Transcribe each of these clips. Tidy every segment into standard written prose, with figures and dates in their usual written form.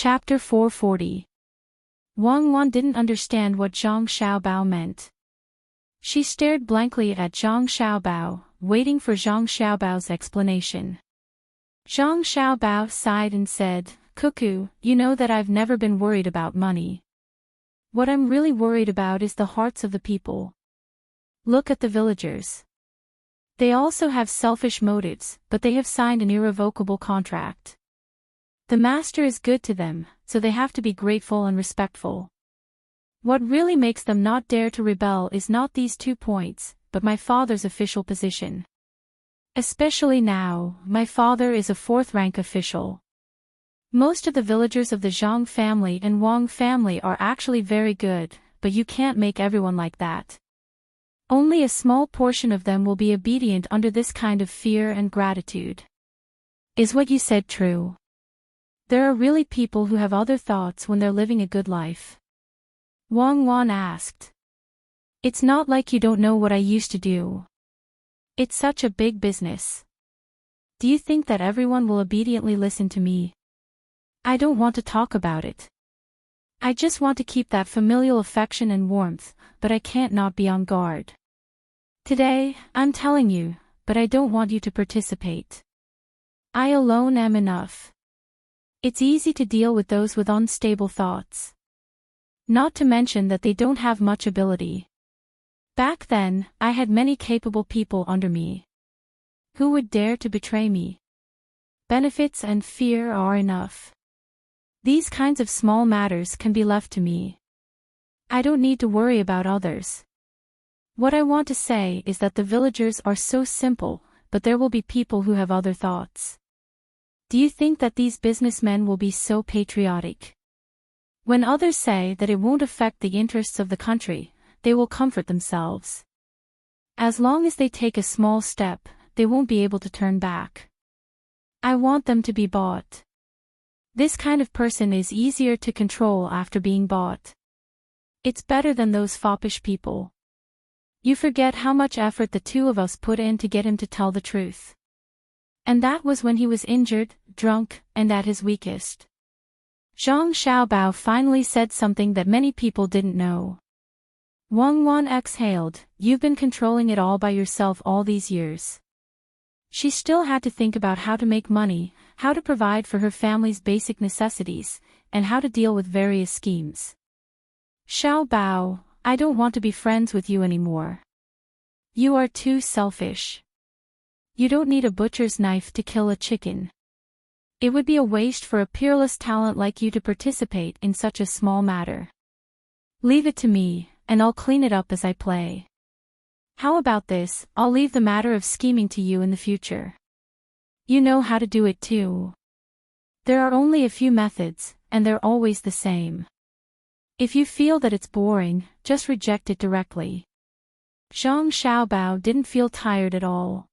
Chapter 440. Wang Wan didn't understand what Zhang Xiaobao meant. She stared blankly at Zhang Xiaobao, waiting for Zhang Xiaobao's explanation. Zhang Xiaobao sighed and said, "Cuckoo, you know that I've never been worried about money. What I'm really worried about is the hearts of the people. Look at the villagers. They also have selfish motives, but they have signed an irrevocable contract. The master is good to them, so they have to be grateful and respectful. What really makes them not dare to rebel is not these 2 points, but my father's official position. Especially now, my father is a 4th-rank official. Most of the villagers of the Zhang family and Wang family are actually very good, but you can't make everyone like that. Only a small portion of them will be obedient under this kind of fear and gratitude. Is what you said true? There are really people who have other thoughts when they're living a good life?" Wang Wan asked. "It's not like you don't know what I used to do. It's such a big business. Do you think that everyone will obediently listen to me? I don't want to talk about it. I just want to keep that familial affection and warmth, but I can't not be on guard. Today, I'm telling you, but I don't want you to participate. I alone am enough. It's easy to deal with those with unstable thoughts. Not to mention that they don't have much ability. Back then, I had many capable people under me. Who would dare to betray me? Benefits and fear are enough. These kinds of small matters can be left to me. I don't need to worry about others. What I want to say is that the villagers are so simple, but there will be people who have other thoughts. Do you think that these businessmen will be so patriotic? When others say that it won't affect the interests of the country, they will comfort themselves. As long as they take a small step, they won't be able to turn back. I want them to be bought. This kind of person is easier to control after being bought. It's better than those foppish people. You forget how much effort the 2 of us put in to get him to tell the truth. And that was when he was injured, drunk, and at his weakest." Zhang Xiaobao finally said something that many people didn't know. Wang Wan exhaled, "You've been controlling it all by yourself all these years." She still had to think about how to make money, how to provide for her family's basic necessities, and how to deal with various schemes. "Xiaobao, I don't want to be friends with you anymore. You are too selfish. You don't need a butcher's knife to kill a chicken. It would be a waste for a peerless talent like you to participate in such a small matter. Leave it to me, and I'll clean it up as I play. How about this, I'll leave the matter of scheming to you in the future. You know how to do it too. There are only a few methods, and they're always the same. If you feel that it's boring, just reject it directly." Zhang Xiaobao didn't feel tired at all.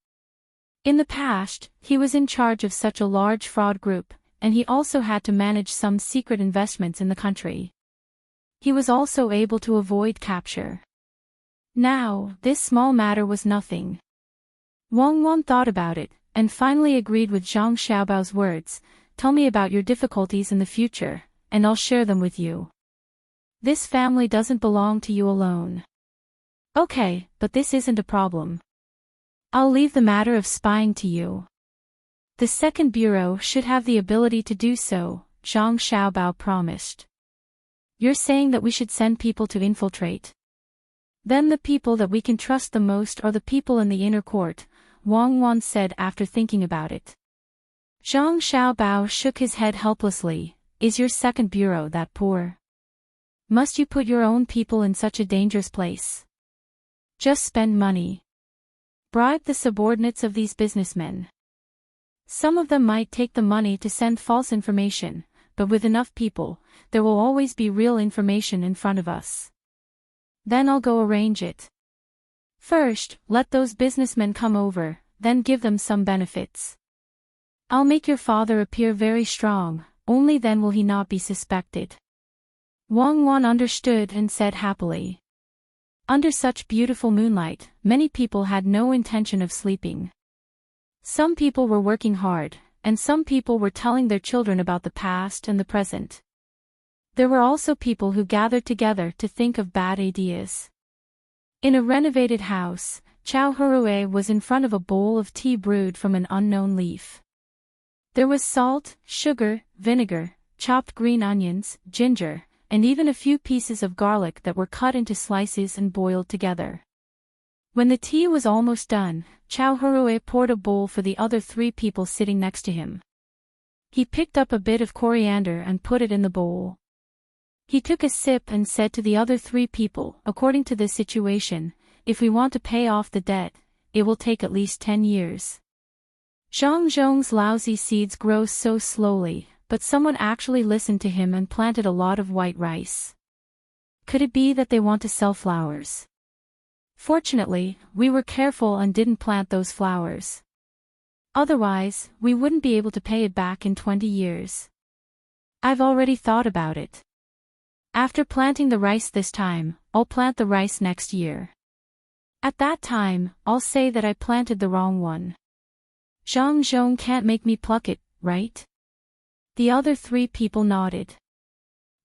In the past, he was in charge of such a large fraud group, and he also had to manage some secret investments in the country. He was also able to avoid capture. Now, this small matter was nothing. Wang Wan thought about it, and finally agreed with Zhang Xiaobao's words, "Tell me about your difficulties in the future, and I'll share them with you. This family doesn't belong to you alone." "Okay, but this isn't a problem. I'll leave the matter of spying to you. The second bureau should have the ability to do so," Zhang Xiaobao promised. "You're saying that we should send people to infiltrate? Then the people that we can trust the most are the people in the inner court," Wang Wan said after thinking about it. Zhang Xiaobao shook his head helplessly. "Is your second bureau that poor? Must you put your own people in such a dangerous place? Just spend money. Bribe the subordinates of these businessmen. Some of them might take the money to send false information, but with enough people, there will always be real information in front of us. Then I'll go arrange it. First, let those businessmen come over, then give them some benefits. I'll make your father appear very strong, only then will he not be suspected." Wang Wan understood and said happily. Under such beautiful moonlight, many people had no intention of sleeping. Some people were working hard, and some people were telling their children about the past and the present. There were also people who gathered together to think of bad ideas. In a renovated house, Chow Hurue was in front of a bowl of tea brewed from an unknown leaf. There was salt, sugar, vinegar, chopped green onions, ginger, and even a few pieces of garlic that were cut into slices and boiled together. When the tea was almost done, Chow Hurue poured a bowl for the other 3 people sitting next to him. He picked up a bit of coriander and put it in the bowl. He took a sip and said to the other 3 people, according to this situation, if we want to pay off the debt, it will take at least 10 years. Zhang Zhong's lousy seeds grow so slowly, but someone actually listened to him and planted a lot of white rice. Could it be that they want to sell flowers? Fortunately, we were careful and didn't plant those flowers. Otherwise, we wouldn't be able to pay it back in 20 years. I've already thought about it. After planting the rice this time, I'll plant the rice next year. At that time, I'll say that I planted the wrong one. Zhang Zhong can't make me pluck it, right? The other 3 people nodded.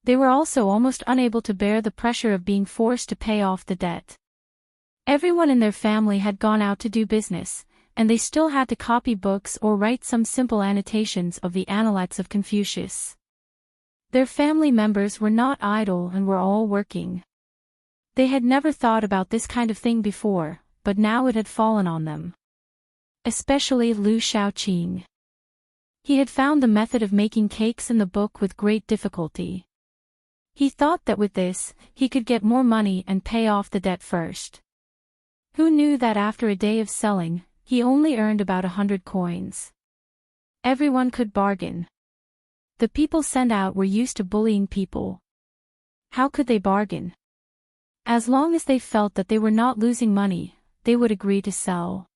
They were also almost unable to bear the pressure of being forced to pay off the debt. Everyone in their family had gone out to do business, and they still had to copy books or write some simple annotations of the Analects of Confucius. Their family members were not idle and were all working. They had never thought about this kind of thing before, but now it had fallen on them. Especially Lu Shaoqing. He had found the method of making cakes in the book with great difficulty. He thought that with this, he could get more money and pay off the debt first. Who knew that after a day of selling, he only earned about 100 coins. Everyone could bargain. The people sent out were used to bullying people. How could they bargain? As long as they felt that they were not losing money, they would agree to sell.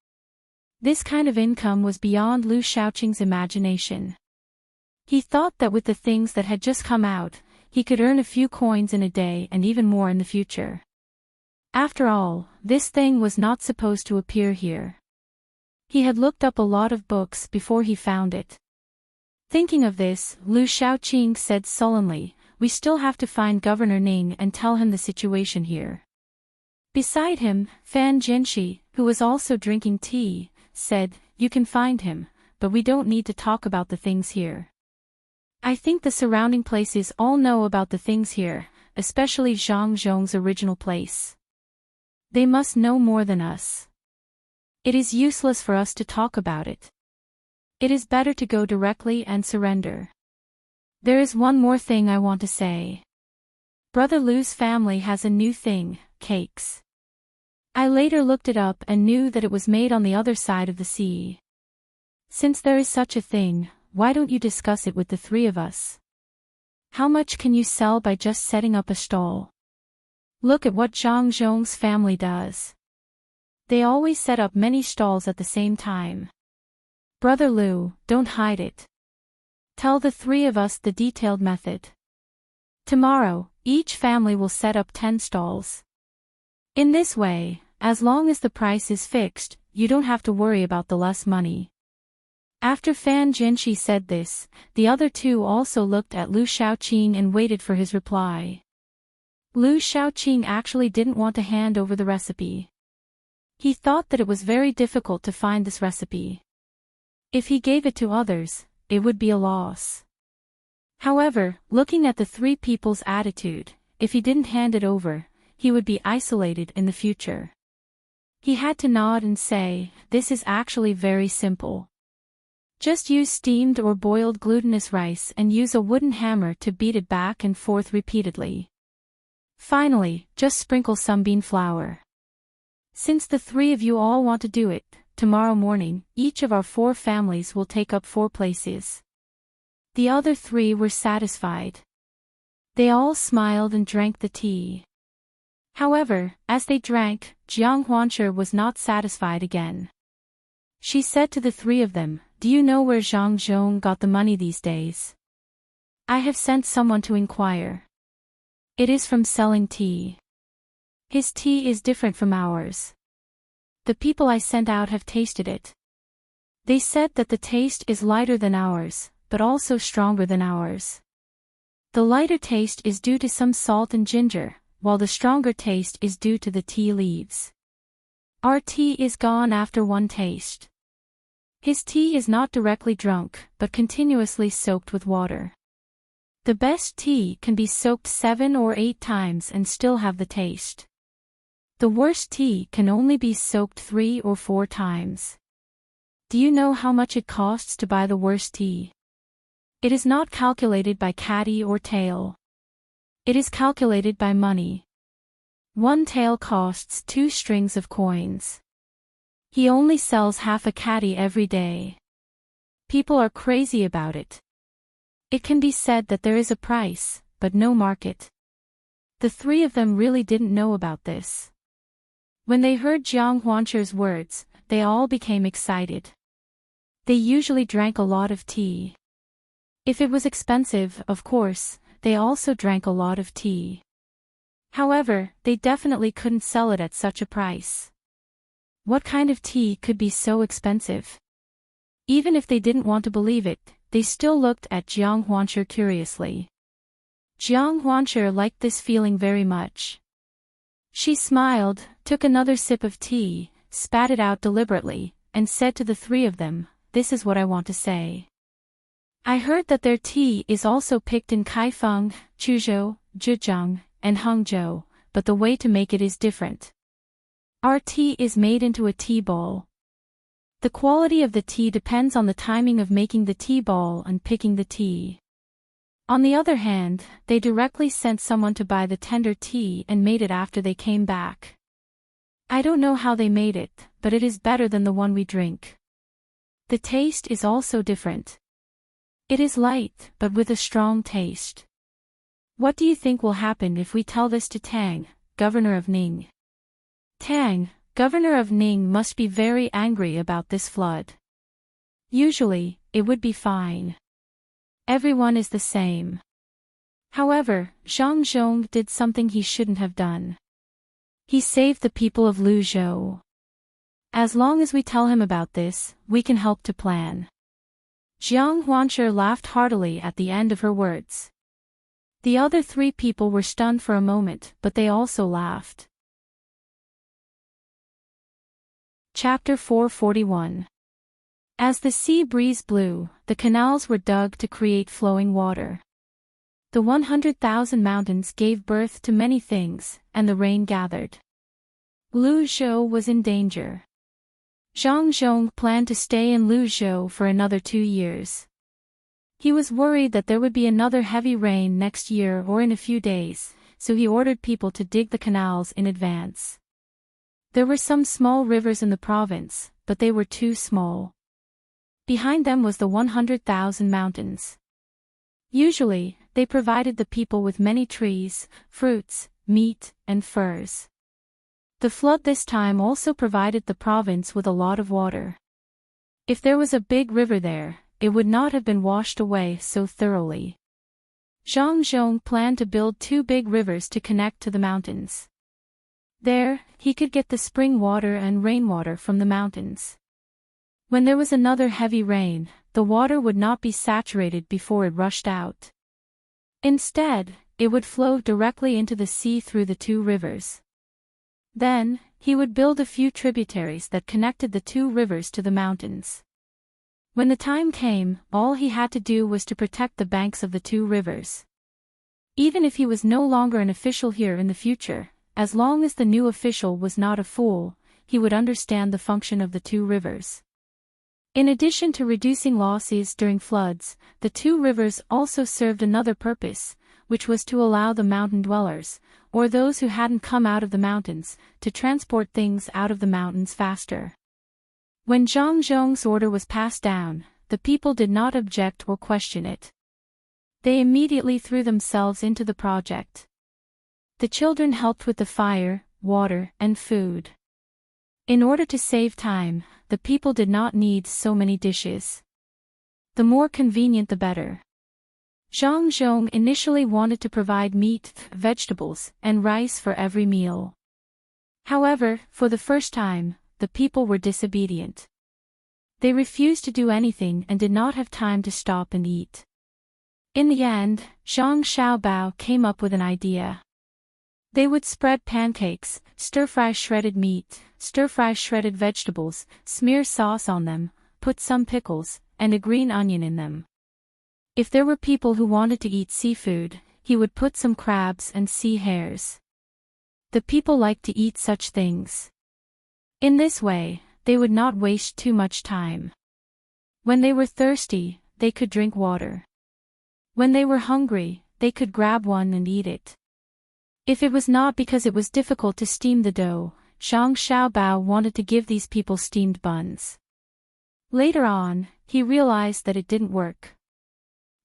This kind of income was beyond Lu Shaoqing's imagination. He thought that with the things that had just come out, he could earn a few coins in a day and even more in the future. After all, this thing was not supposed to appear here. He had looked up a lot of books before he found it. Thinking of this, Lu Shaoqing said sullenly, "We still have to find Governor Ning and tell him the situation here." Beside him, Fan Jinshi, who was also drinking tea, said, "You can find him, but we don't need to talk about the things here. I think the surrounding places all know about the things here, especially Zhang Zhong's original place. They must know more than us. It is useless for us to talk about it. It is better to go directly and surrender. There is one more thing I want to say. Brother Lu's family has a new thing, cakes. I later looked it up and knew that it was made on the other side of the sea. Since there is such a thing, why don't you discuss it with the 3 of us? How much can you sell by just setting up a stall? Look at what Zhang Zhong's family does. They always set up many stalls at the same time. Brother Lu, don't hide it. Tell the 3 of us the detailed method. Tomorrow, each family will set up 10 stalls. In this way, as long as the price is fixed, you don't have to worry about the less money." After Fan Jinshi said this, the other 2 also looked at Lu Shaoqing and waited for his reply. Lu Shaoqing actually didn't want to hand over the recipe. He thought that it was very difficult to find this recipe. If he gave it to others, it would be a loss. However, looking at the 3 people's attitude, if he didn't hand it over, he would be isolated in the future. He had to nod and say, "This is actually very simple. Just use steamed or boiled glutinous rice and use a wooden hammer to beat it back and forth repeatedly. Finally, just sprinkle some bean flour. Since the 3 of you all want to do it, tomorrow morning, each of our 4 families will take up 4 places." The other 3 were satisfied. They all smiled and drank the tea. However, as they drank, Jiang Huanshe was not satisfied again. She said to the 3 of them, "Do you know where Zhang Zhong got the money these days? I have sent someone to inquire. It is from selling tea. His tea is different from ours. The people I sent out have tasted it. They said that the taste is lighter than ours, but also stronger than ours. The lighter taste is due to some salt and ginger, while the stronger taste is due to the tea leaves. Our tea is gone after one taste. His tea is not directly drunk, but continuously soaked with water. The best tea can be soaked 7 or 8 times and still have the taste. The worst tea can only be soaked 3 or 4 times. Do you know how much it costs to buy the worst tea? It is not calculated by caddy or tael. It is calculated by money. 1 tael costs 2 strings of coins. He only sells half a caddy every day. People are crazy about it. It can be said that there is a price, but no market. The 3 of them really didn't know about this. When they heard Jiang Huanche's words, they all became excited. They usually drank a lot of tea. If it was expensive, of course, they also drank a lot of tea. However, they definitely couldn't sell it at such a price. What kind of tea could be so expensive? Even if they didn't want to believe it, they still looked at Jiang Huanche curiously. Jiang Huanche liked this feeling very much. She smiled, took another sip of tea, spat it out deliberately, and said to the 3 of them, "This is what I want to say. I heard that their tea is also picked in Kaifeng, Chuzhou, Zhejiang, and Hangzhou, but the way to make it is different. Our tea is made into a tea ball. The quality of the tea depends on the timing of making the tea ball and picking the tea. On the other hand, they directly sent someone to buy the tender tea and made it after they came back. I don't know how they made it, but it is better than the one we drink. The taste is also different. It is light, but with a strong taste. What do you think will happen if we tell this to Tang, governor of Ning? Tang, governor of Ning, must be very angry about this flood. Usually, it would be fine. Everyone is the same. However, Zhang Zhong did something he shouldn't have done. He saved the people of Luzhou. As long as we tell him about this, we can help to plan." Jiang Huanche laughed heartily at the end of her words. The other 3 people were stunned for a moment, but they also laughed. Chapter 441. As the sea breeze blew, the canals were dug to create flowing water. The 100,000 mountains gave birth to many things, and the rain gathered. Luzhou was in danger. Zhang Zhong planned to stay in Luzhou for another 2 years. He was worried that there would be another heavy rain next year or in a few days, so he ordered people to dig the canals in advance. There were some small rivers in the province, but they were too small. Behind them was the 100,000 mountains. Usually, they provided the people with many trees, fruits, meat, and furs. The flood this time also provided the province with a lot of water. If there was a big river there, it would not have been washed away so thoroughly. Zhang Zhong planned to build 2 big rivers to connect to the mountains. There, he could get the spring water and rainwater from the mountains. When there was another heavy rain, the water would not be saturated before it rushed out. Instead, it would flow directly into the sea through the 2 rivers. Then, he would build a few tributaries that connected the 2 rivers to the mountains. When the time came, all he had to do was to protect the banks of the 2 rivers. Even if he was no longer an official here in the future, as long as the new official was not a fool, he would understand the function of the 2 rivers. In addition to reducing losses during floods, the 2 rivers also served another purpose, which was to allow the mountain dwellers, or those who hadn't come out of the mountains, to transport things out of the mountains faster. When Zhang Zhong's order was passed down, the people did not object or question it. They immediately threw themselves into the project. The children helped with the fire, water, and food. In order to save time, the people did not need so many dishes. The more convenient the better. Zhang Zhong initially wanted to provide meat, vegetables, and rice for every meal. However, for the first time, the people were disobedient. They refused to do anything and did not have time to stop and eat. In the end, Zhang Xiaobao came up with an idea. They would spread pancakes, stir-fry shredded meat, stir-fry shredded vegetables, smear sauce on them, put some pickles, and a green onion in them. If there were people who wanted to eat seafood, he would put some crabs and sea hares. The people liked to eat such things. In this way, they would not waste too much time. When they were thirsty, they could drink water. When they were hungry, they could grab one and eat it. If it was not because it was difficult to steam the dough, Zhang Xiaobao wanted to give these people steamed buns. Later on, he realized that it didn't work.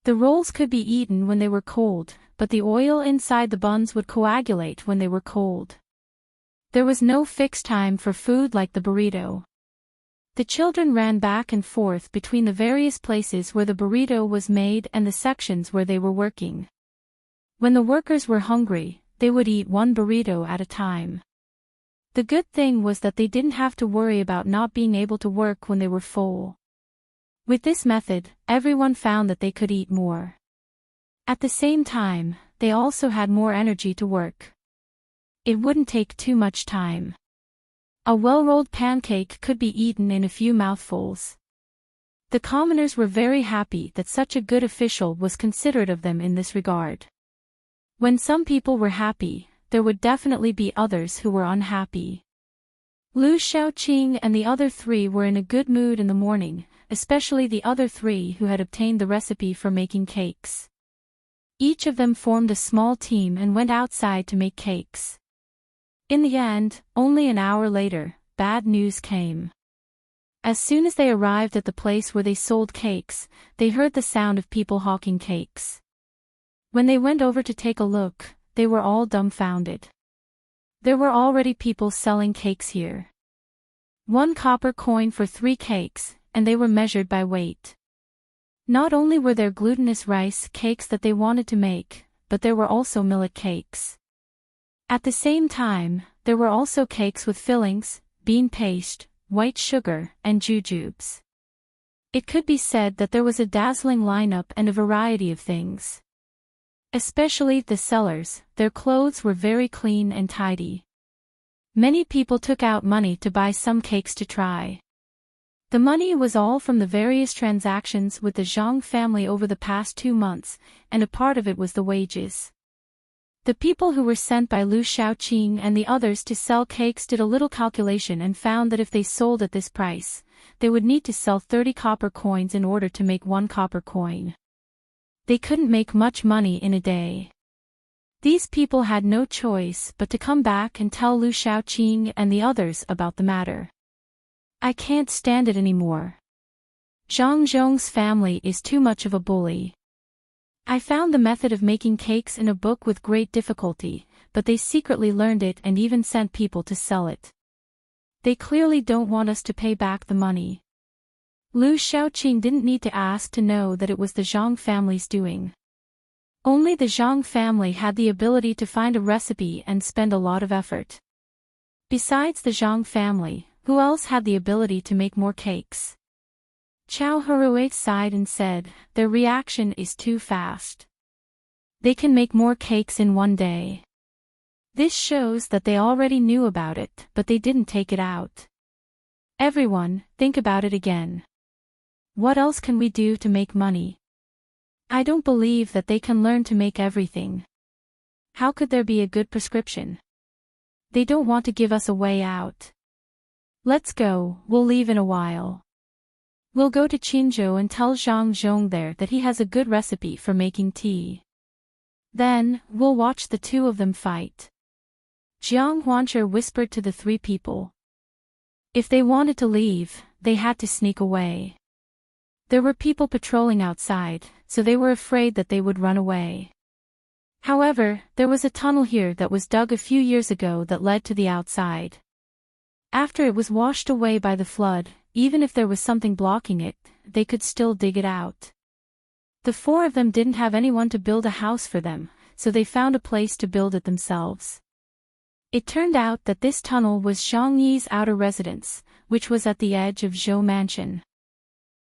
The rolls could be eaten when they were cold, but the oil inside the buns would coagulate when they were cold. There was no fixed time for food like the burrito. The children ran back and forth between the various places where the burrito was made and the sections where they were working. When the workers were hungry, they would eat one burrito at a time. The good thing was that they didn't have to worry about not being able to work when they were full. With this method, everyone found that they could eat more. At the same time, they also had more energy to work. It wouldn't take too much time. A well-rolled pancake could be eaten in a few mouthfuls. The commoners were very happy that such a good official was considerate of them in this regard. When some people were happy, there would definitely be others who were unhappy. Lu Shaoqing and the other three were in a good mood in the morning, especially the other three who had obtained the recipe for making cakes. Each of them formed a small team and went outside to make cakes. In the end, only an hour later, bad news came. As soon as they arrived at the place where they sold cakes, they heard the sound of people hawking cakes. When they went over to take a look, they were all dumbfounded. There were already people selling cakes here. 1 copper coin for 3 cakes, and they were measured by weight. Not only were there glutinous rice cakes that they wanted to make, but there were also millet cakes. At the same time, there were also cakes with fillings, bean paste, white sugar, and jujubes. It could be said that there was a dazzling lineup and a variety of things. Especially the sellers, their clothes were very clean and tidy. Many people took out money to buy some cakes to try. The money was all from the various transactions with the Zhang family over the past 2 months, and a part of it was the wages. The people who were sent by Lu Shaoqing and the others to sell cakes did a little calculation and found that if they sold at this price, they would need to sell 30 copper coins in order to make 1 copper coin. They couldn't make much money in a day. These people had no choice but to come back and tell Lu Shaoqing and the others about the matter. I can't stand it anymore. Zhang Zhong's family is too much of a bully. I found the method of making cakes in a book with great difficulty, but they secretly learned it and even sent people to sell it. They clearly don't want us to pay back the money. Lu Shaoqing didn't need to ask to know that it was the Zhang family's doing. Only the Zhang family had the ability to find a recipe and spend a lot of effort. Besides the Zhang family, who else had the ability to make more cakes? Chao Haruate sighed and said, their reaction is too fast. They can make more cakes in 1 day. This shows that they already knew about it, but they didn't take it out. Everyone, think about it again. What else can we do to make money? I don't believe that they can learn to make everything. How could there be a good prescription? They don't want to give us a way out. Let's go, we'll leave in a while. We'll go to Qinzhou and tell Zhang Zhong there that he has a good recipe for making tea. Then, we'll watch the 2 of them fight. Jiang Huancher whispered to the 3 people. If they wanted to leave, they had to sneak away. There were people patrolling outside, so they were afraid that they would run away. However, there was a tunnel here that was dug a few years ago that led to the outside. After it was washed away by the flood, even if there was something blocking it, they could still dig it out. The 4 of them didn't have anyone to build a house for them, so they found a place to build it themselves. It turned out that this tunnel was Zhang Yi's outer residence, which was at the edge of Zhou Mansion.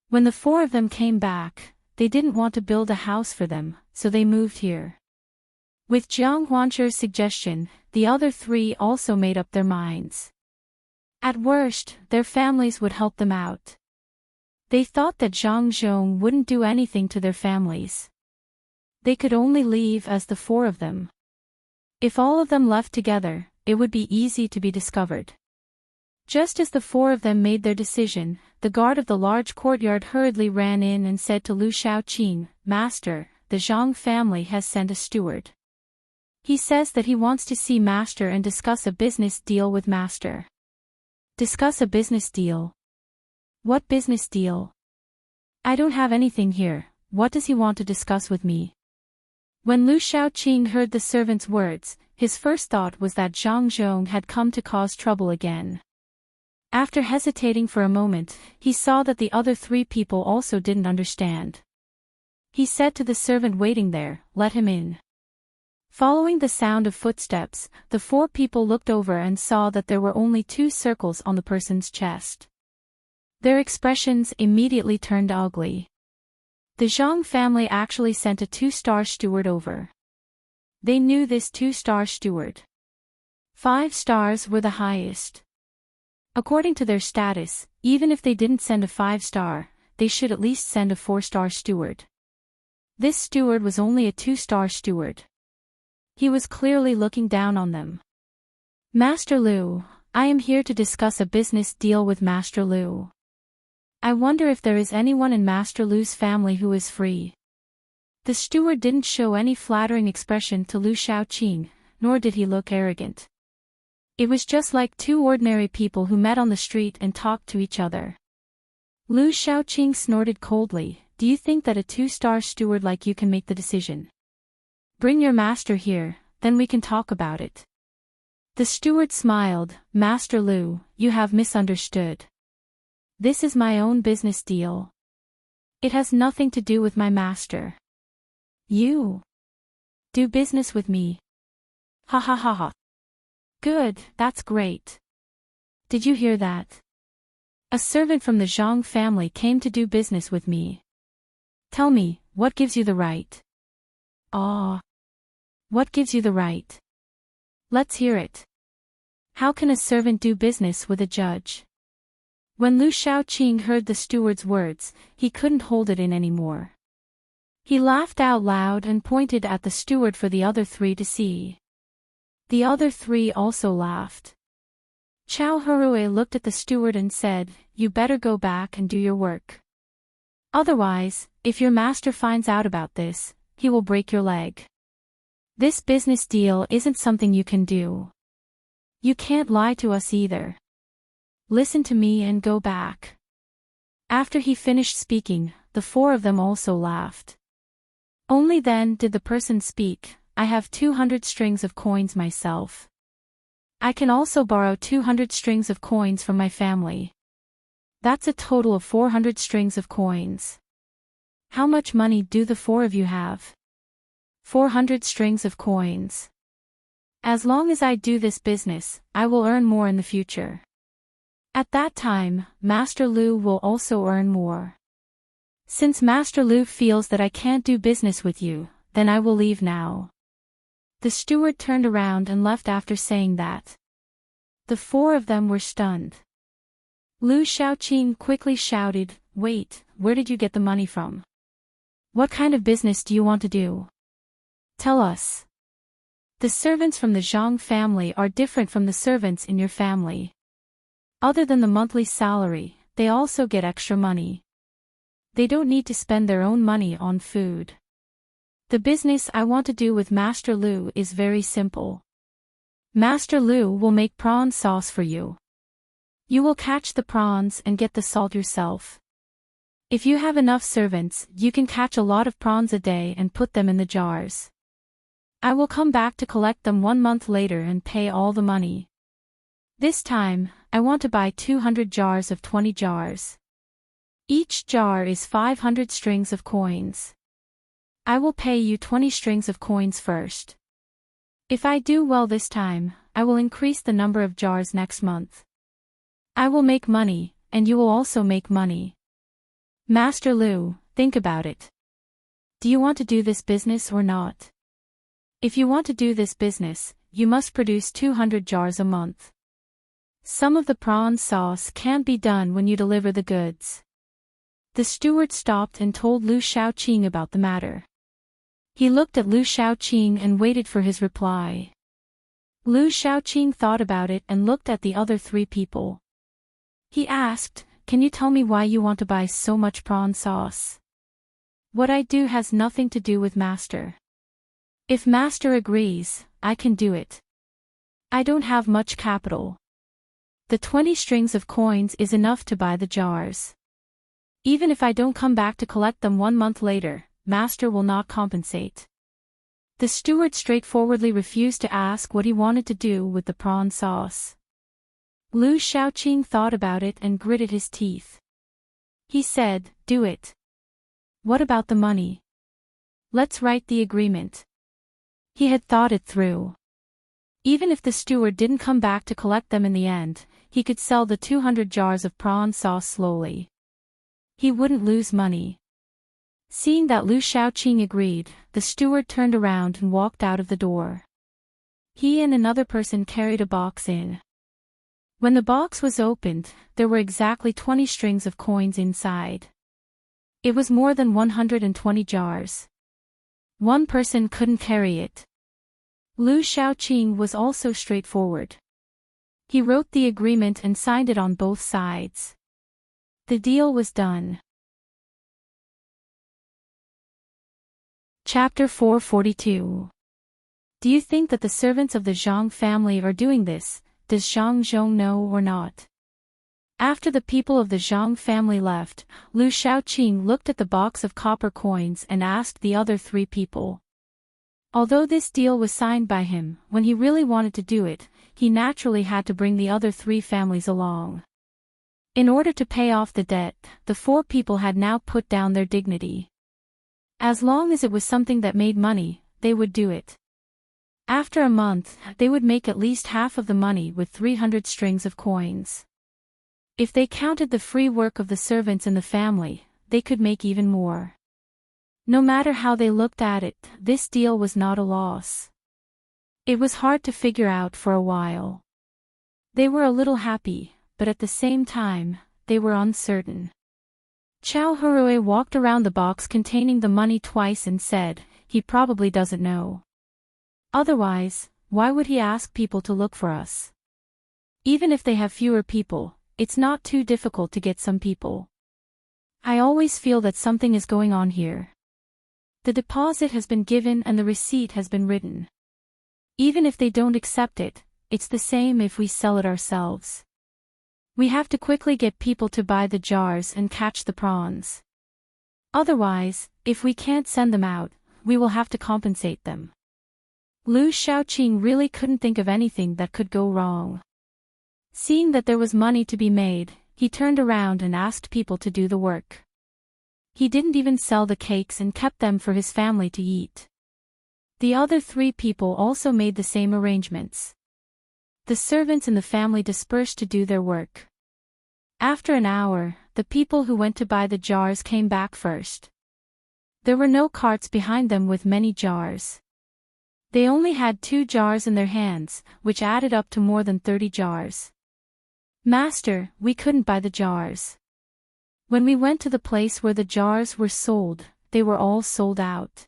When the four of them came back, they didn't want to build a house for them, so they moved here. With Jiang Huanche's suggestion, the other three also made up their minds. At worst, their families would help them out. They thought that Zhang Zhong wouldn't do anything to their families. They could only leave as the four of them. If all of them left together, it would be easy to be discovered. Just as the four of them made their decision, the guard of the large courtyard hurriedly ran in and said to Lu Shaoqing, "Master, the Zhang family has sent a steward. He says that he wants to see Master and discuss a business deal with Master." Discuss a business deal? What business deal? I don't have anything here. What does he want to discuss with me? When Lu Shaoqing heard the servant's words, his first thought was that Zhang Zhong had come to cause trouble again. After hesitating for a moment, he saw that the other three people also didn't understand. He said to the servant waiting there, "Let him in." Following the sound of footsteps, the four people looked over and saw that there were only 2 circles on the person's chest. Their expressions immediately turned ugly. The Zhang family actually sent a 2-star steward over. They knew this 2-star steward. 5 stars were the highest. According to their status, even if they didn't send a 5-star, they should at least send a 4-star steward. This steward was only a 2-star steward. He was clearly looking down on them. "Master Lu, I am here to discuss a business deal with Master Lu. I wonder if there is anyone in Master Lu's family who is free." The steward didn't show any flattering expression to Lu Shaoqing, nor did he look arrogant. It was just like 2 ordinary people who met on the street and talked to each other. Lu Shaoqing snorted coldly, "Do you think that a 2-star steward like you can make the decision? Bring your master here, then we can talk about it." The steward smiled, "Master Lu, you have misunderstood. This is my own business deal. It has nothing to do with my master. You do business with me. Ha ha ha ha. Good, that's great. Did you hear that? A servant from the Zhang family came to do business with me. Tell me, what gives you the right?" "Ah. What gives you the right? Let's hear it. How can a servant do business with a judge?" When Lu Shaoqing heard the steward's words, he couldn't hold it in anymore. He laughed out loud and pointed at the steward for the other 3 to see. The other 3 also laughed. Chao Hurue looked at the steward and said, "You better go back and do your work. Otherwise, if your master finds out about this, he will break your leg. This business deal isn't something you can do. You can't lie to us either. Listen to me and go back." After he finished speaking, the 4 of them also laughed. Only then did the person speak, "I have 200 strings of coins myself. I can also borrow 200 strings of coins from my family. That's a total of 400 strings of coins. How much money do the 4 of you have?" 400 strings of coins. As long as I do this business, I will earn more in the future. At that time, Master Lu will also earn more. Since Master Lu feels that I can't do business with you, then I will leave now." The steward turned around and left after saying that. The 4 of them were stunned. Lu Shaoqing quickly shouted, "Wait, where did you get the money from? What kind of business do you want to do? Tell us. The servants from the Zhang family are different from the servants in your family. Other than the monthly salary, they also get extra money. They don't need to spend their own money on food. The business I want to do with Master Lu is very simple. Master Lu will make prawn sauce for you. You will catch the prawns and get the salt yourself. If you have enough servants, you can catch a lot of prawns a day and put them in the jars. I will come back to collect them 1 month later and pay all the money. This time, I want to buy 200 jars of 20 jars. Each jar is 500 strings of coins. I will pay you 20 strings of coins first. If I do well this time, I will increase the number of jars next month. I will make money, and you will also make money. Master Lu, think about it. Do you want to do this business or not? If you want to do this business, you must produce 200 jars a month. Some of the prawn sauce can't be done when you deliver the goods. The steward stopped and told Lu Shaoqing about the matter. He looked at Lu Shaoqing and waited for his reply. Lu Shaoqing thought about it and looked at the other three people. He asked, "Can you tell me why you want to buy so much prawn sauce?" "What I do has nothing to do with Master. If Master agrees, I can do it. I don't have much capital. The 20 strings of coins is enough to buy the jars. Even if I don't come back to collect them 1 month later, Master will not compensate." The steward straightforwardly refused to ask what he wanted to do with the prawn sauce. Lu Shaoqing thought about it and gritted his teeth. He said, "Do it. What about the money? Let's write the agreement." He had thought it through. Even if the steward didn't come back to collect them in the end, he could sell the 200 jars of prawn sauce slowly. He wouldn't lose money. Seeing that Lu Shaoqing agreed, the steward turned around and walked out of the door. He and another person carried a box in. When the box was opened, there were exactly 20 strings of coins inside. It was more than 120 jars. One person couldn't carry it. Lu Shaoqing was also straightforward. He wrote the agreement and signed it on both sides. The deal was done. Chapter 442. Do you think that the servants of the Zhang family are doing this? Does Zhang Zhong know or not? After the people of the Zhang family left, Lu Shaoqing looked at the box of copper coins and asked the other three people. Although this deal was signed by him, when he really wanted to do it, he naturally had to bring the other three families along. In order to pay off the debt, the four people had now put down their dignity. As long as it was something that made money, they would do it. After a month, they would make at least half of the money with 300 strings of coins. If they counted the free work of the servants in the family, they could make even more. No matter how they looked at it, this deal was not a loss. It was hard to figure out for a while. They were a little happy, but at the same time, they were uncertain. Chao Hurui walked around the box containing the money twice and said, "He probably doesn't know. Otherwise, why would he ask people to look for us? Even if they have fewer people, it's not too difficult to get some people. I always feel that something is going on here. The deposit has been given and the receipt has been written. Even if they don't accept it, it's the same if we sell it ourselves. We have to quickly get people to buy the jars and catch the prawns. Otherwise, if we can't send them out, we will have to compensate them." Lu Shaoqing really couldn't think of anything that could go wrong. Seeing that there was money to be made, he turned around and asked people to do the work. He didn't even sell the cakes and kept them for his family to eat. The other three people also made the same arrangements. The servants in the family dispersed to do their work. After an hour, the people who went to buy the jars came back first. There were no carts behind them with many jars. They only had 2 jars in their hands, which added up to more than 30 jars. "Master, we couldn't buy the jars. When we went to the place where the jars were sold, they were all sold out.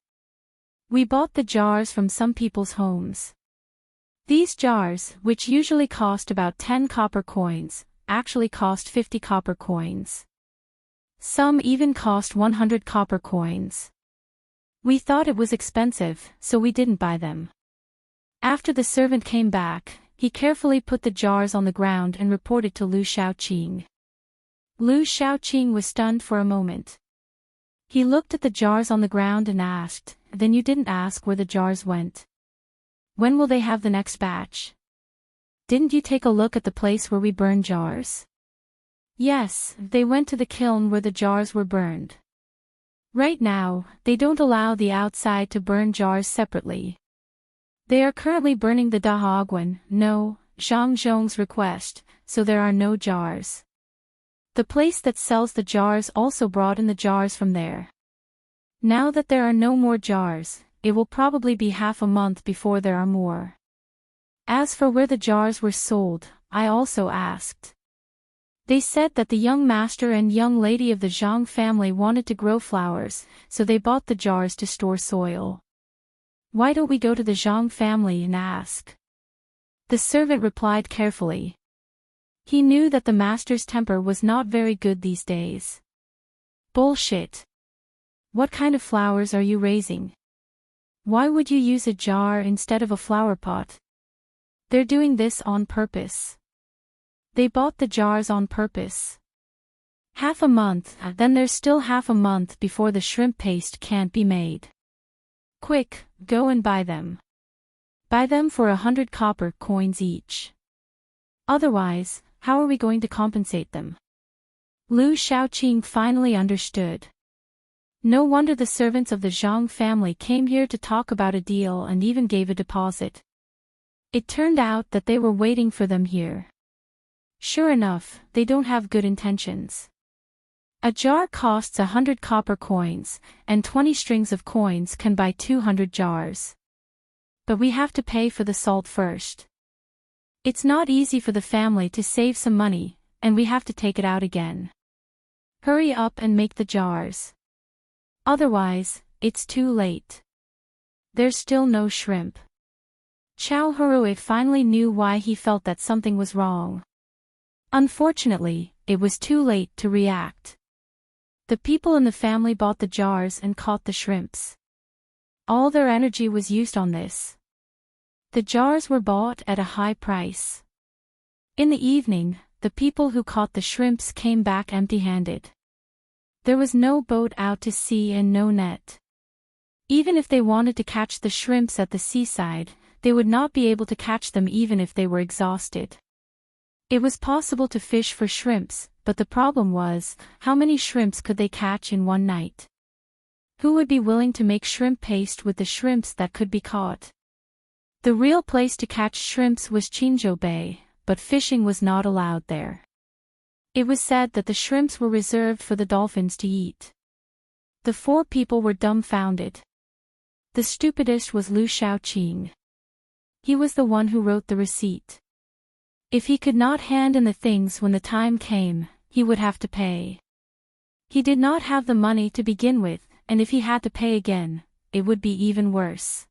We bought the jars from some people's homes. These jars, which usually cost about 10 copper coins, actually cost 50 copper coins. Some even cost 100 copper coins. We thought it was expensive, so we didn't buy them." After the servant came back, he carefully put the jars on the ground and reported to Lu Shaoqing. Lu Shaoqing was stunned for a moment. He looked at the jars on the ground and asked, "Then you didn't ask where the jars went? When will they have the next batch? Didn't you take a look at the place where we burn jars?" "Yes, they went to the kiln where the jars were burned. Right now, they don't allow the outside to burn jars separately. They are currently burning the Dahagwan, no, Zhang Zhong's request, so there are no jars." The place that sells the jars also brought in the jars from there. Now that there are no more jars, it will probably be half a month before there are more. As for where the jars were sold, I also asked. They said that the young master and young lady of the Zhang family wanted to grow flowers, so they bought the jars to store soil. Why don't we go to the Zhang family and ask? The servant replied carefully. He knew that the master's temper was not very good these days. Bullshit. What kind of flowers are you raising? Why would you use a jar instead of a flower pot? They're doing this on purpose. They bought the jars on purpose. Half a month, then there's still half a month before the shrimp paste can't be made. Quick, go and buy them. Buy them for 100 copper coins each. Otherwise, how are we going to compensate them? Lu Shaoqing finally understood. No wonder the servants of the Zhang family came here to talk about a deal and even gave a deposit. It turned out that they were waiting for them here. Sure enough, they don't have good intentions. A jar costs 100 copper coins, and 20 strings of coins can buy 200 jars. But we have to pay for the salt first. It's not easy for the family to save some money, and we have to take it out again. Hurry up and make the jars. Otherwise, it's too late. There's still no shrimp. Chao Hurue finally knew why he felt that something was wrong. Unfortunately, it was too late to react. The people in the family bought the jars and caught the shrimps. All their energy was used on this. The jars were bought at a high price. In the evening, the people who caught the shrimps came back empty-handed. There was no boat out to sea and no net. Even if they wanted to catch the shrimps at the seaside, they would not be able to catch them even if they were exhausted. It was possible to fish for shrimps, but the problem was, how many shrimps could they catch in one night? Who would be willing to make shrimp paste with the shrimps that could be caught? The real place to catch shrimps was Qingzhou Bay, but fishing was not allowed there. It was said that the shrimps were reserved for the dolphins to eat. The four people were dumbfounded. The stupidest was Lu Shaoqing. He was the one who wrote the receipt. If he could not hand in the things when the time came, he would have to pay. He did not have the money to begin with, and if he had to pay again, it would be even worse.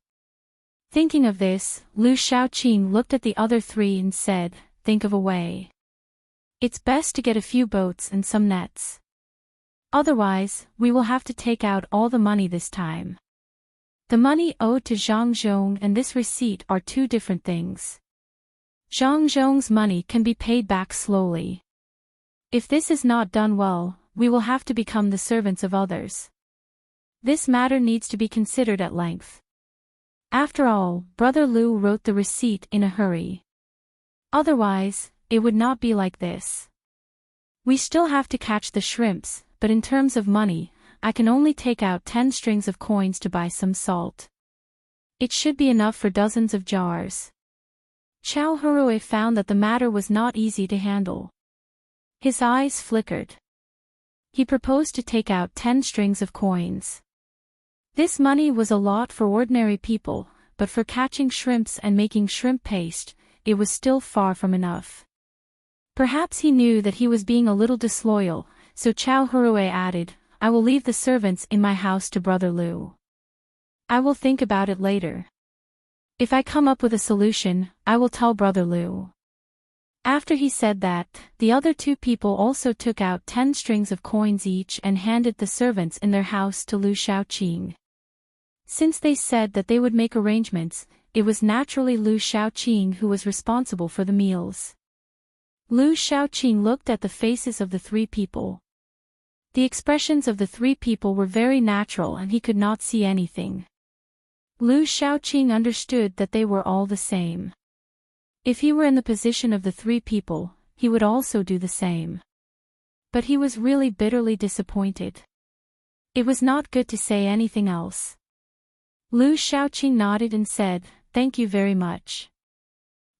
Thinking of this, Lu Shaoqing looked at the other three and said, "Think of a way. It's best to get a few boats and some nets. Otherwise, we will have to take out all the money this time." The money owed to Zhang Zhong and this receipt are two different things. Zhang Zhong's money can be paid back slowly. If this is not done well, we will have to become the servants of others. This matter needs to be considered at length. After all, Brother Lu wrote the receipt in a hurry. Otherwise, it would not be like this. We still have to catch the shrimps, but in terms of money, I can only take out 10 strings of coins to buy some salt. It should be enough for dozens of jars. Chao Hurue found that the matter was not easy to handle. His eyes flickered. He proposed to take out 10 strings of coins. This money was a lot for ordinary people, but for catching shrimps and making shrimp paste, it was still far from enough. Perhaps he knew that he was being a little disloyal, so Chao Hurue added, "I will leave the servants in my house to Brother Lu. I will think about it later. If I come up with a solution, I will tell Brother Lu." After he said that, the other two people also took out 10 strings of coins each and handed the servants in their house to Lu Shaoqing. Since they said that they would make arrangements, it was naturally Lu Shaoqing who was responsible for the meals. Lu Shaoqing looked at the faces of the three people. The expressions of the three people were very natural and he could not see anything. Lu Shaoqing understood that they were all the same. If he were in the position of the three people, he would also do the same. But he was really bitterly disappointed. It was not good to say anything else. Lu Shaoqing nodded and said, "Thank you very much.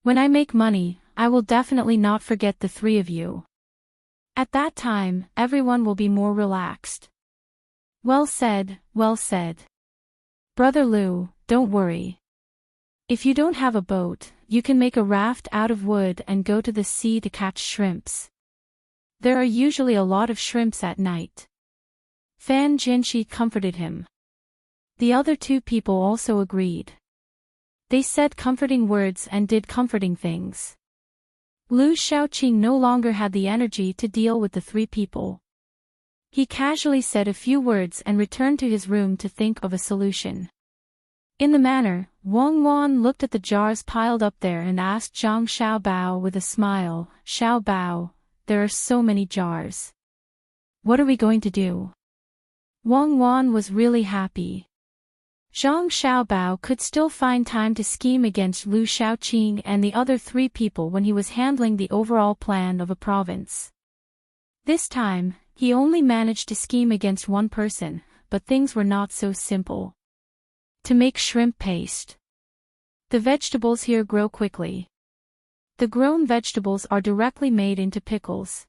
When I make money, I will definitely not forget the three of you." At that time, everyone will be more relaxed. Well said, well said. Brother Lu, don't worry. If you don't have a boat, you can make a raft out of wood and go to the sea to catch shrimps. There are usually a lot of shrimps at night. Fan Jinshi comforted him. The other two people also agreed. They said comforting words and did comforting things. Lu Shaoqing no longer had the energy to deal with the three people. He casually said a few words and returned to his room to think of a solution. In the manner, Wang Wan looked at the jars piled up there and asked Zhang Xiaobao with a smile, "Xiaobao, there are so many jars. What are we going to do?" Wang Wan was really happy. Zhang Xiaobao could still find time to scheme against Lu Shaoqing and the other three people when he was handling the overall plan of a province. This time, he only managed to scheme against one person, but things were not so simple. To make shrimp paste. The vegetables here grow quickly. The grown vegetables are directly made into pickles.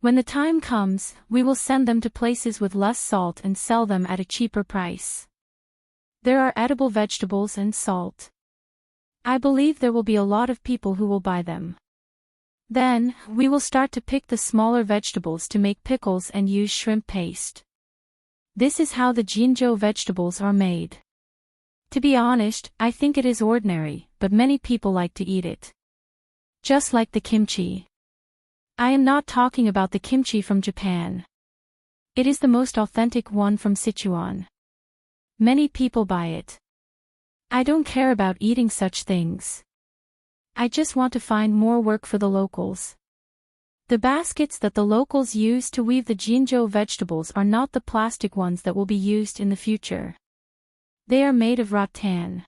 When the time comes, we will send them to places with less salt and sell them at a cheaper price. There are edible vegetables and salt. I believe there will be a lot of people who will buy them. Then, we will start to pick the smaller vegetables to make pickles and use shrimp paste. This is how the Jinzhou vegetables are made. To be honest, I think it is ordinary, but many people like to eat it. Just like the kimchi. I am not talking about the kimchi from Japan. It is the most authentic one from Sichuan. Many people buy it. I don't care about eating such things. I just want to find more work for the locals. The baskets that the locals use to weave the Jinzhou vegetables are not the plastic ones that will be used in the future. They are made of rattan.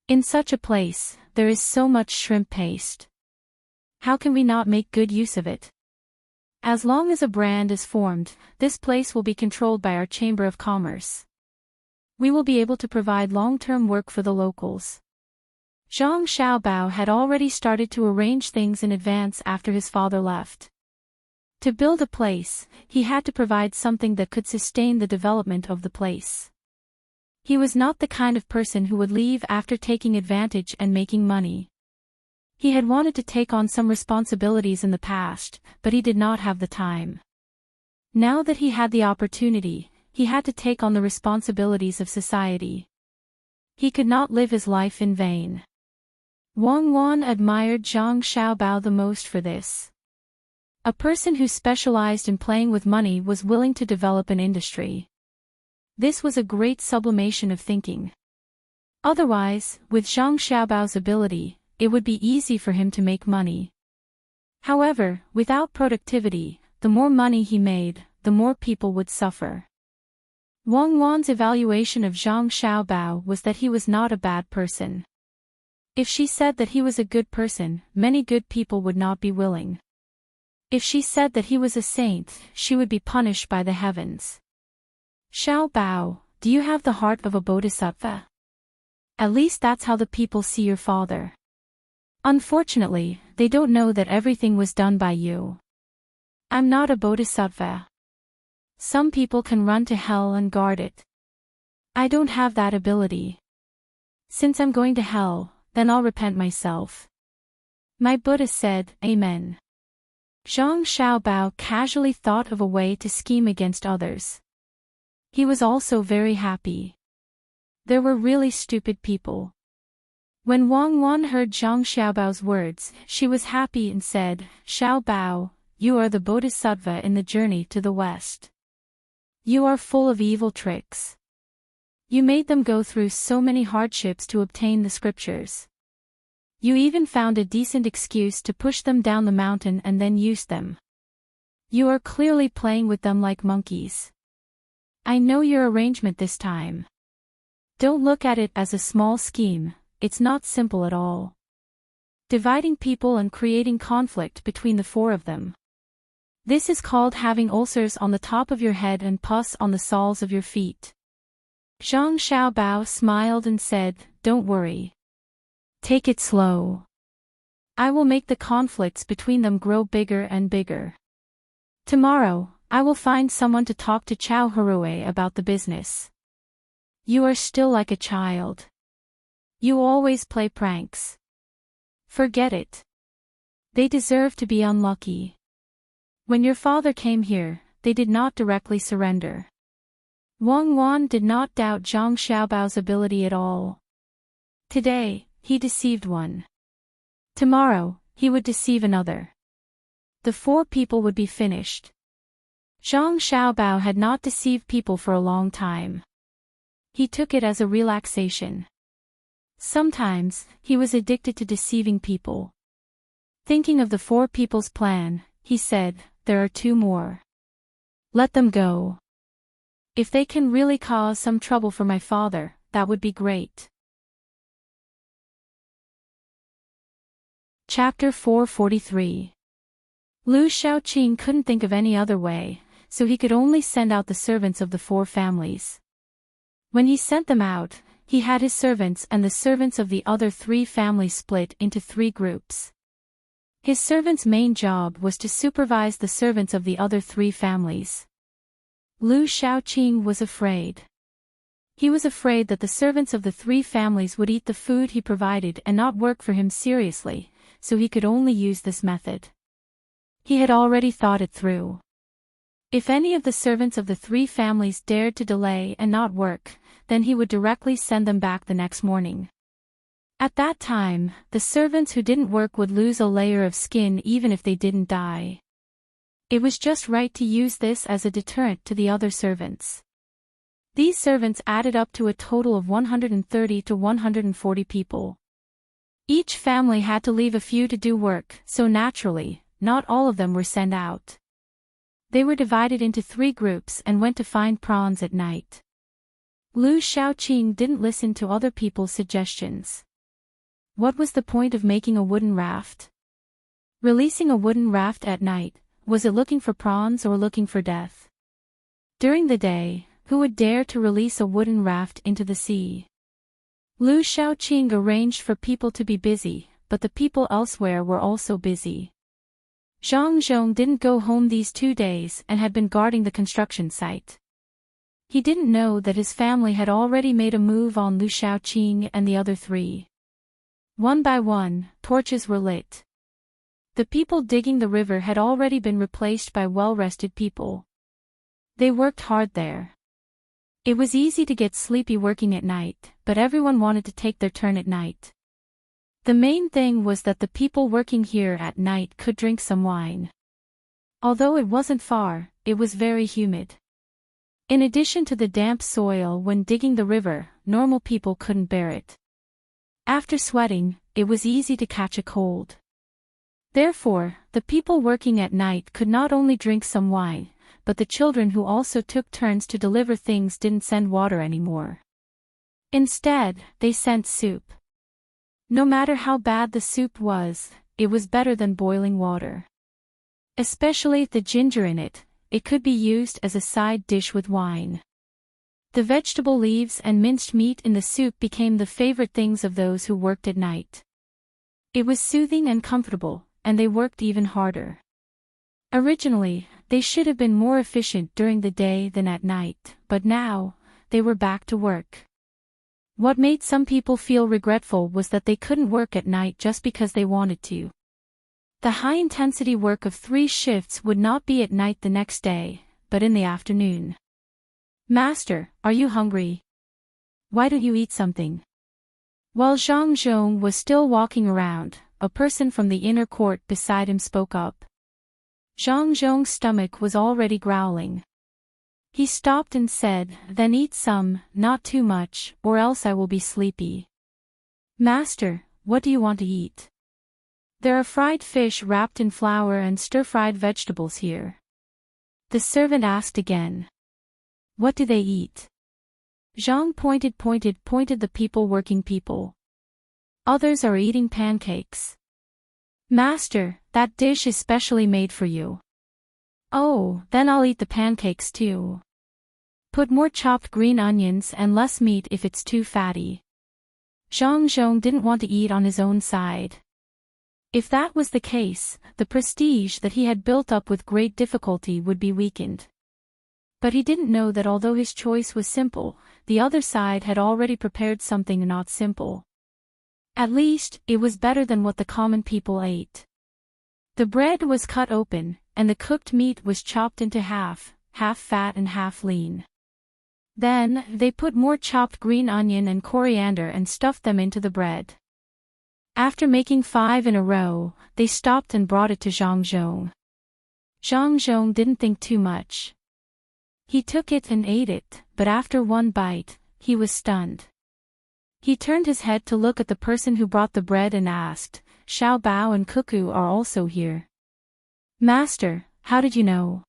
In such a place, there is so much shrimp paste. How can we not make good use of it? As long as a brand is formed, this place will be controlled by our Chamber of Commerce. We will be able to provide long-term work for the locals. Zhang Xiaobao had already started to arrange things in advance after his father left. To build a place, he had to provide something that could sustain the development of the place. He was not the kind of person who would leave after taking advantage and making money. He had wanted to take on some responsibilities in the past, but he did not have the time. Now that he had the opportunity, he had to take on the responsibilities of society. He could not live his life in vain. Wang Wan admired Zhang Xiaobao the most for this. A person who specialized in playing with money was willing to develop an industry. This was a great sublimation of thinking. Otherwise, with Zhang Xiaobao's ability, it would be easy for him to make money. However, without productivity, the more money he made, the more people would suffer. Wang Wan's evaluation of Zhang Xiaobao was that he was not a bad person. If she said that he was a good person, many good people would not be willing. If she said that he was a saint, she would be punished by the heavens. Xiaobao, do you have the heart of a bodhisattva? At least that's how the people see your father. Unfortunately, they don't know that everything was done by you. I'm not a bodhisattva. Some people can run to hell and guard it. I don't have that ability. Since I'm going to hell, then I'll repent myself. My Buddha said, Amen. Zhang Xiaobao casually thought of a way to scheme against others. He was also very happy. There were really stupid people. When Wang Wan heard Zhang Xiaobao's words, she was happy and said, Xiaobao, you are the bodhisattva in the journey to the west. You are full of evil tricks. You made them go through so many hardships to obtain the scriptures. You even found a decent excuse to push them down the mountain and then used them. You are clearly playing with them like monkeys. I know your arrangement this time. Don't look at it as a small scheme, it's not simple at all. Dividing people and creating conflict between the four of them. This is called having ulcers on the top of your head and pus on the soles of your feet. Zhang Xiaobao smiled and said, Don't worry. Take it slow. I will make the conflicts between them grow bigger and bigger. Tomorrow, I will find someone to talk to Chow Harue about the business. You are still like a child. You always play pranks. Forget it. They deserve to be unlucky. When your father came here, they did not directly surrender. Wang Wan did not doubt Zhang Xiaobao's ability at all. Today, he deceived one. Tomorrow, he would deceive another. The 4 people would be finished. Zhang Xiaobao had not deceived people for a long time. He took it as a relaxation. Sometimes, he was addicted to deceiving people. Thinking of the 4 people's plan, he said, there are 2 more. Let them go. If they can really cause some trouble for my father, that would be great. Chapter 443. Lu Shaoqing couldn't think of any other way, so he could only send out the servants of the 4 families. When he sent them out, he had his servants and the servants of the other 3 families split into 3 groups. His servants' main job was to supervise the servants of the other 3 families. Lu Shaoqing was afraid. He was afraid that the servants of the 3 families would eat the food he provided and not work for him seriously, so he could only use this method. He had already thought it through. If any of the servants of the 3 families dared to delay and not work, then he would directly send them back the next morning. At that time, the servants who didn't work would lose a layer of skin even if they didn't die. It was just right to use this as a deterrent to the other servants. These servants added up to a total of 130 to 140 people. Each family had to leave a few to do work, so naturally, not all of them were sent out. They were divided into 3 groups and went to find prawns at night. Lu Shaoqing didn't listen to other people's suggestions. What was the point of making a wooden raft? Releasing a wooden raft at night, was it looking for prawns or looking for death? During the day, who would dare to release a wooden raft into the sea? Lu Shaoqing arranged for people to be busy, but the people elsewhere were also busy. Zhang Zhong didn't go home these 2 days and had been guarding the construction site. He didn't know that his family had already made a move on Lu Shaoqing and the other 3. One by one, torches were lit. The people digging the river had already been replaced by well-rested people. They worked hard there. It was easy to get sleepy working at night, but everyone wanted to take their turn at night. The main thing was that the people working here at night could drink some wine. Although it wasn't far, it was very humid. In addition to the damp soil when digging the river, normal people couldn't bear it. After sweating, it was easy to catch a cold. Therefore, the people working at night could not only drink some wine, but the children who also took turns to deliver things didn't send water anymore. Instead, they sent soup. No matter how bad the soup was, it was better than boiling water. Especially the ginger in it, it could be used as a side dish with wine. The vegetable leaves and minced meat in the soup became the favorite things of those who worked at night. It was soothing and comfortable, and they worked even harder. Originally, they should have been more efficient during the day than at night, but now, they were back to work. What made some people feel regretful was that they couldn't work at night just because they wanted to. The high-intensity work of 3 shifts would not be at night the next day, but in the afternoon. Master, are you hungry? Why don't you eat something? While Zhang Zhong was still walking around, a person from the inner court beside him spoke up. Zhang Zhong's stomach was already growling. He stopped and said, "Then eat some, not too much, or else I will be sleepy." Master, what do you want to eat? There are fried fish wrapped in flour and stir-fried vegetables here. The servant asked again. What do they eat? Zhang pointed the people working people. Others are eating pancakes. Master, that dish is specially made for you. Oh, then I'll eat the pancakes too. Put more chopped green onions and less meat if it's too fatty. Zhang Zhong didn't want to eat on his own side. If that was the case, the prestige that he had built up with great difficulty would be weakened. But he didn't know that although his choice was simple, the other side had already prepared something not simple. At least, it was better than what the common people ate. The bread was cut open, and the cooked meat was chopped into half fat and half lean. Then, they put more chopped green onion and coriander and stuffed them into the bread. After making 5 in a row, they stopped and brought it to Zhang Zhong. Zhang Zhong didn't think too much. He took it and ate it, but after one bite, he was stunned. He turned his head to look at the person who brought the bread and asked, "Xiao Bao and Cuckoo are also here." "Master, how did you know?"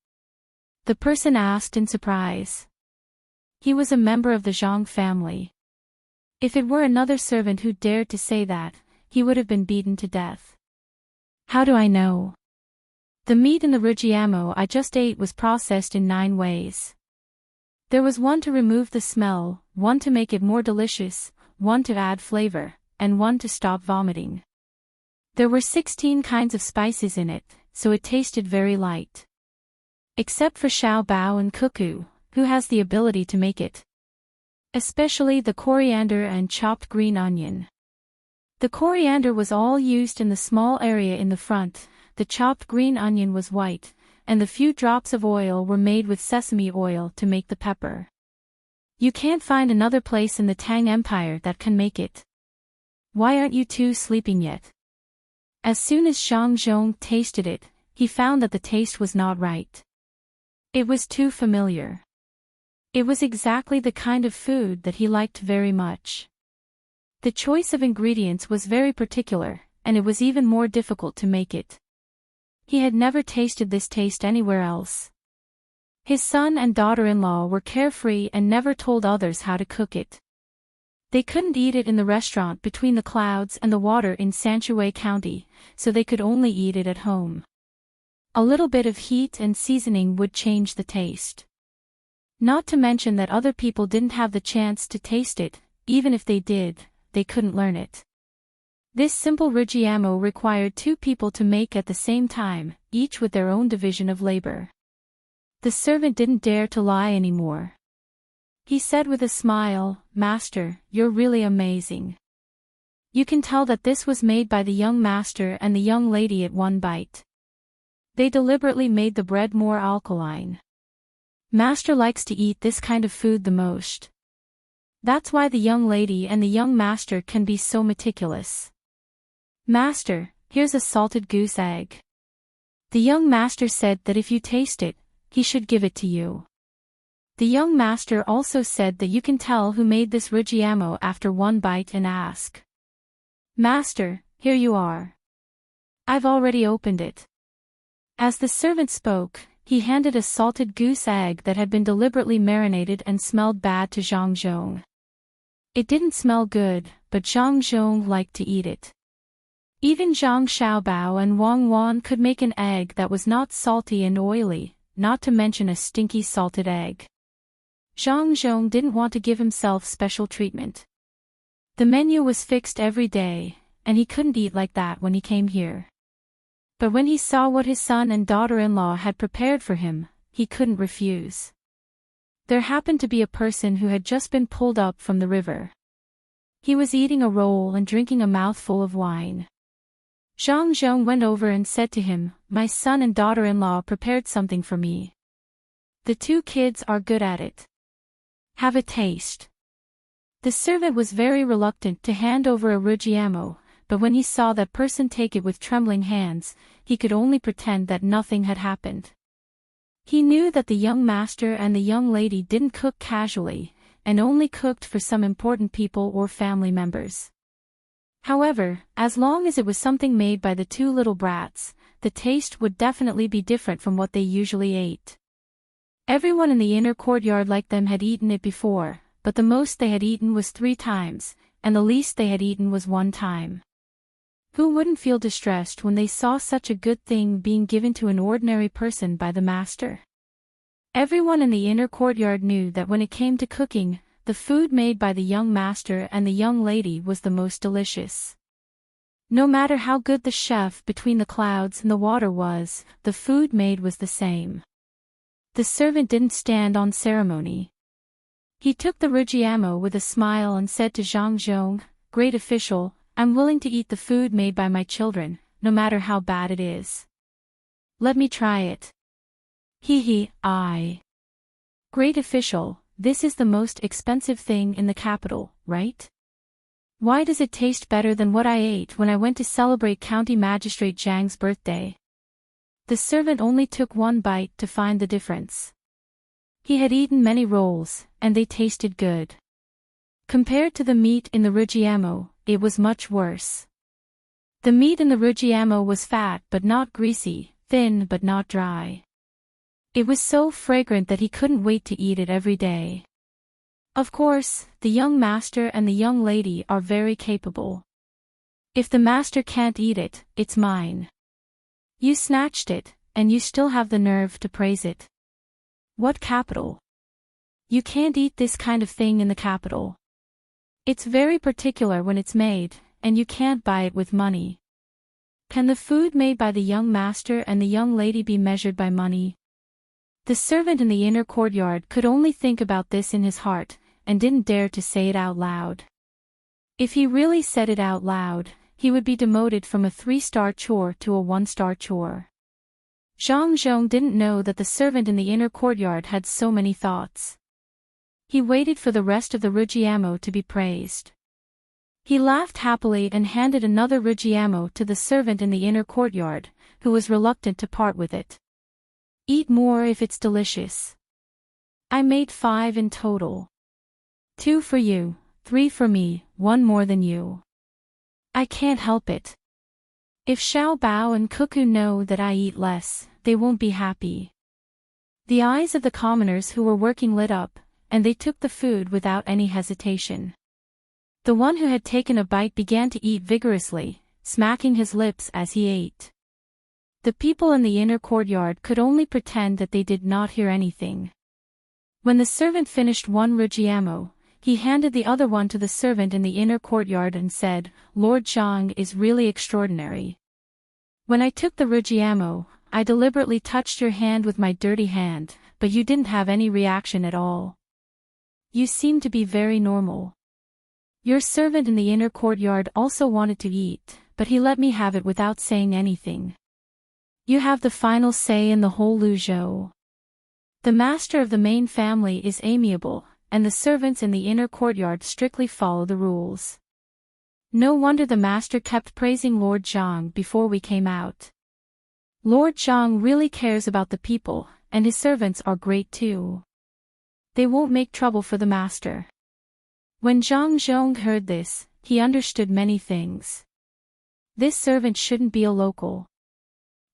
the person asked in surprise. He was a member of the Zhang family. If it were another servant who dared to say that, he would have been beaten to death. "How do I know? The meat in the rujiamo I just ate was processed in 9 ways. There was one to remove the smell, one to make it more delicious, one to add flavor, and one to stop vomiting. There were 16 kinds of spices in it, so it tasted very light. Except for Xiao Bao and Cuckoo, who has the ability to make it. Especially the coriander and chopped green onion. The coriander was all used in the small area in the front, the chopped green onion was white, and the few drops of oil were made with sesame oil to make the pepper. You can't find another place in the Tang Empire that can make it. Why aren't you two sleeping yet?" As soon as Zhang Zhong tasted it, he found that the taste was not right. It was too familiar. It was exactly the kind of food that he liked very much. The choice of ingredients was very particular, and it was even more difficult to make it. He had never tasted this taste anywhere else. His son and daughter-in-law were carefree and never told others how to cook it. They couldn't eat it in the restaurant between the clouds and the water in Sanshui County, so they could only eat it at home. A little bit of heat and seasoning would change the taste. Not to mention that other people didn't have the chance to taste it, even if they did, they couldn't learn it. This simple rujiamo required 2 people to make at the same time, each with their own division of labor. The servant didn't dare to lie anymore. He said with a smile, "Master, you're really amazing. You can tell that this was made by the young master and the young lady at one bite. They deliberately made the bread more alkaline. Master likes to eat this kind of food the most. That's why the young lady and the young master can be so meticulous. Master, here's a salted goose egg." The young master said that if you taste it, he should give it to you. The young master also said that you can tell who made this rujiamo after one bite and ask. "Master, here you are. I've already opened it." As the servant spoke, he handed a salted goose egg that had been deliberately marinated and smelled bad to Zhang Zhong. It didn't smell good, but Zhang Zhong liked to eat it. Even Zhang Xiaobao and Wang Wan could make an egg that was not salty and oily, not to mention a stinky salted egg. Zhang Zhong didn't want to give himself special treatment. The menu was fixed every day, and he couldn't eat like that when he came here. But when he saw what his son and daughter-in-law had prepared for him, he couldn't refuse. There happened to be a person who had just been pulled up from the river. He was eating a roll and drinking a mouthful of wine. Zhang Zhong went over and said to him, "My son and daughter-in-law prepared something for me. The 2 kids are good at it. Have a taste." The servant was very reluctant to hand over a rujiamo, but when he saw that person take it with trembling hands, he could only pretend that nothing had happened. He knew that the young master and the young lady didn't cook casually, and only cooked for some important people or family members. However, as long as it was something made by the 2 little brats, the taste would definitely be different from what they usually ate. Everyone in the inner courtyard like them had eaten it before, but the most they had eaten was 3 times, and the least they had eaten was 1 time. Who wouldn't feel distressed when they saw such a good thing being given to an ordinary person by the master? Everyone in the inner courtyard knew that when it came to cooking, the food made by the young master and the young lady was the most delicious. No matter how good the chef between the clouds and the water was, the food made was the same. The servant didn't stand on ceremony. He took the rujiamo with a smile and said to Zhang Zhong, "Great official, I'm willing to eat the food made by my children, no matter how bad it is. Let me try it." I. Great official, this is the most expensive thing in the capital, right? Why does it taste better than what I ate when I went to celebrate County Magistrate Zhang's birthday? The servant only took one bite to find the difference. He had eaten many rolls, and they tasted good. Compared to the meat in the rujiamo, it was much worse. The meat in the rujiamo was fat but not greasy, thin but not dry. It was so fragrant that he couldn't wait to eat it every day. Of course, the young master and the young lady are very capable. If the master can't eat it, it's mine. You snatched it, and you still have the nerve to praise it. What capital? You can't eat this kind of thing in the capital. It's very particular when it's made, and you can't buy it with money. Can the food made by the young master and the young lady be measured by money? The servant in the inner courtyard could only think about this in his heart, and didn't dare to say it out loud. If he really said it out loud, he would be demoted from a 3-star chore to a 1-star chore. Zhang Zhong didn't know that the servant in the inner courtyard had so many thoughts. He waited for the rest of the rujiamo to be praised. He laughed happily and handed another rujiamo to the servant in the inner courtyard, who was reluctant to part with it. Eat more if it's delicious. I made 5 in total. 2 for you, 3 for me, 1 more than you. I can't help it. If Xiao Bao and Cuckoo know that I eat less, they won't be happy. The eyes of the commoners who were working lit up, and they took the food without any hesitation. The one who had taken a bite began to eat vigorously, smacking his lips as he ate. The people in the inner courtyard could only pretend that they did not hear anything. When the servant finished one rujiamo, he handed the other one to the servant in the inner courtyard and said, "Lord Zhang is really extraordinary. When I took the rujiamo, I deliberately touched your hand with my dirty hand, but you didn't have any reaction at all. You seem to be very normal. Your servant in the inner courtyard also wanted to eat, but he let me have it without saying anything. You have the final say in the whole Luzhou. The master of the main family is amiable, and the servants in the inner courtyard strictly follow the rules. No wonder the master kept praising Lord Zhang before we came out. Lord Zhang really cares about the people, and his servants are great too. They won't make trouble for the master." When Zhang Zhong heard this, he understood many things. This servant shouldn't be a local.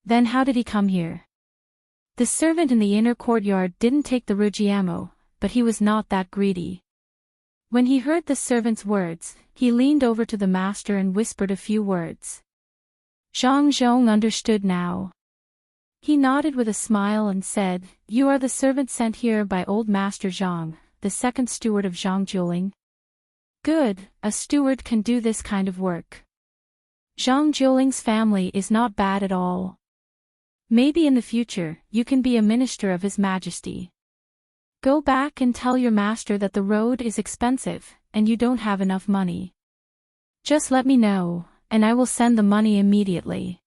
Then how did he come here? The servant in the inner courtyard didn't take the rujiamo, but he was not that greedy. When he heard the servant's words, he leaned over to the master and whispered a few words. Zhang Zhong understood now. He nodded with a smile and said, "You are the servant sent here by old Master Zhang, the second steward of Zhang Juling." "Good, a steward can do this kind of work. Zhang Juling's family is not bad at all. Maybe in the future, you can be a minister of His Majesty. Go back and tell your master that the road is expensive, and you don't have enough money. Just let me know, and I will send the money immediately.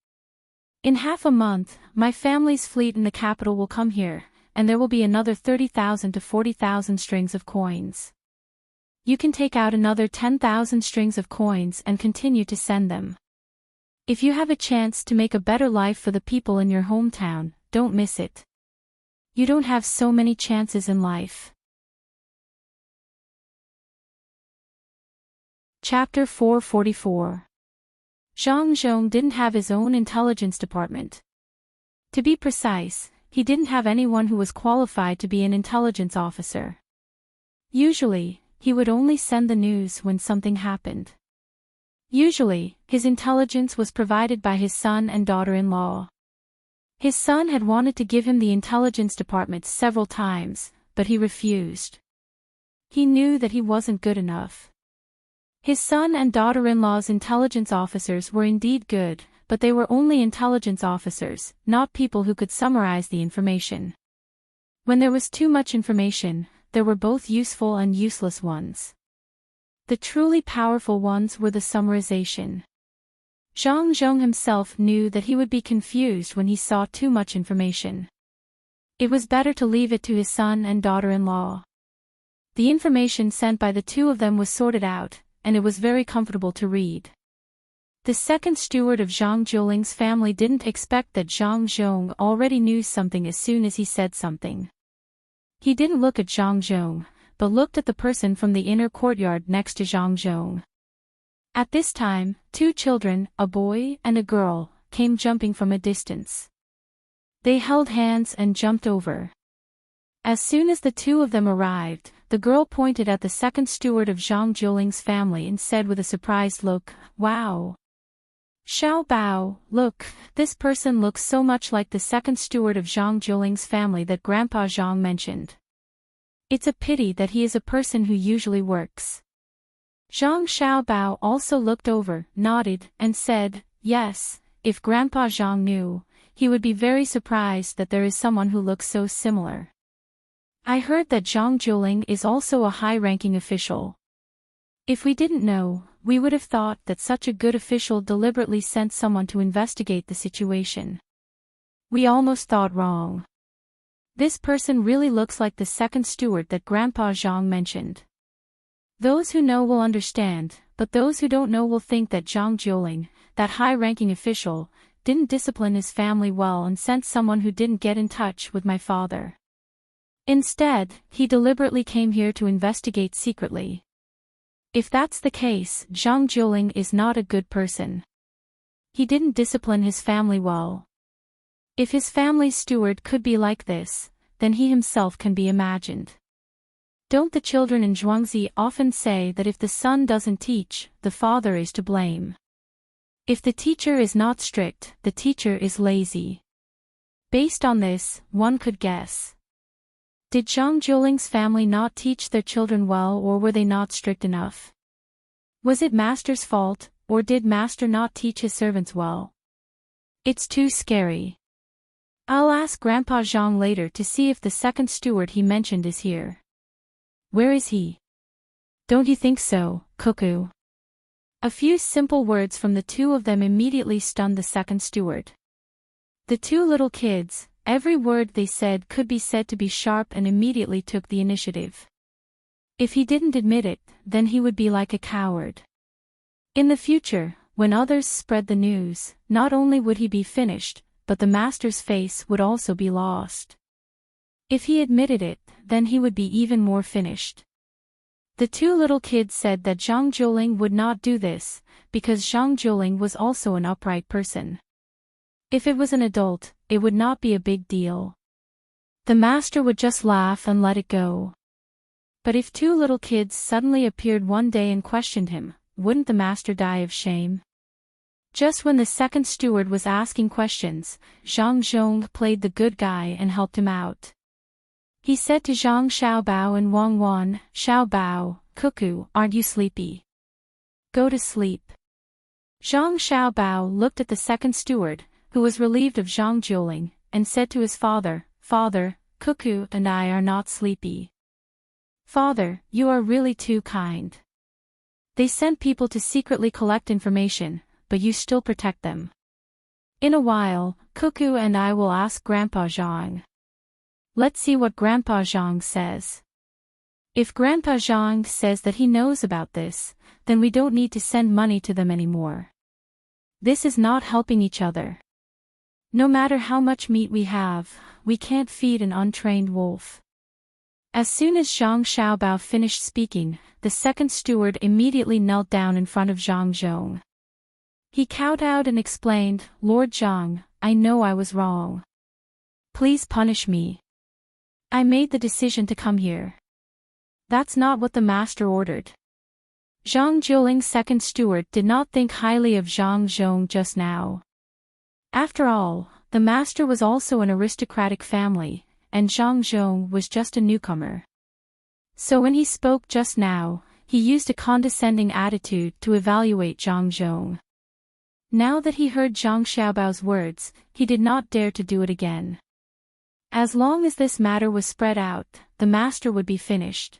In half a month, my family's fleet in the capital will come here, and there will be another 30,000 to 40,000 strings of coins. You can take out another 10,000 strings of coins and continue to send them. If you have a chance to make a better life for the people in your hometown, don't miss it. You don't have so many chances in life." Chapter 444. Zhang Zhong didn't have his own intelligence department. To be precise, he didn't have anyone who was qualified to be an intelligence officer. Usually, he would only send the news when something happened. Usually, his intelligence was provided by his son and daughter-in-law. His son had wanted to give him the intelligence department several times, but he refused. He knew that he wasn't good enough. His son and daughter-in-law's intelligence officers were indeed good, but they were only intelligence officers, not people who could summarize the information. When there was too much information, there were both useful and useless ones. The truly powerful ones were the summarization. Zhang Zhong himself knew that he would be confused when he saw too much information. It was better to leave it to his son and daughter-in-law. The information sent by the two of them was sorted out, and it was very comfortable to read. The second steward of Zhang Jiuling's family didn't expect that Zhang Zhong already knew something as soon as he said something. He didn't look at Zhang Zhong, but looked at the person from the inner courtyard next to Zhang Zhong. At this time, two children, a boy and a girl, came jumping from a distance. They held hands and jumped over. As soon as the two of them arrived, the girl pointed at the second steward of Zhang Jiuling's family and said with a surprised look, "Wow! Xiao Bao, look, this person looks so much like the second steward of Zhang Jiuling's family that Grandpa Zhang mentioned. It's a pity that he is a person who usually works." Zhang Xiaobao also looked over, nodded, and said, "Yes, if Grandpa Zhang knew, he would be very surprised that there is someone who looks so similar. I heard that Zhang Jiuling is also a high-ranking official. If we didn't know, we would have thought that such a good official deliberately sent someone to investigate the situation. We almost thought wrong. This person really looks like the second steward that Grandpa Zhang mentioned. Those who know will understand, but those who don't know will think that Zhang Jiuling, that high-ranking official, didn't discipline his family well and sent someone who didn't get in touch with my father. Instead, he deliberately came here to investigate secretly. If that's the case, Zhang Jiuling is not a good person. He didn't discipline his family well. If his family's steward could be like this, then he himself can be imagined. Don't the children in Zhuangzi often say that if the son doesn't teach, the father is to blame? If the teacher is not strict, the teacher is lazy. Based on this, one could guess. Did Zhang Jiuling's family not teach their children well, or were they not strict enough? Was it master's fault, or did master not teach his servants well? It's too scary. I'll ask Grandpa Zhang later to see if the second steward he mentioned is here. Where is he? Don't you think so, Cuckoo? A few simple words from the two of them immediately stunned the second steward. The two little kids, every word they said could be said to be sharp, and immediately took the initiative. If he didn't admit it, then he would be like a coward. In the future, when others spread the news, not only would he be finished, but the master's face would also be lost. If he admitted it, then he would be even more finished. The two little kids said that Zhang Jiuling would not do this, because Zhang Jiuling was also an upright person. If it was an adult, it would not be a big deal. The master would just laugh and let it go. But if two little kids suddenly appeared one day and questioned him, wouldn't the master die of shame? Just when the second steward was asking questions, Zhang Zhong played the good guy and helped him out. He said to Zhang Xiaobao and Wang Wan, "Xiaobao, Cuckoo, aren't you sleepy? Go to sleep." Zhang Xiaobao looked at the second steward, who was relieved of Zhang Jiuling, and said to his father, "Father, Cuckoo and I are not sleepy." "Father, you are really too kind. They sent people to secretly collect information, but you still protect them. In a while, Cuckoo and I will ask Grandpa Zhang. Let's see what Grandpa Zhang says. If Grandpa Zhang says that he knows about this, then we don't need to send money to them anymore. This is not helping each other. No matter how much meat we have, we can't feed an untrained wolf." As soon as Zhang Xiaobao finished speaking, the second steward immediately knelt down in front of Zhang Zhong. He kowtowed and explained, "Lord Zhang, I know I was wrong. Please punish me. I made the decision to come here. That's not what the master ordered." Zhang Jiuling's second steward did not think highly of Zhang Zhong just now. After all, the master was also an aristocratic family, and Zhang Zhong was just a newcomer. So when he spoke just now, he used a condescending attitude to evaluate Zhang Zhong. Now that he heard Zhang Xiaobao's words, he did not dare to do it again. As long as this matter was spread out, the master would be finished.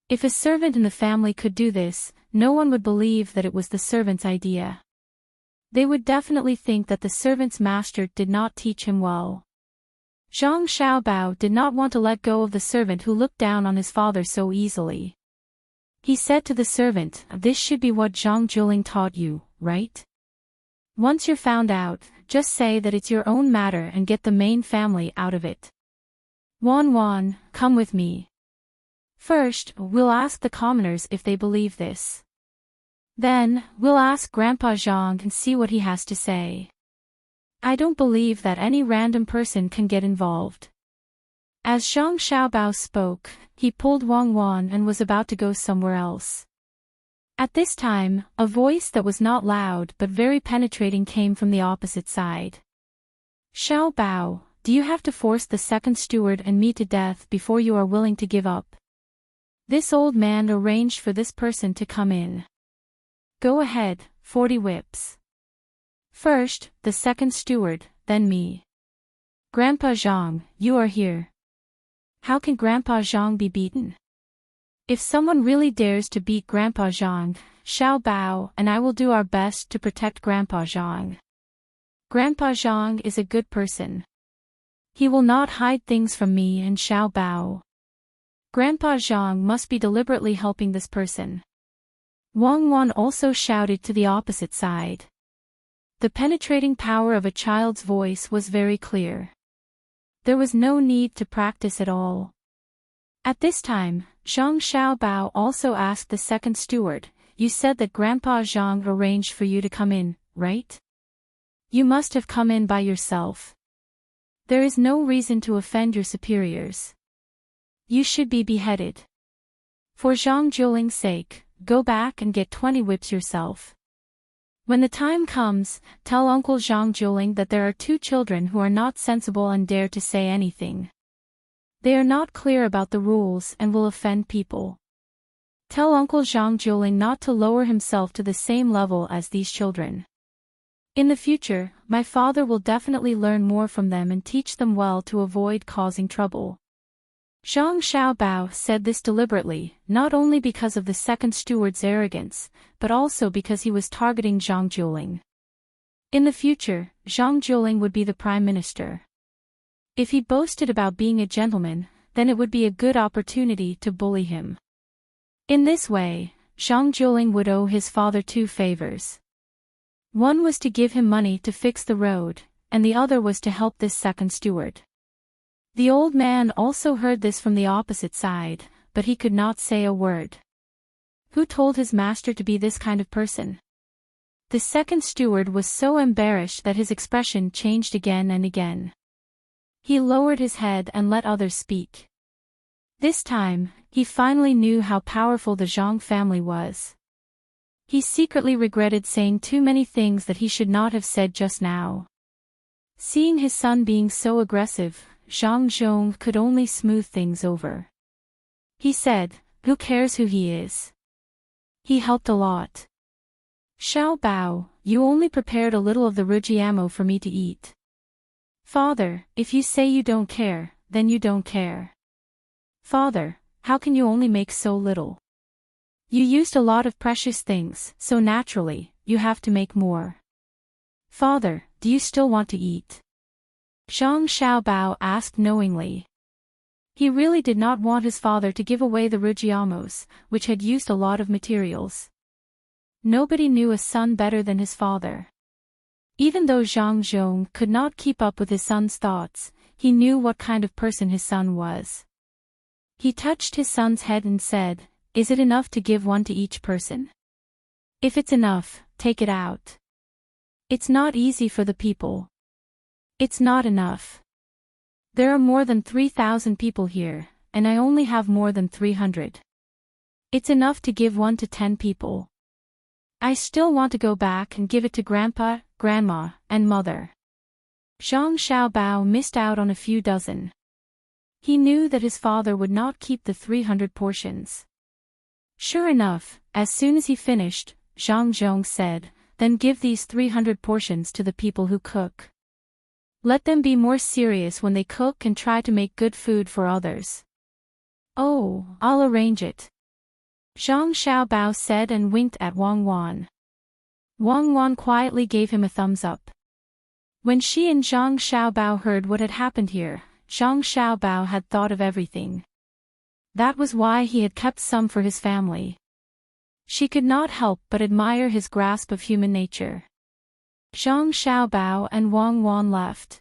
If a servant in the family could do this, no one would believe that it was the servant's idea. They would definitely think that the servant's master did not teach him well. Zhang Xiaobao did not want to let go of the servant who looked down on his father so easily. He said to the servant, "This should be what Zhang Juling taught you, right? Once you're found out, just say that it's your own matter and get the main family out of it. Wan, come with me. First, we'll ask the commoners if they believe this. Then, we'll ask Grandpa Zhang and see what he has to say. I don't believe that any random person can get involved." As Zhang Xiaobao spoke, he pulled Wang and was about to go somewhere else. At this time, a voice that was not loud but very penetrating came from the opposite side. "Xiaobao, do you have to force the second steward and me to death before you are willing to give up?" This old man arranged for this person to come in. "Go ahead, 40 whips. First, the second steward, then me. Grandpa Zhang, you are here. How can Grandpa Zhang be beaten? If someone really dares to beat Grandpa Zhang, Xiaobao and I will do our best to protect Grandpa Zhang. Grandpa Zhang is a good person. He will not hide things from me and Xiaobao. Grandpa Zhang must be deliberately helping this person." Wang also shouted to the opposite side. The penetrating power of a child's voice was very clear. There was no need to practice at all. At this time, Zhang Xiaobao also asked the second steward, "You said that Grandpa Zhang arranged for you to come in, right? You must have come in by yourself. There is no reason to offend your superiors. You should be beheaded. For Zhang Jiuling's sake, go back and get 20 whips yourself. When the time comes, tell Uncle Zhang Jiuling that there are 2 children who are not sensible and dare to say anything. They are not clear about the rules and will offend people. Tell Uncle Zhang Jiuling not to lower himself to the same level as these children. In the future, my father will definitely learn more from them and teach them well to avoid causing trouble." Zhang Xiaobao said this deliberately, not only because of the second steward's arrogance, but also because he was targeting Zhang Jiuling. In the future, Zhang Jiuling would be the prime minister. If he boasted about being a gentleman, then it would be a good opportunity to bully him. In this way, Zhang Jiuling would owe his father 2 favors. One was to give him money to fix the road, and the other was to help this second steward. The old man also heard this from the opposite side, but he could not say a word. Who told his master to be this kind of person? The second steward was so embarrassed that his expression changed again and again. He lowered his head and let others speak. This time, he finally knew how powerful the Zhang family was. He secretly regretted saying too many things that he should not have said just now. Seeing his son being so aggressive, Zhang Zhong could only smooth things over. He said, "Who cares who he is? He helped a lot. Xiaobao, you only prepared a little of the rujiamo for me to eat. Father, if you say you don't care, then you don't care. Father, how can you only make so little? You used a lot of precious things, so naturally, you have to make more. Father, do you still want to eat?" Zhang Xiaobao asked knowingly. He really did not want his father to give away the rujiamos, which had used a lot of materials. Nobody knew a son better than his father. Even though Zhang Zhong could not keep up with his son's thoughts, he knew what kind of person his son was. He touched his son's head and said, "Is it enough to give one to each person? If it's enough, take it out. It's not easy for the people. It's not enough. There are more than 3,000 people here, and I only have more than 300. It's enough to give one to 10 people. I still want to go back and give it to Grandpa, Grandma, and Mother." Zhang Xiaobao missed out on a few dozen. He knew that his father would not keep the 300 portions. Sure enough, as soon as he finished, Zhang Zhong said, "Then give these 300 portions to the people who cook. Let them be more serious when they cook and try to make good food for others." "Oh, I'll arrange it," Zhang Xiaobao said and winked at Wang Wan. Wang Wan quietly gave him a thumbs up. When she and Zhang Xiaobao heard what had happened here, Zhang Xiaobao had thought of everything. That was why he had kept some for his family. She could not help but admire his grasp of human nature. Zhang Xiaobao and Wang Wan left.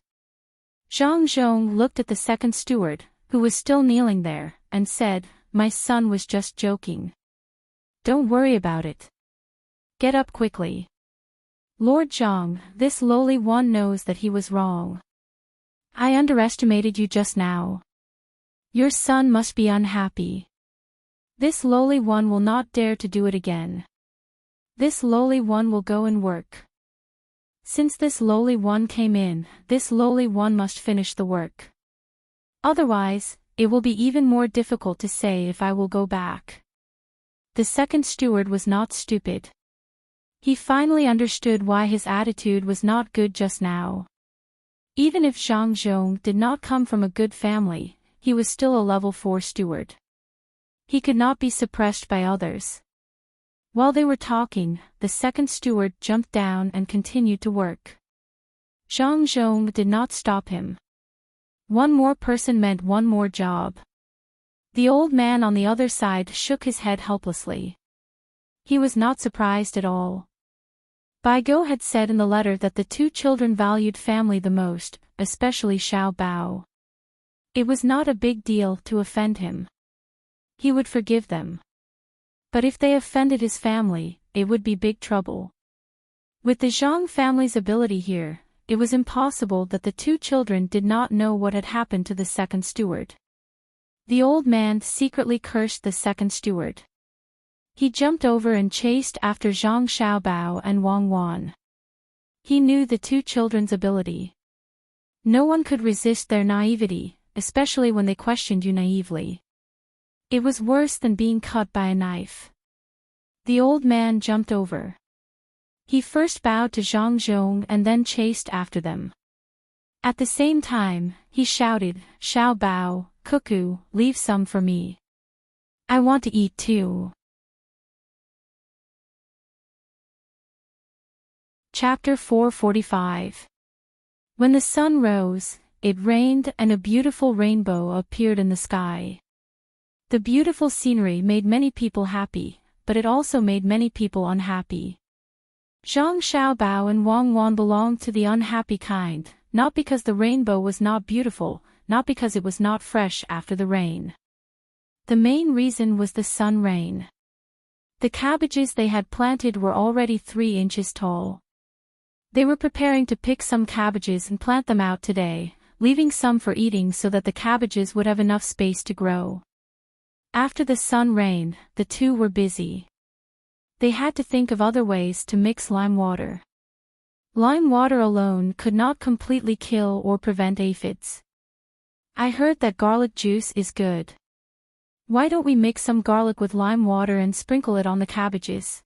Zhang Zhong looked at the second steward, who was still kneeling there, and said, "My son was just joking. Don't worry about it. Get up quickly. Lord Zhang, this lowly one knows that he was wrong. I underestimated you just now. Your son must be unhappy. This lowly one will not dare to do it again. This lowly one will go and work. Since this lowly one came in, this lowly one must finish the work. Otherwise, it will be even more difficult to say if I will go back." The second steward was not stupid. He finally understood why his attitude was not good just now. Even if Zhang Zhong did not come from a good family, he was still a level 4 steward. He could not be suppressed by others. While they were talking, the second steward jumped down and continued to work. Zhang Zhong did not stop him. One more person meant one more job. The old man on the other side shook his head helplessly. He was not surprised at all. Baigo had said in the letter that the two children valued family the most, especially Xiao Bao. It was not a big deal to offend him. He would forgive them. But if they offended his family, it would be big trouble. With the Zhang family's ability here, it was impossible that the two children did not know what had happened to the second steward. The old man secretly cursed the second steward. He jumped over and chased after Zhang Xiaobao and Wang Wan. He knew the two children's ability. No one could resist their naivety, especially when they questioned you naively. It was worse than being cut by a knife. The old man jumped over. He first bowed to Zhang Zhong and then chased after them. At the same time, he shouted, "Xiao Bao, cuckoo, leave some for me. I want to eat too." Chapter 445. When the sun rose, it rained and a beautiful rainbow appeared in the sky. The beautiful scenery made many people happy, but it also made many people unhappy. Zhang Xiaobao and Wang Wan belonged to the unhappy kind, not because the rainbow was not beautiful, not because it was not fresh after the rain. The main reason was the sun rain. The cabbages they had planted were already 3 inches tall. They were preparing to pick some cabbages and plant them out today, leaving some for eating so that the cabbages would have enough space to grow. After the sun rained, the two were busy. They had to think of other ways to mix lime water. Lime water alone could not completely kill or prevent aphids. "I heard that garlic juice is good. Why don't we mix some garlic with lime water and sprinkle it on the cabbages?"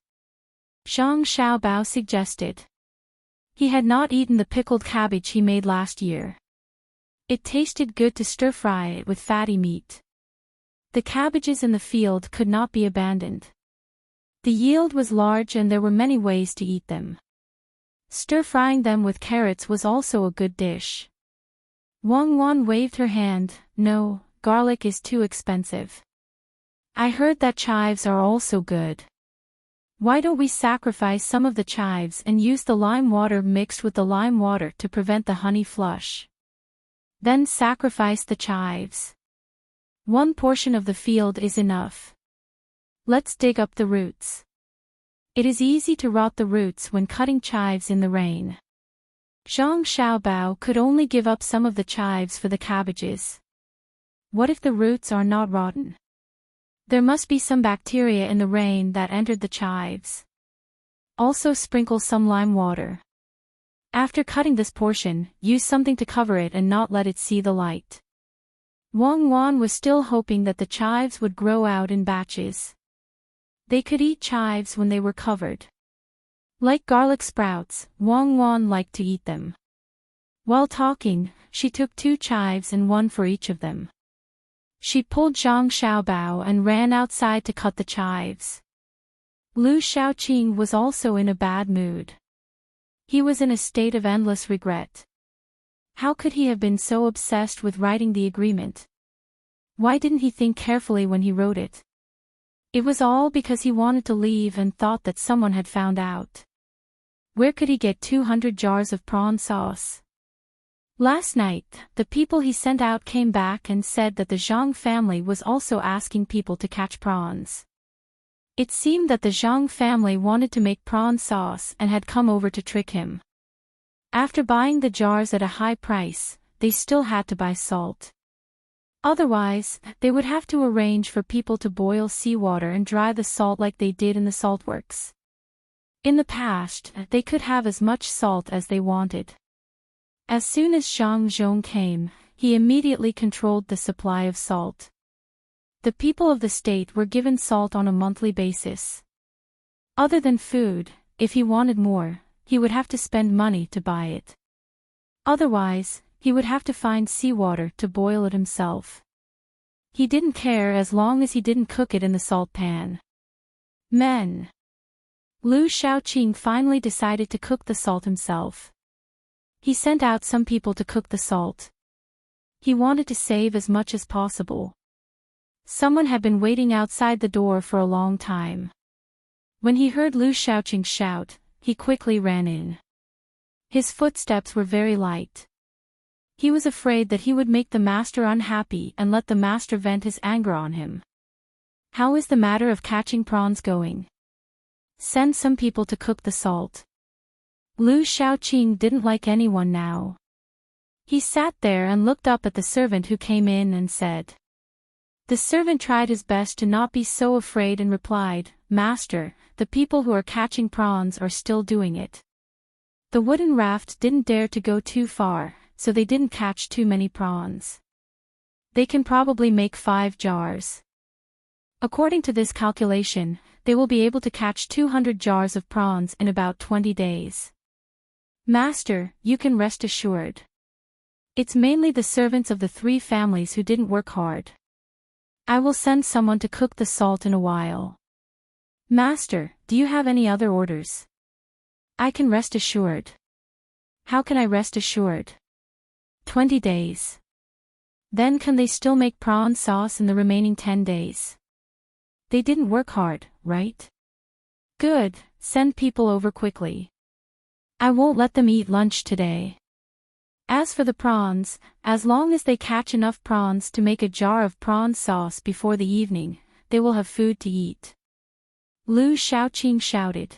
Zhang Xiaobao suggested. He had not eaten the pickled cabbage he made last year. It tasted good to stir-fry it with fatty meat. The cabbages in the field could not be abandoned. The yield was large and there were many ways to eat them. Stir-frying them with carrots was also a good dish. Wang Wan waved her hand, "No, garlic is too expensive. I heard that chives are also good. Why don't we sacrifice some of the chives and use the lime water mixed with the lime water to prevent the honey flush? Then sacrifice the chives. One portion of the field is enough. Let's dig up the roots. It is easy to rot the roots when cutting chives in the rain." Zhang Xiaobao could only give up some of the chives for the cabbages. What if the roots are not rotten? There must be some bacteria in the rain that entered the chives. Also sprinkle some lime water. After cutting this portion, use something to cover it and not let it see the light. Wang Wan was still hoping that the chives would grow out in batches. They could eat chives when they were covered. Like garlic sprouts, Wang Wan liked to eat them. While talking, she took 2 chives and 1 for each of them. She pulled Zhang Xiaobao and ran outside to cut the chives. Lu Shaoqing was also in a bad mood. He was in a state of endless regret. How could he have been so obsessed with writing the agreement? Why didn't he think carefully when he wrote it? It was all because he wanted to leave and thought that someone had found out. Where could he get 200 jars of prawn sauce? Last night, the people he sent out came back and said that the Zhang family was also asking people to catch prawns. It seemed that the Zhang family wanted to make prawn sauce and had come over to trick him. After buying the jars at a high price, they still had to buy salt. Otherwise, they would have to arrange for people to boil seawater and dry the salt like they did in the saltworks. In the past, they could have as much salt as they wanted. As soon as Zhang Zhong came, he immediately controlled the supply of salt. The people of the state were given salt on a monthly basis. Other than food, if he wanted more, he would have to spend money to buy it. Otherwise, he would have to find seawater to boil it himself. He didn't care as long as he didn't cook it in the salt pan. Men. Lu Shaoqing finally decided to cook the salt himself. He sent out some people to cook the salt. He wanted to save as much as possible. Someone had been waiting outside the door for a long time. When he heard Lu Shaoqing shout, he quickly ran in. His footsteps were very light. He was afraid that he would make the master unhappy and let the master vent his anger on him. How is the matter of catching prawns going? Send some people to cook the salt. Lu Shaoqing didn't like anyone now. He sat there and looked up at the servant who came in and said. The servant tried his best to not be so afraid and replied, Master, the people who are catching prawns are still doing it. The wooden raft didn't dare to go too far, so they didn't catch too many prawns. They can probably make 5 jars. According to this calculation, they will be able to catch 200 jars of prawns in about 20 days. Master, you can rest assured. It's mainly the servants of the 3 families who didn't work hard. I will send someone to cook the salt in a while. Master, do you have any other orders? I can rest assured. How can I rest assured? 20 days. Then can they still make prawn sauce in the remaining 10 days? They didn't work hard, right? Good, send people over quickly. I won't let them eat lunch today. As for the prawns, as long as they catch enough prawns to make a jar of prawn sauce before the evening, they will have food to eat. Lu Shaoqing shouted.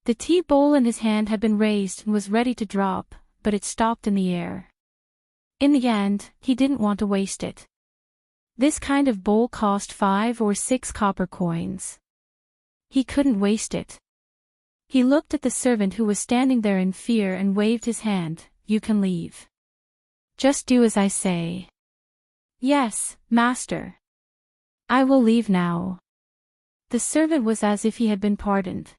The tea bowl in his hand had been raised and was ready to drop, but it stopped in the air. In the end, he didn't want to waste it. This kind of bowl cost 5 or 6 copper coins. He couldn't waste it. He looked at the servant who was standing there in fear and waved his hand. You can leave. Just do as I say. Yes, master. I will leave now. The servant was as if he had been pardoned.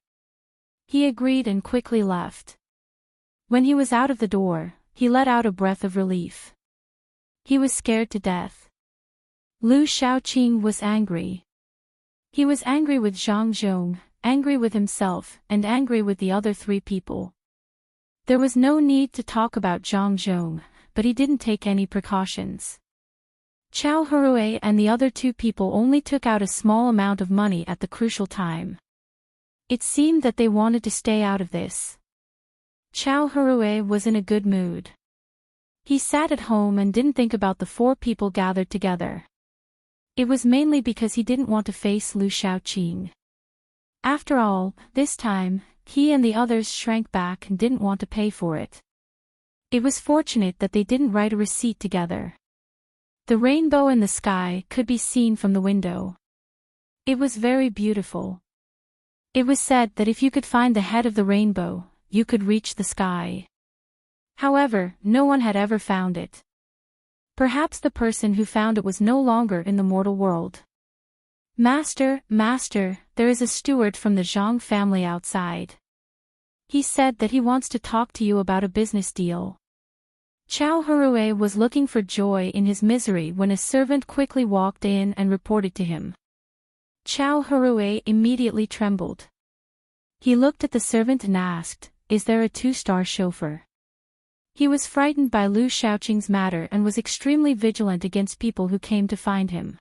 He agreed and quickly left. When he was out of the door, he let out a breath of relief. He was scared to death. Lu Shaoqing was angry. He was angry with Zhang Zhong, angry with himself, and angry with the other 3 people. There was no need to talk about Zhang Zhong, but he didn't take any precautions. Chao Hurue and the other 2 people only took out a small amount of money at the crucial time. It seemed that they wanted to stay out of this. Chao Hurue was in a good mood. He sat at home and didn't think about the 4 people gathered together. It was mainly because he didn't want to face Lu Shaoqing. After all, this time, he and the others shrank back and didn't want to pay for it. It was fortunate that they didn't write a receipt together. The rainbow in the sky could be seen from the window. It was very beautiful. It was said that if you could find the head of the rainbow, you could reach the sky. However, no one had ever found it. Perhaps the person who found it was no longer in the mortal world. Master, master, there is a steward from the Zhang family outside. He said that he wants to talk to you about a business deal. Chao Hurue was looking for joy in his misery when a servant quickly walked in and reported to him. Chao Hurue immediately trembled. He looked at the servant and asked, "Is there a 2-star chauffeur?" He was frightened by Lu Shaoqing's matter and was extremely vigilant against people who came to find him.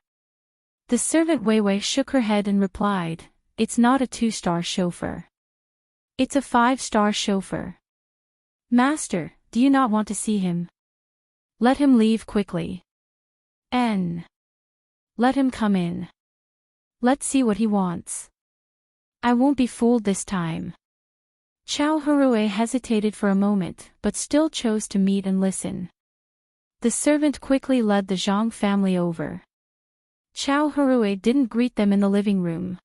The servant Weiwei shook her head and replied, "It's not a 2-star chauffeur. It's a 5-star chauffeur. Master, do you not want to see him? Let him leave quickly. Let him come in. Let's see what he wants. I won't be fooled this time." Chao Hurue hesitated for a moment, but still chose to meet and listen. The servant quickly led the Zhang family over. Chao Hurue didn't greet them in the living room.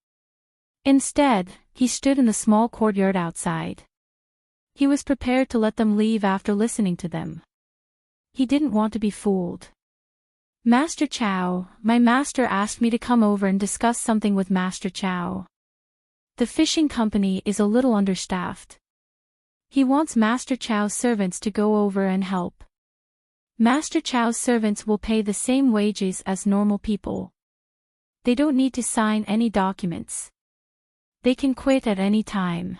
Instead, he stood in the small courtyard outside. He was prepared to let them leave after listening to them. He didn't want to be fooled. "Master Chao, my master asked me to come over and discuss something with Master Chao. The fishing company is a little understaffed. He wants Master Chao's servants to go over and help. Master Chao's servants will pay the same wages as normal people. They don't need to sign any documents. They can quit at any time."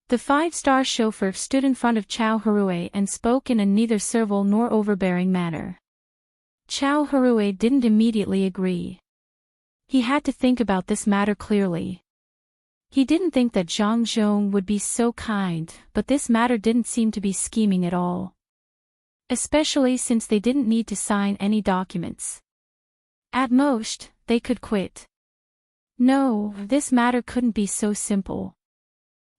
The 5-star chauffeur stood in front of Chao Hurue and spoke in a neither servile nor overbearing manner. Chao Hurue didn't immediately agree. He had to think about this matter clearly. He didn't think that Zhang Zhong would be so kind, but this matter didn't seem to be scheming at all. Especially since they didn't need to sign any documents. At most, they could quit. No, this matter couldn't be so simple.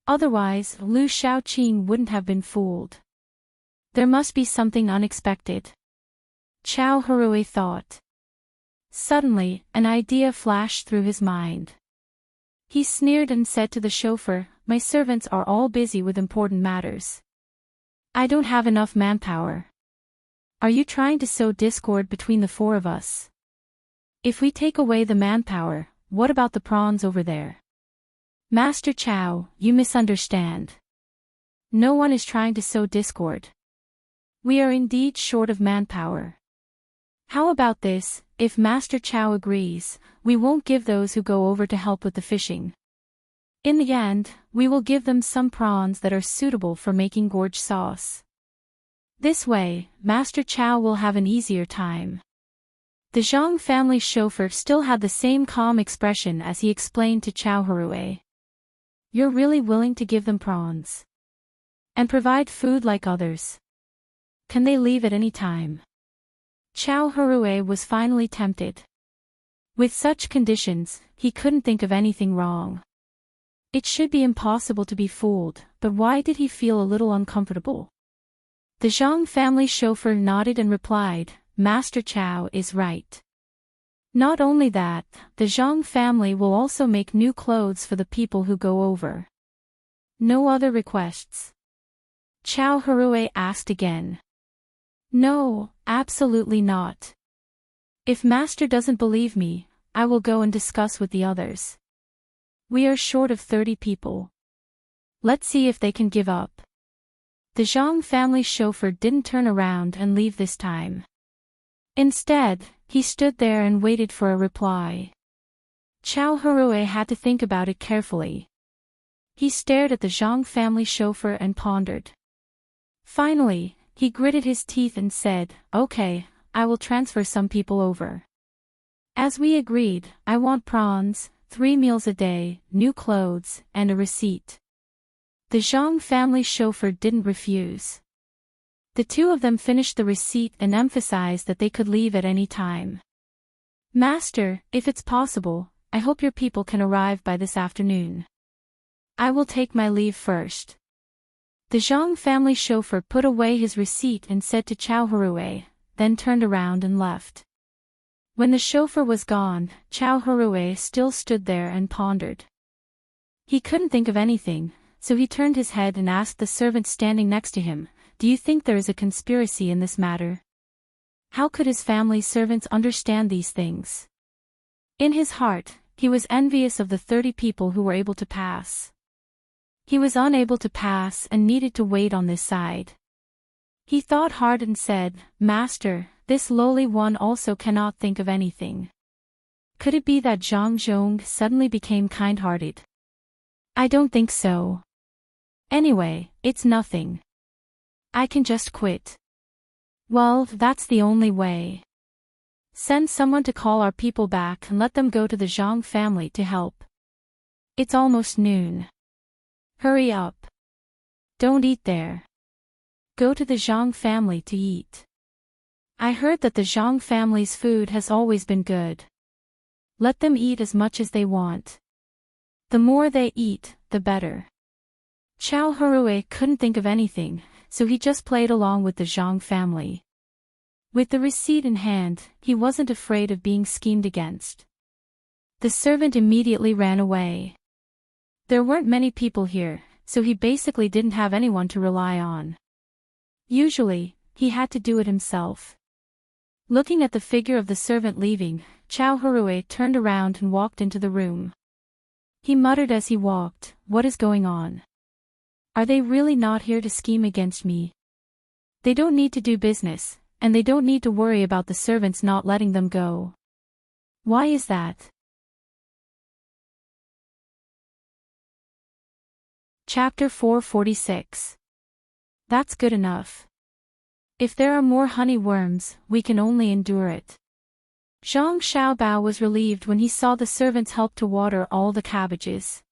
Otherwise, Lu Shaoqing wouldn't have been fooled. There must be something unexpected. Chao Hurue thought. Suddenly, an idea flashed through his mind. He sneered and said to the chauffeur, "My servants are all busy with important matters. I don't have enough manpower. Are you trying to sow discord between the 4 of us? If we take away the manpower, what about the prawns over there?" "Master Chao, you misunderstand. No one is trying to sow discord. We are indeed short of manpower. How about this, if Master Chao agrees, we won't give those who go over to help with the fishing. In the end, we will give them some prawns that are suitable for making gorge sauce. This way, Master Chao will have an easier time." The Zhang family chauffeur still had the same calm expression as he explained to Chao Hurue. "You're really willing to give them prawns? And provide food like others? Can they leave at any time?" Chao Hurue was finally tempted. With such conditions, he couldn't think of anything wrong. It should be impossible to be fooled, but why did he feel a little uncomfortable? The Zhang family chauffeur nodded and replied, "Master Chao is right. Not only that, the Zhang family will also make new clothes for the people who go over." "No other requests?" Chao Hurue asked again. "No, absolutely not. If Master doesn't believe me, I will go and discuss with the others. We are short of 30 people. Let's see if they can give up." The Zhang family chauffeur didn't turn around and leave this time. Instead, he stood there and waited for a reply. Chao Hurue had to think about it carefully. He stared at the Zhang family chauffeur and pondered. Finally, he gritted his teeth and said, "Okay, I will transfer some people over. As we agreed, I want prawns, 3 meals a day, new clothes, and a receipt." The Zhang family chauffeur didn't refuse. The 2 of them finished the receipt and emphasized that they could leave at any time. "Master, if it's possible, I hope your people can arrive by this afternoon. I will take my leave first." The Zhang family chauffeur put away his receipt and said to Chao Hurue, then turned around and left. When the chauffeur was gone, Chao Hurue still stood there and pondered. He couldn't think of anything, so he turned his head and asked the servant standing next to him, "Do you think there is a conspiracy in this matter? How could his family servants understand these things?" In his heart, he was envious of the 30 people who were able to pass. He was unable to pass and needed to wait on this side. He thought hard and said, "Master, this lowly one also cannot think of anything. Could it be that Zhang Zhong suddenly became kind-hearted? I don't think so. Anyway, it's nothing. I can just quit." "Well, that's the only way. Send someone to call our people back and let them go to the Zhang family to help. It's almost noon. Hurry up. Don't eat there. Go to the Zhang family to eat. I heard that the Zhang family's food has always been good. Let them eat as much as they want. The more they eat, the better." Chao Hurue couldn't think of anything, so he just played along with the Zhang family. With the receipt in hand, he wasn't afraid of being schemed against. The servant immediately ran away. There weren't many people here, so he basically didn't have anyone to rely on. Usually, he had to do it himself. Looking at the figure of the servant leaving, Chao Hurue turned around and walked into the room. He muttered as he walked, "What is going on? Are they really not here to scheme against me? They don't need to do business, and they don't need to worry about the servants not letting them go. Why is that?" Chapter 446. That's good enough. If there are more honey worms, we can only endure it. Zhang Xiaobao was relieved when he saw the servants help to water all the cabbages.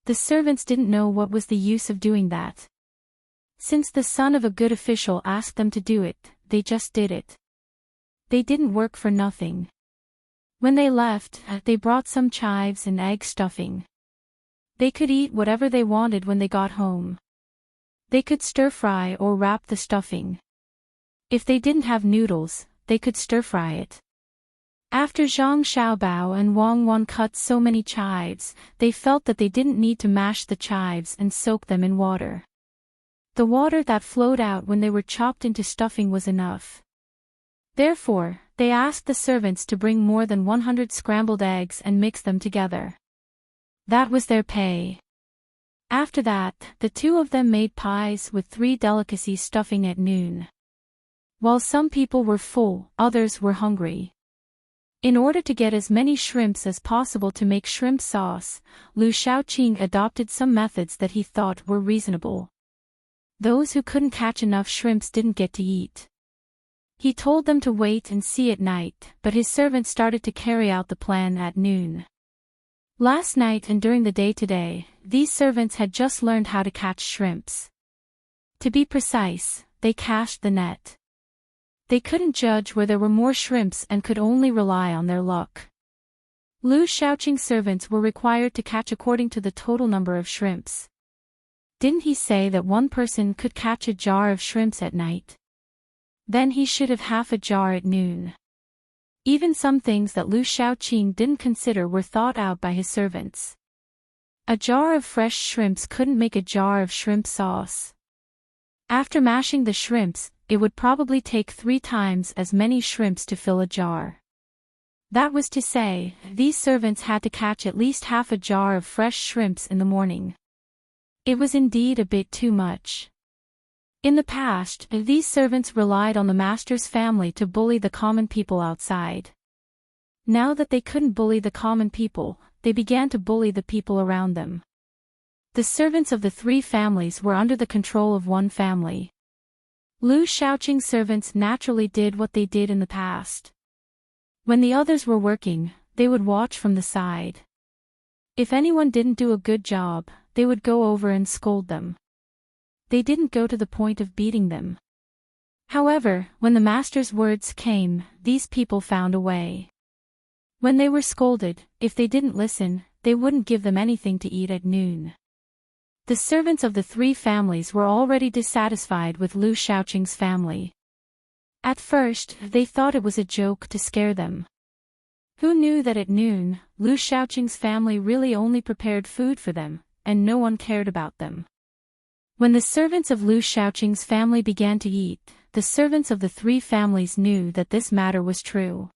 The servants didn't know what was the use of doing that. Since the son of a good official asked them to do it, they just did it. They didn't work for nothing. When they left, they brought some chives and egg stuffing. They could eat whatever they wanted when they got home. They could stir-fry or wrap the stuffing. If they didn't have noodles, they could stir-fry it. After Zhang Xiaobao and Wang Wan cut so many chives, they felt that they didn't need to mash the chives and soak them in water. The water that flowed out when they were chopped into stuffing was enough. Therefore, they asked the servants to bring more than 100 scrambled eggs and mix them together. That was their pay. After that, the two of them made pies with 3 delicacies stuffing at noon. While some people were full, others were hungry. In order to get as many shrimps as possible to make shrimp sauce, Lu Shaoqing adopted some methods that he thought were reasonable. Those who couldn't catch enough shrimps didn't get to eat. He told them to wait and see at night, but his servants started to carry out the plan at noon. Last night and during the day today, these servants had just learned how to catch shrimps. To be precise, they cast the net. They couldn't judge where there were more shrimps and could only rely on their luck. Lu Shaoqing's servants were required to catch according to the total number of shrimps. Didn't he say that one person could catch a jar of shrimps at night? Then he should have half a jar at noon. Even some things that Lu Shaoqing didn't consider were thought out by his servants. A jar of fresh shrimps couldn't make a jar of shrimp sauce. After mashing the shrimps, it would probably take 3 times as many shrimps to fill a jar. That was to say, these servants had to catch at least half a jar of fresh shrimps in the morning. It was indeed a bit too much. In the past, these servants relied on the master's family to bully the common people outside. Now that they couldn't bully the common people, they began to bully the people around them. The servants of the 3 families were under the control of one family. Lu Shaoqing's servants naturally did what they did in the past. When the others were working, they would watch from the side. If anyone didn't do a good job, they would go over and scold them. They didn't go to the point of beating them. However, when the master's words came, these people found a way. When they were scolded, if they didn't listen, they wouldn't give them anything to eat at noon. The servants of the 3 families were already dissatisfied with Lu Shaoqing's family. At first, they thought it was a joke to scare them. Who knew that at noon, Lu Shaoqing's family really only prepared food for them, and no one cared about them. When the servants of Lu Shaoqing's family began to eat, the servants of the 3 families knew that this matter was true.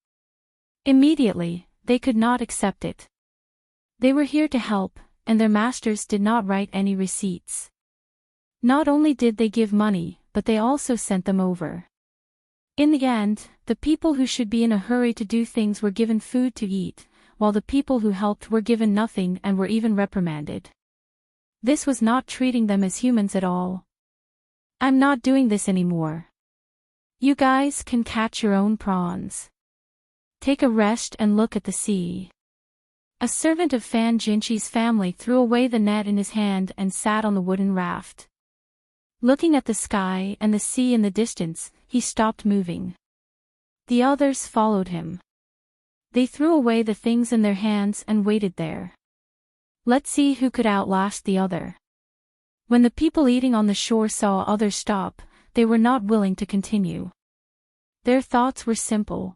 Immediately, they could not accept it. They were here to help, and their masters did not write any receipts. Not only did they give money, but they also sent them over. In the end, the people who should be in a hurry to do things were given food to eat, while the people who helped were given nothing and were even reprimanded. This was not treating them as humans at all. I'm not doing this anymore. You guys can catch your own prawns. Take a rest and look at the sea. A servant of Fan Jinchi's family threw away the net in his hand and sat on the wooden raft. Looking at the sky and the sea in the distance, he stopped moving. The others followed him. They threw away the things in their hands and waited there. Let's see who could outlast the other. When the people eating on the shore saw others stop, they were not willing to continue. Their thoughts were simple.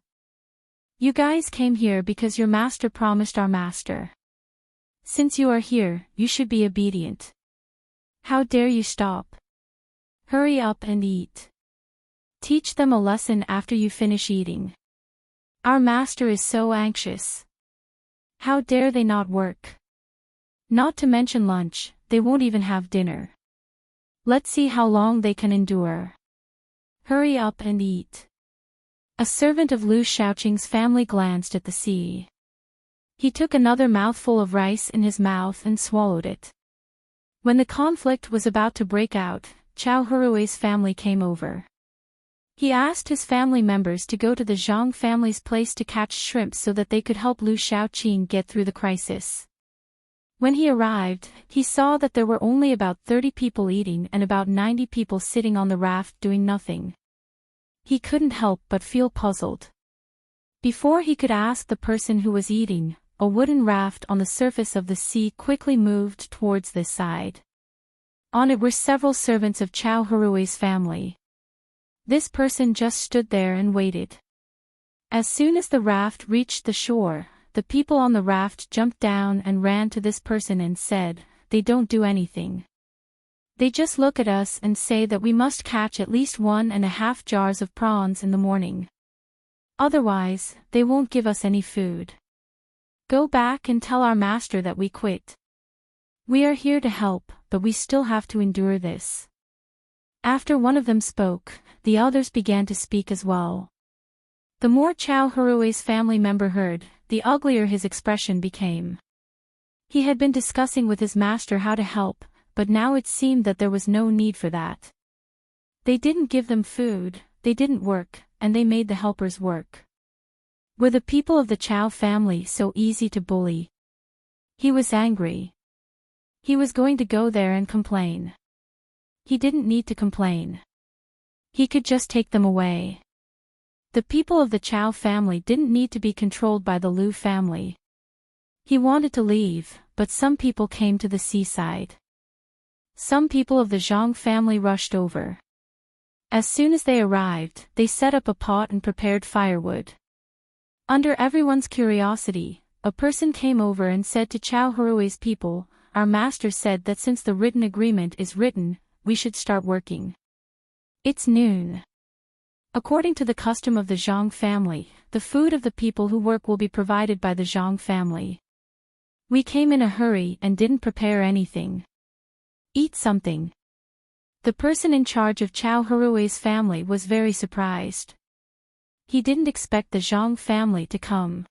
You guys came here because your master promised our master. Since you are here, you should be obedient. How dare you stop? Hurry up and eat. Teach them a lesson after you finish eating. Our master is so anxious. How dare they not work? Not to mention lunch, they won't even have dinner. Let's see how long they can endure. Hurry up and eat. A servant of Lu Shaoqing's family glanced at the sea. He took another mouthful of rice in his mouth and swallowed it. When the conflict was about to break out, Chao Hurui's family came over. He asked his family members to go to the Zhang family's place to catch shrimp so that they could help Lu Shaoqing get through the crisis. When he arrived, he saw that there were only about 30 people eating and about 90 people sitting on the raft doing nothing. He couldn't help but feel puzzled. Before he could ask the person who was eating, a wooden raft on the surface of the sea quickly moved towards this side. On it were several servants of Chao Hurui's family. This person just stood there and waited. As soon as the raft reached the shore, the people on the raft jumped down and ran to this person and said, "They don't do anything. They just look at us and say that we must catch at least 1.5 jars of prawns in the morning. Otherwise, they won't give us any food. Go back and tell our master that we quit. We are here to help, but we still have to endure this." After one of them spoke, the others began to speak as well. The more Chao Hurui's family member heard, the uglier his expression became. He had been discussing with his master how to help, but now it seemed that there was no need for that. They didn't give them food, they didn't work, and they made the helpers work. Were the people of the Chao family so easy to bully? He was angry. He was going to go there and complain. He didn't need to complain. He could just take them away. The people of the Chao family didn't need to be controlled by the Lu family. He wanted to leave, but some people came to the seaside. Some people of the Zhang family rushed over. As soon as they arrived, they set up a pot and prepared firewood. Under everyone's curiosity, a person came over and said to Chao Hurui's people, "Our master said that since the written agreement is written, we should start working. It's noon. According to the custom of the Zhang family, the food of the people who work will be provided by the Zhang family. We came in a hurry and didn't prepare anything. Eat something." The person in charge of Chao Hurui's family was very surprised. He didn't expect the Zhang family to come.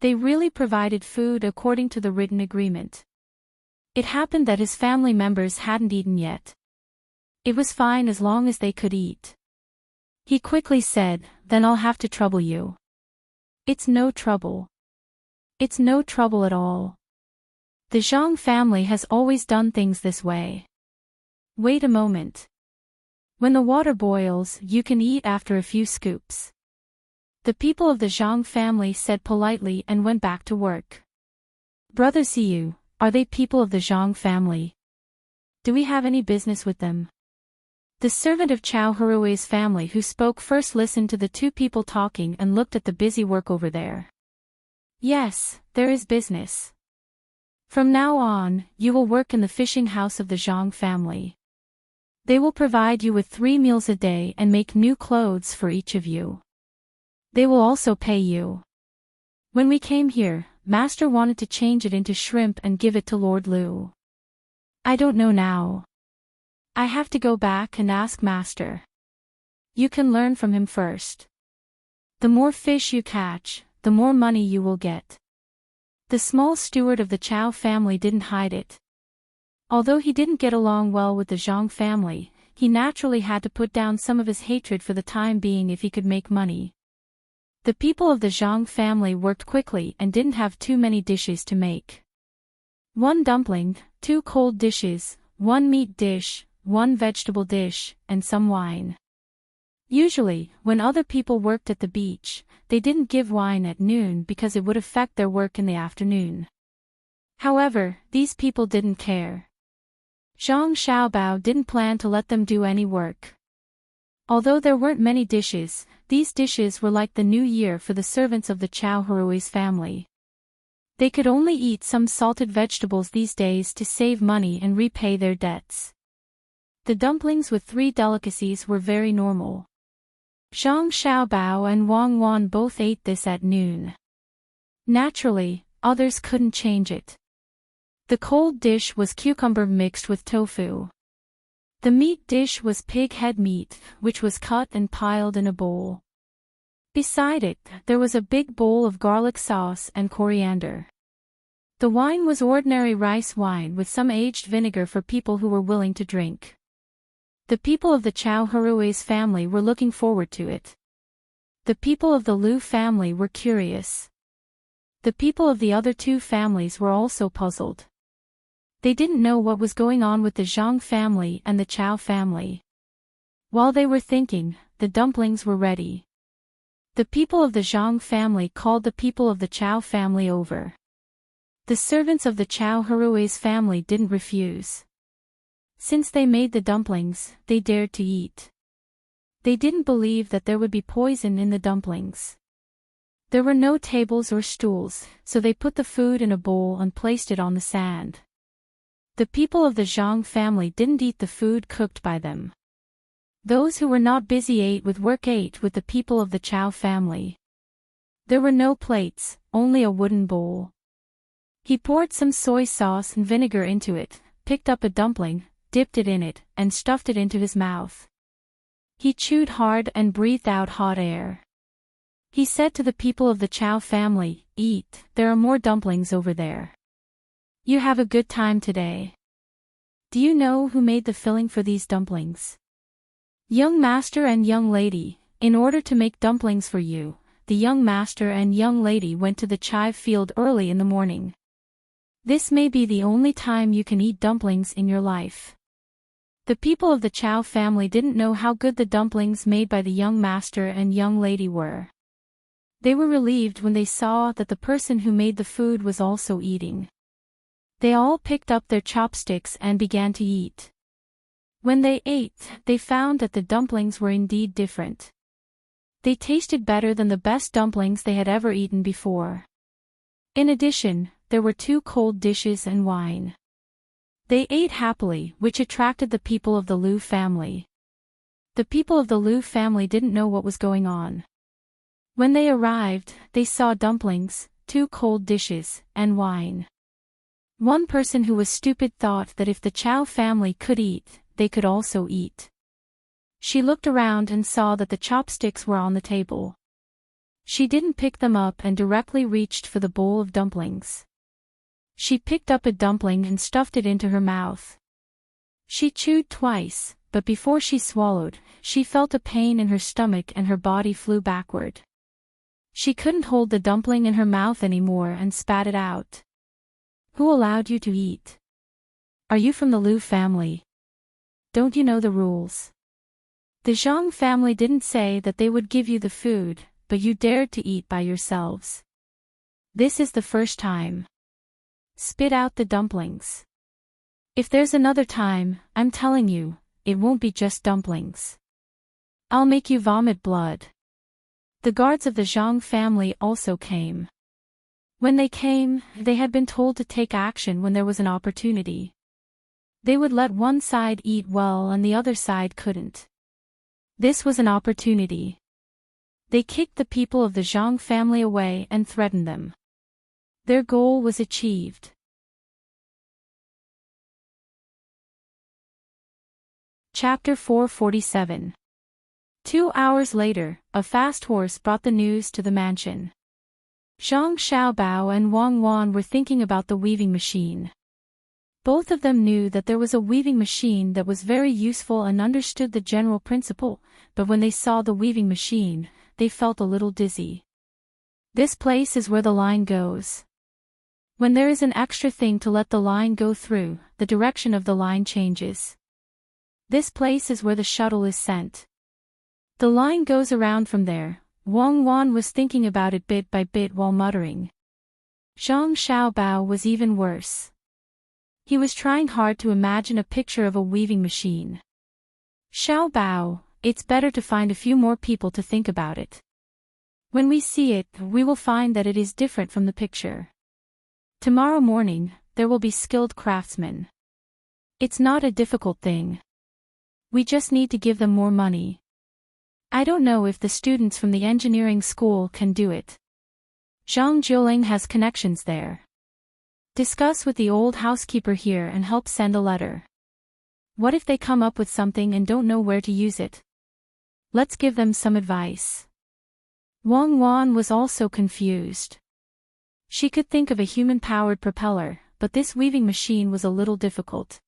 They really provided food according to the written agreement. It happened that his family members hadn't eaten yet. It was fine as long as they could eat. He quickly said, "Then I'll have to trouble you." "It's no trouble. It's no trouble at all. The Zhang family has always done things this way. Wait a moment. When the water boils, you can eat after a few scoops." The people of the Zhang family said politely and went back to work. "Brother Siyu, are they people of the Zhang family? Do we have any business with them?" The servant of Chao Hurui's family who spoke first listened to the two people talking and looked at the busy work over there. "Yes, there is business. From now on, you will work in the fishing house of the Zhang family. They will provide you with 3 meals a day and make new clothes for each of you. They will also pay you. When we came here, Master wanted to change it into shrimp and give it to Lord Lu. I don't know now. I have to go back and ask Master. You can learn from him first. The more fish you catch, the more money you will get. The small steward of the Chow family didn't hide it. Although he didn't get along well with the Zhang family, he naturally had to put down some of his hatred for the time being if he could make money. The people of the Zhang family worked quickly and didn't have too many dishes to make. 1 dumpling, 2 cold dishes, 1 meat dish, 1 vegetable dish, and some wine. Usually, when other people worked at the beach, they didn't give wine at noon because it would affect their work in the afternoon. However, these people didn't care. Zhang Xiaobao didn't plan to let them do any work. Although there weren't many dishes, these dishes were like the new year for the servants of the Chow Hurui's family. They could only eat some salted vegetables these days to save money and repay their debts. The dumplings with 3 delicacies were very normal. Zhang Xiaobao and Wang Wan both ate this at noon. Naturally, others couldn't change it. The cold dish was cucumber mixed with tofu. The meat dish was pig head meat, which was cut and piled in a bowl. Beside it, there was a big bowl of garlic sauce and coriander. The wine was ordinary rice wine with some aged vinegar for people who were willing to drink. The people of the Chow Hurui's family were looking forward to it. The people of the Lu family were curious. The people of the other 2 families were also puzzled. They didn't know what was going on with the Zhang family and the Chow family. While they were thinking, the dumplings were ready. The people of the Zhang family called the people of the Chow family over. The servants of the Chow Hurui's family didn't refuse. Since they made the dumplings, they dared to eat. They didn't believe that there would be poison in the dumplings. There were no tables or stools, so they put the food in a bowl and placed it on the sand. The people of the Zhang family didn't eat the food cooked by them. Those who were not busy ate with the people of the Chow family. There were no plates, only a wooden bowl. He poured some soy sauce and vinegar into it, picked up a dumpling, dipped it in it, and stuffed it into his mouth. He chewed hard and breathed out hot air. He said to the people of the Chow family, "Eat, there are more dumplings over there. You have a good time today." Do you know who made the filling for these dumplings? Young master and young lady. In order to make dumplings for you, the young master and young lady went to the chive field early in the morning. This may be the only time you can eat dumplings in your life. The people of the Chow family didn't know how good the dumplings made by the young master and young lady were. They were relieved when they saw that the person who made the food was also eating. They all picked up their chopsticks and began to eat. When they ate, they found that the dumplings were indeed different. They tasted better than the best dumplings they had ever eaten before. In addition, there were 2 cold dishes and wine. They ate happily, which attracted the people of the Lu family. The people of the Lu family didn't know what was going on. When they arrived, they saw dumplings, 2 cold dishes, and wine. One person who was stupid thought that if the Chow family could eat, they could also eat. She looked around and saw that the chopsticks were on the table. She didn't pick them up and directly reached for the bowl of dumplings. She picked up a dumpling and stuffed it into her mouth. She chewed twice, but before she swallowed, she felt a pain in her stomach and her body flew backward. She couldn't hold the dumpling in her mouth anymore and spat it out. Who allowed you to eat? Are you from the Lu family? Don't you know the rules? The Zhang family didn't say that they would give you the food, but you dared to eat by yourselves. This is the first time. Spit out the dumplings. If there's another time, I'm telling you, it won't be just dumplings. I'll make you vomit blood. The guards of the Zhang family also came. When they came, they had been told to take action when there was an opportunity. They would let one side eat well and the other side couldn't. This was an opportunity. They kicked the people of the Zhang family away and threatened them. Their goal was achieved. Chapter 447. 2 hours later, a fast horse brought the news to the mansion. Zhang Xiaobao and Wang Wan were thinking about the weaving machine. Both of them knew that there was a weaving machine that was very useful and understood the general principle, but when they saw the weaving machine, they felt a little dizzy. This place is where the line goes. When there is an extra thing to let the line go through, the direction of the line changes. This place is where the shuttle is sent. The line goes around from there. Wang Wan was thinking about it bit by bit while muttering. Zhang Xiaobao was even worse. He was trying hard to imagine a picture of a weaving machine. Xiaobao, it's better to find a few more people to think about it. When we see it, we will find that it is different from the picture. Tomorrow morning, there will be skilled craftsmen. It's not a difficult thing. We just need to give them more money. I don't know if the students from the engineering school can do it. Zhang Jiuling has connections there. Discuss with the old housekeeper here and help send a letter. What if they come up with something and don't know where to use it? Let's give them some advice. Wang Wan was also confused. She could think of a human-powered propeller, but this weaving machine was a little difficult.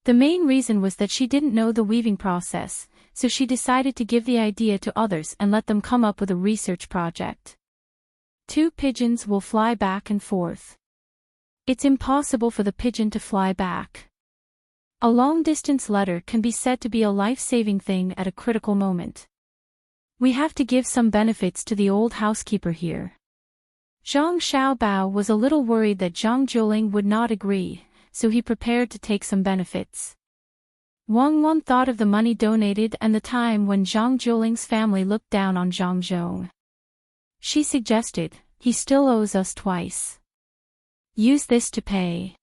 The main reason was that she didn't know the weaving process, so she decided to give the idea to others and let them come up with a research project. 2 pigeons will fly back and forth. It's impossible for the pigeon to fly back. A long-distance letter can be said to be a life-saving thing at a critical moment. We have to give some benefits to the old housekeeper here. Zhang Xiaobao was a little worried that Zhang Jiuling would not agree, so he prepared to take some benefits. Wang Wan thought of the money donated and the time when Zhang Jiuling's family looked down on Zhang Zhong. She suggested, he still owes us twice. Use this to pay.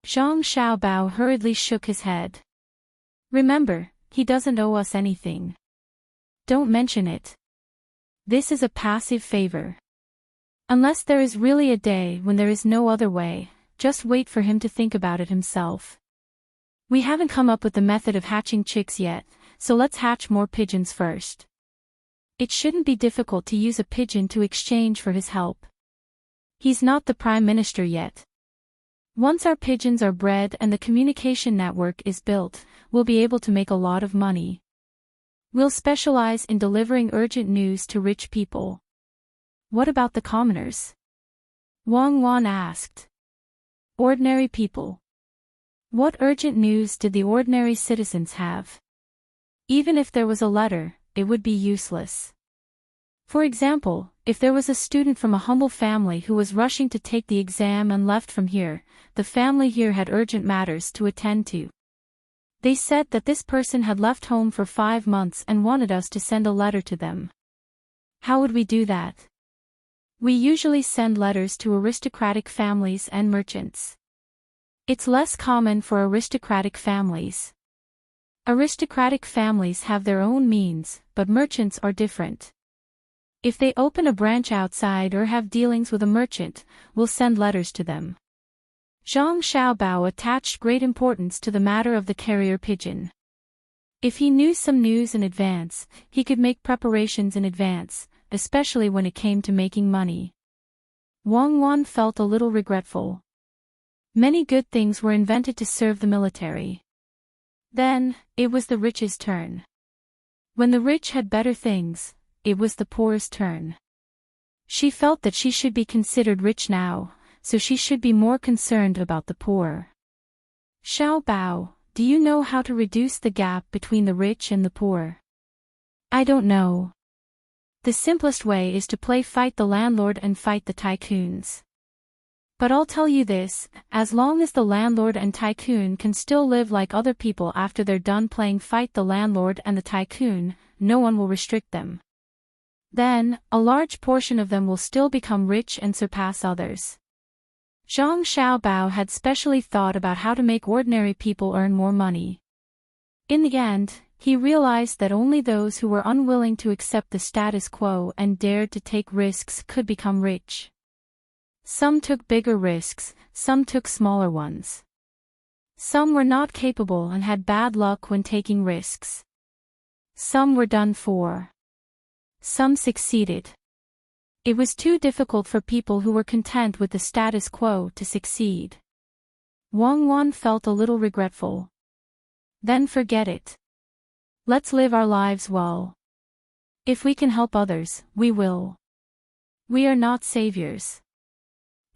Zhang Xiaobao hurriedly shook his head. Remember, he doesn't owe us anything. Don't mention it. This is a passive favor. Unless there is really a day when there is no other way, just wait for him to think about it himself. We haven't come up with the method of hatching chicks yet, so let's hatch more pigeons first. It shouldn't be difficult to use a pigeon to exchange for his help. He's not the Prime Minister yet. Once our pigeons are bred and the communication network is built, we'll be able to make a lot of money. We'll specialize in delivering urgent news to rich people. What about the commoners? Wang Wan asked. Ordinary people. What urgent news did the ordinary citizens have? Even if there was a letter, it would be useless. For example, if there was a student from a humble family who was rushing to take the exam and left from here, the family here had urgent matters to attend to. They said that this person had left home for 5 months and wanted us to send a letter to them. How would we do that? We usually send letters to aristocratic families and merchants. It's less common for aristocratic families. Aristocratic families have their own means, but merchants are different. If they open a branch outside or have dealings with a merchant, we'll send letters to them. Zhang Xiaobao attached great importance to the matter of the carrier pigeon. If he knew some news in advance, he could make preparations in advance, especially when it came to making money. Wang Wan felt a little regretful. Many good things were invented to serve the military. Then, it was the rich's turn. When the rich had better things, it was the poor's turn. She felt that she should be considered rich now, so she should be more concerned about the poor. Xiaobao, do you know how to reduce the gap between the rich and the poor? I don't know. The simplest way is to play fight the landlord and fight the tycoons. But I'll tell you this, as long as the landlord and tycoon can still live like other people after they're done playing fight the landlord and the tycoon, no one will restrict them. Then, a large portion of them will still become rich and surpass others. Zhang Xiaobao had specially thought about how to make ordinary people earn more money. In the end, he realized that only those who were unwilling to accept the status quo and dared to take risks could become rich. Some took bigger risks, some took smaller ones. Some were not capable and had bad luck when taking risks. Some were done for. Some succeeded. It was too difficult for people who were content with the status quo to succeed. Wang Wan felt a little regretful. Then forget it. Let's live our lives well. If we can help others, we will. We are not saviors.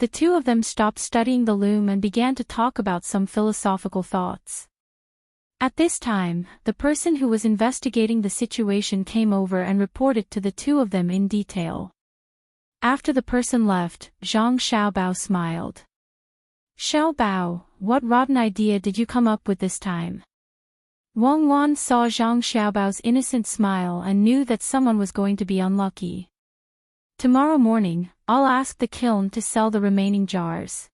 The two of them stopped studying the loom and began to talk about some philosophical thoughts. At this time, the person who was investigating the situation came over and reported to the two of them in detail. After the person left, Zhang Xiaobao smiled. Xiaobao, what rotten idea did you come up with this time? Wang Wan saw Zhang Xiaobao's innocent smile and knew that someone was going to be unlucky. Tomorrow morning, I'll ask the kiln to sell the remaining jars.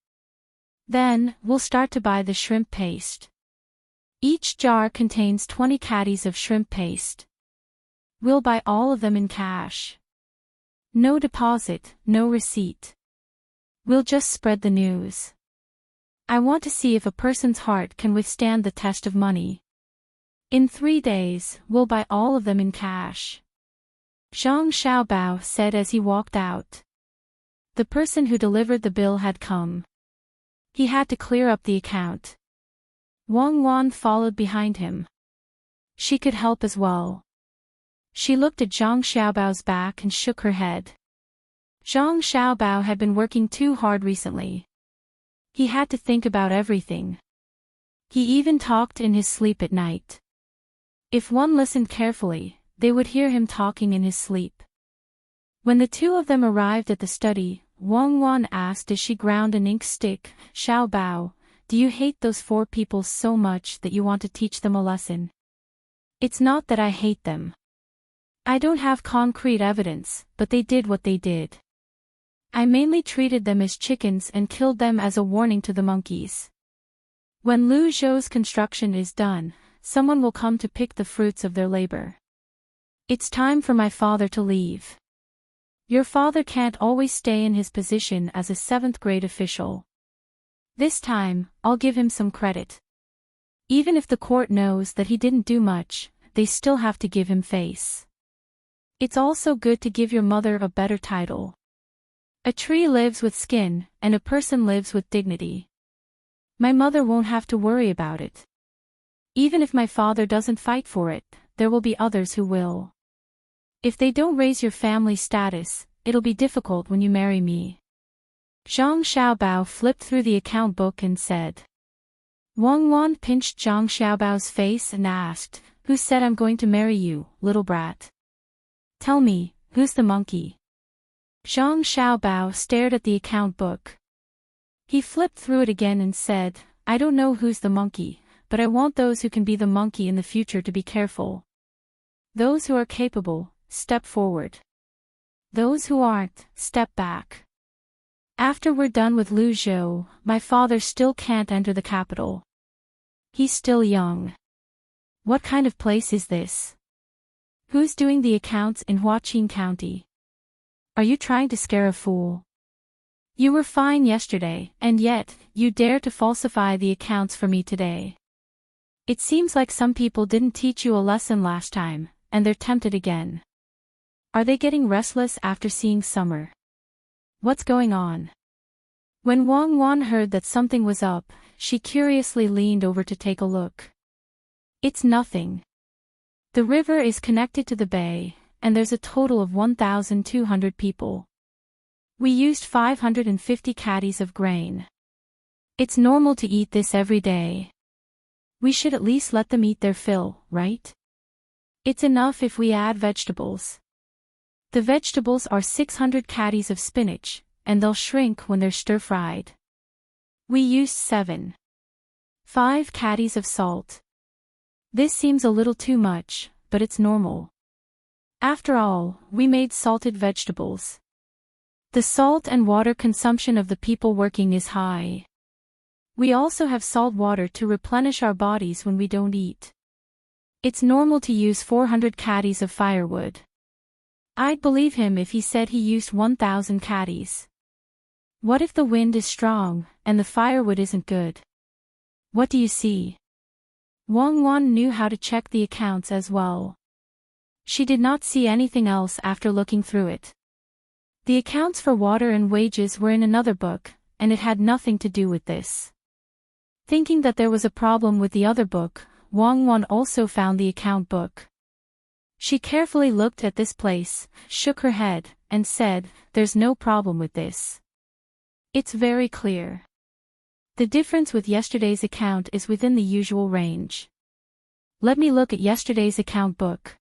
Then, we'll start to buy the shrimp paste. Each jar contains 20 caddies of shrimp paste. We'll buy all of them in cash. No deposit, no receipt. We'll just spread the news. I want to see if a person's heart can withstand the test of money. In 3 days, we'll buy all of them in cash. Zhang Xiaobao said as he walked out. The person who delivered the bill had come. He had to clear up the account. Wang Wan followed behind him. She could help as well. She looked at Zhang Xiaobao's back and shook her head. Zhang Xiaobao had been working too hard recently. He had to think about everything. He even talked in his sleep at night. If one listened carefully, they would hear him talking in his sleep. When the two of them arrived at the study, Wang Wan asked as she ground an ink stick, Xiaobao, do you hate those 4 people so much that you want to teach them a lesson? It's not that I hate them. I don't have concrete evidence, but they did what they did. I mainly treated them as chickens and killed them as a warning to the monkeys. When Lu Zhou's construction is done, someone will come to pick the fruits of their labor. It's time for my father to leave. Your father can't always stay in his position as a 7th grade official. This time, I'll give him some credit. Even if the court knows that he didn't do much, they still have to give him face. It's also good to give your mother a better title. A tree lives with skin, and a person lives with dignity. My mother won't have to worry about it. Even if my father doesn't fight for it, there will be others who will. If they don't raise your family status, it'll be difficult when you marry me. Zhang Xiaobao flipped through the account book and said. Wang Wan pinched Zhang Xiaobao's face and asked, who said I'm going to marry you, little brat? Tell me, who's the monkey? Zhang Xiaobao stared at the account book. He flipped through it again and said, I don't know who's the monkey, but I want those who can be the monkey in the future to be careful. Those who are capable, step forward. Those who aren't, step back. After we're done with Lu Zhou, my father still can't enter the capital. He's still young. What kind of place is this? Who's doing the accounts in Huaqing County? Are you trying to scare a fool? You were fine yesterday, and yet, you dare to falsify the accounts for me today. It seems like some people didn't teach you a lesson last time, and they're tempted again. Are they getting restless after seeing summer? What's going on? When Wang Wan heard that something was up, she curiously leaned over to take a look. It's nothing. The river is connected to the bay, and there's a total of 1,200 people. We used 550 caddies of grain. It's normal to eat this every day. We should at least let them eat their fill, right? It's enough if we add vegetables. The vegetables are 600 caddies of spinach, and they'll shrink when they're stir-fried. We used 5 caddies of salt. This seems a little too much, but it's normal. After all, we made salted vegetables. The salt and water consumption of the people working is high. We also have salt water to replenish our bodies when we don't eat. It's normal to use 400 caddies of firewood. I'd believe him if he said he used 1,000 caddies. What if the wind is strong, and the firewood isn't good? What do you see? Wang Wan knew how to check the accounts as well. She did not see anything else after looking through it. The accounts for water and wages were in another book, and it had nothing to do with this. Thinking that there was a problem with the other book, Wang Wan also found the account book. She carefully looked at this place, shook her head, and said, "There's no problem with this. It's very clear. The difference with yesterday's account is within the usual range. Let me look at yesterday's account book.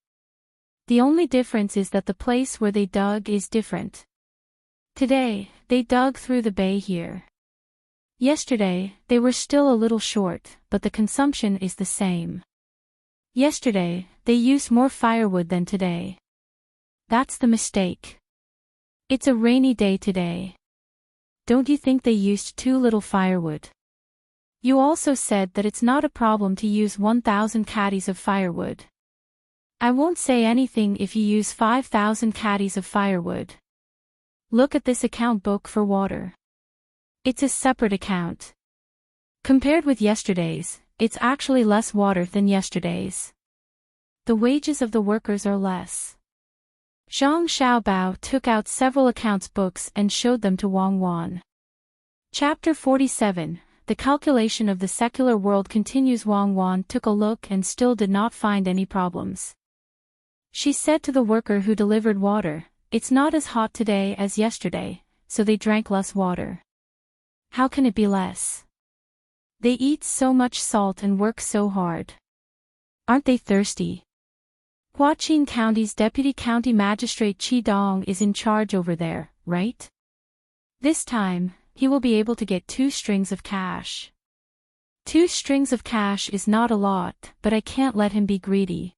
The only difference is that the place where they dug is different. Today, they dug through the bay here. Yesterday, they were still a little short, but the consumption is the same. Yesterday, they used more firewood than today. That's the mistake. It's a rainy day today. Don't you think they used too little firewood? You also said that it's not a problem to use 1,000 caddies of firewood. I won't say anything if you use 5,000 caddies of firewood. Look at this account book for water. It's a separate account. Compared with yesterday's, it's actually less water than yesterday's. The wages of the workers are less." Zhang Xiaobao took out several accounts books and showed them to Wang Wan. Chapter 47, The Calculation of the Secular World continues. Wang Wan took a look and still did not find any problems. She said to the worker who delivered water, "It's not as hot today as yesterday, so they drank less water. How can it be less? They eat so much salt and work so hard. Aren't they thirsty?" Huaqin County's Deputy County Magistrate Qi Dong is in charge over there, right? This time, he will be able to get 2 strings of cash. 2 strings of cash is not a lot, but I can't let him be greedy.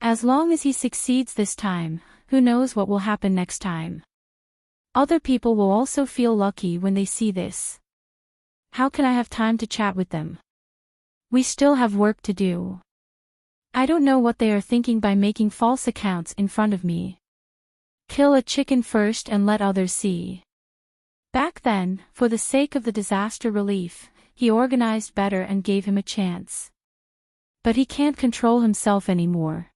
As long as he succeeds this time, who knows what will happen next time. Other people will also feel lucky when they see this. How can I have time to chat with them? We still have work to do. I don't know what they are thinking by making false accounts in front of me. Kill a chicken first and let others see. Back then, for the sake of the disaster relief, he organized better and gave him a chance. But he can't control himself anymore.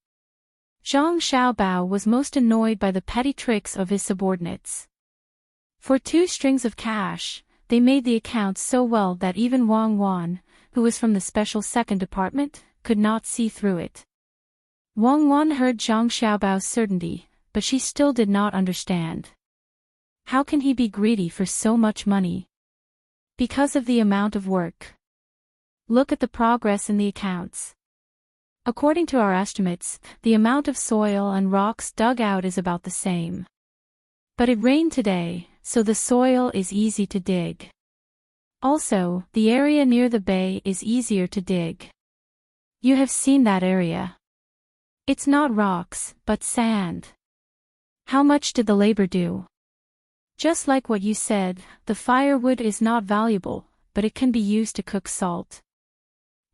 Zhang Xiaobao was most annoyed by the petty tricks of his subordinates. For 2 strings of cash, they made the accounts so well that even Wang Wan, who was from the special second department, could not see through it. Wang Wan heard Zhang Xiaobao's certainty, but she still did not understand. How can he be greedy for so much money? Because of the amount of work. Look at the progress in the accounts. According to our estimates, the amount of soil and rocks dug out is about the same. But it rained today, so the soil is easy to dig. Also, the area near the bay is easier to dig. You have seen that area. It's not rocks, but sand. How much did the labor do? Just like what you said, the firewood is not valuable, but it can be used to cook salt.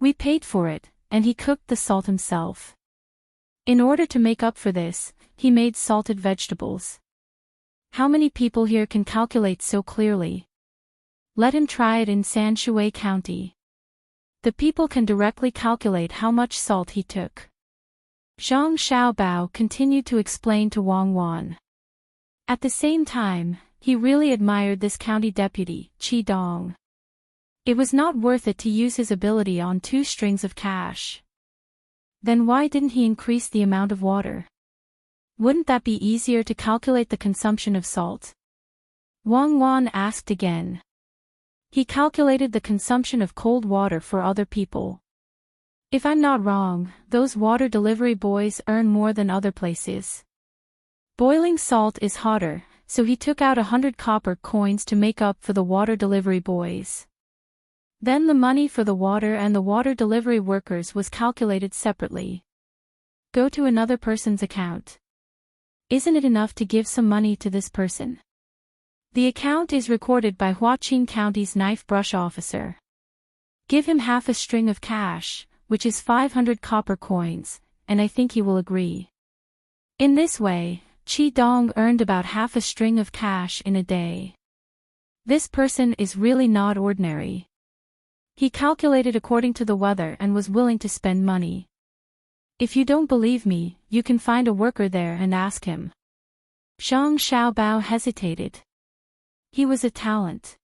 We paid for it, and he cooked the salt himself. In order to make up for this, he made salted vegetables. How many people here can calculate so clearly? Let him try it in Sanshui County. The people can directly calculate how much salt he took. Zhang Xiaobao continued to explain to Wang Wan. At the same time, he really admired this county deputy, Qi Dong. It was not worth it to use his ability on 2 strings of cash. Then why didn't he increase the amount of water? Wouldn't that be easier to calculate the consumption of salt? Wang Wan asked again. He calculated the consumption of cold water for other people. If I'm not wrong, those water delivery boys earn more than other places. Boiling salt is hotter, so he took out 100 copper coins to make up for the water delivery boys. Then the money for the water and the water delivery workers was calculated separately. Go to another person's account. Isn't it enough to give some money to this person? The account is recorded by Huaqin County's knife brush officer. Give him half a string of cash, which is 500 copper coins, and I think he will agree. In this way, Chi Dong earned about half a string of cash in a day. This person is really not ordinary. He calculated according to the weather and was willing to spend money. If you don't believe me, you can find a worker there and ask him. Zhang Xiaobao hesitated. He was a talent.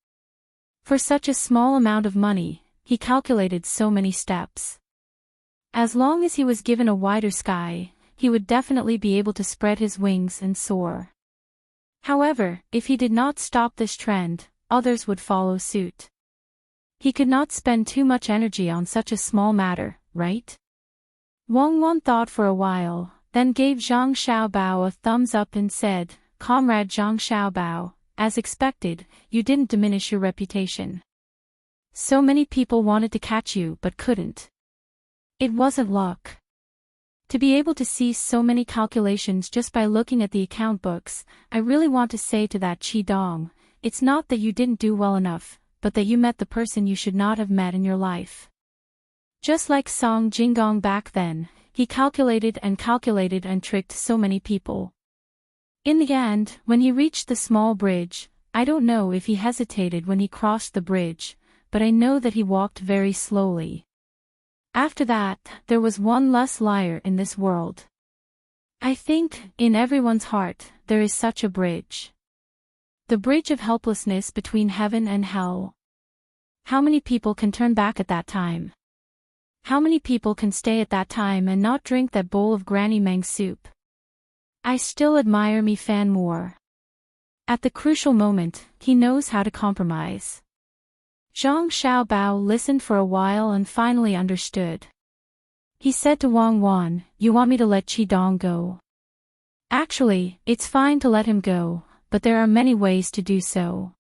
For such a small amount of money, he calculated so many steps. As long as he was given a wider sky, he would definitely be able to spread his wings and soar. However, if he did not stop this trend, others would follow suit. He could not spend too much energy on such a small matter, right? Wang Wan thought for a while, then gave Zhang Xiaobao a thumbs up and said, "Comrade Zhang Xiaobao, as expected, you didn't diminish your reputation. So many people wanted to catch you but couldn't. It wasn't luck. To be able to see so many calculations just by looking at the account books, I really want to say to that Chi Dong, it's not that you didn't do well enough, but that you met the person you should not have met in your life." Just like Song Jinggong back then, he calculated and tricked so many people. In the end, when he reached the small bridge, I don't know if he hesitated when he crossed the bridge, but I know that he walked very slowly. After that, there was one less liar in this world. I think, in everyone's heart, there is such a bridge. The bridge of helplessness between heaven and hell. How many people can turn back at that time? How many people can stay at that time and not drink that bowl of Granny Meng's soup? I still admire Mi Fan more. At the crucial moment, he knows how to compromise. Zhang Xiaobao listened for a while and finally understood. He said to Wang Wan, "You want me to let Chi Dong go?" Actually, it's fine to let him go, but there are many ways to do so.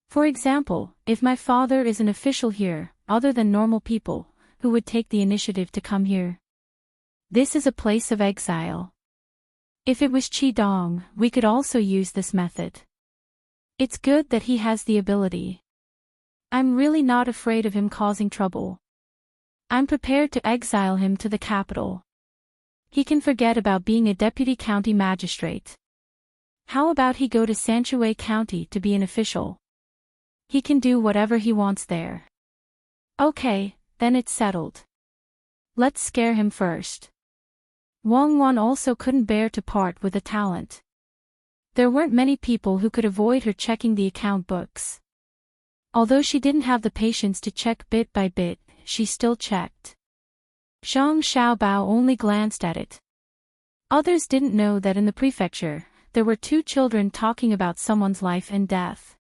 For example, if my father is an official here, other than normal people, who would take the initiative to come here? This is a place of exile. If it was Chi Dong, we could also use this method. It's good that he has the ability. I'm really not afraid of him causing trouble. I'm prepared to exile him to the capital. He can forget about being a deputy county magistrate. How about he go to Sanshui County to be an official? He can do whatever he wants there. Okay, then it's settled. Let's scare him first. Wang Wan also couldn't bear to part with a talent. There weren't many people who could avoid her checking the account books. Although she didn't have the patience to check bit by bit, she still checked. Zhang Xiaobao only glanced at it. Others didn't know that in the prefecture, there were two children talking about someone's life and death.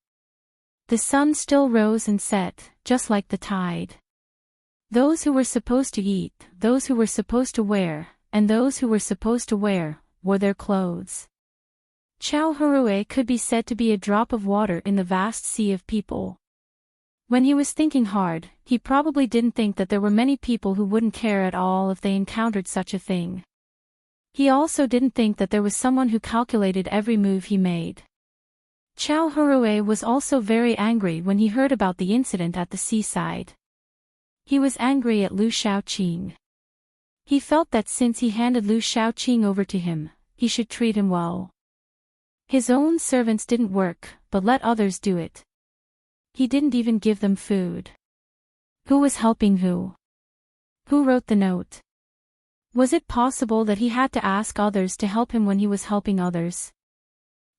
The sun still rose and set, just like the tide. Those who were supposed to eat, those who were supposed to wear, and those who were supposed to wear, wore their clothes. Chao Hurue could be said to be a drop of water in the vast sea of people. When he was thinking hard, he probably didn't think that there were many people who wouldn't care at all if they encountered such a thing. He also didn't think that there was someone who calculated every move he made. Chao Hurue was also very angry when he heard about the incident at the seaside. He was angry at Lu Shaoqing. He felt that since he handed Lu Shaoqing over to him, he should treat him well. His own servants didn't work, but let others do it. He didn't even give them food. Who was helping who? Who wrote the note? Was it possible that he had to ask others to help him when he was helping others?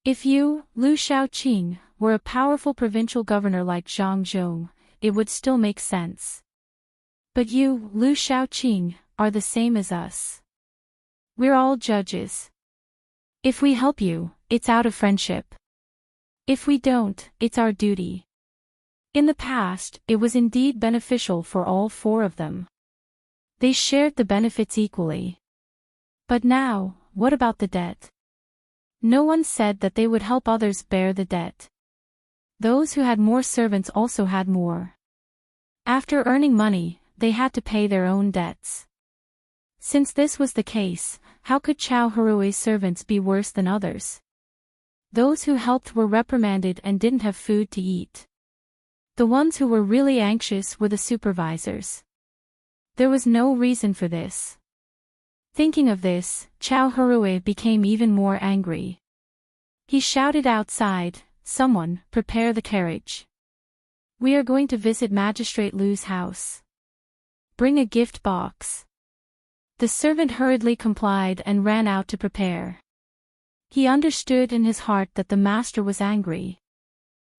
If you, Lu Shaoqing, were a powerful provincial governor like Zhang Zhong, it would still make sense. But you, Lu Shaoqing, are the same as us. We're all judges. If we help you, it's out of friendship. If we don't, it's our duty. In the past, it was indeed beneficial for all four of them. They shared the benefits equally. But now, what about the debt? No one said that they would help others bear the debt. Those who had more servants also had more. After earning money, they had to pay their own debts. Since this was the case, how could Chao Hurue's servants be worse than others? Those who helped were reprimanded and didn't have food to eat. The ones who were really anxious were the supervisors. There was no reason for this. Thinking of this, Chow Harue became even more angry. He shouted outside, "Someone, prepare the carriage. We are going to visit Magistrate Lu's house. Bring a gift box." The servant hurriedly complied and ran out to prepare. He understood in his heart that the master was angry.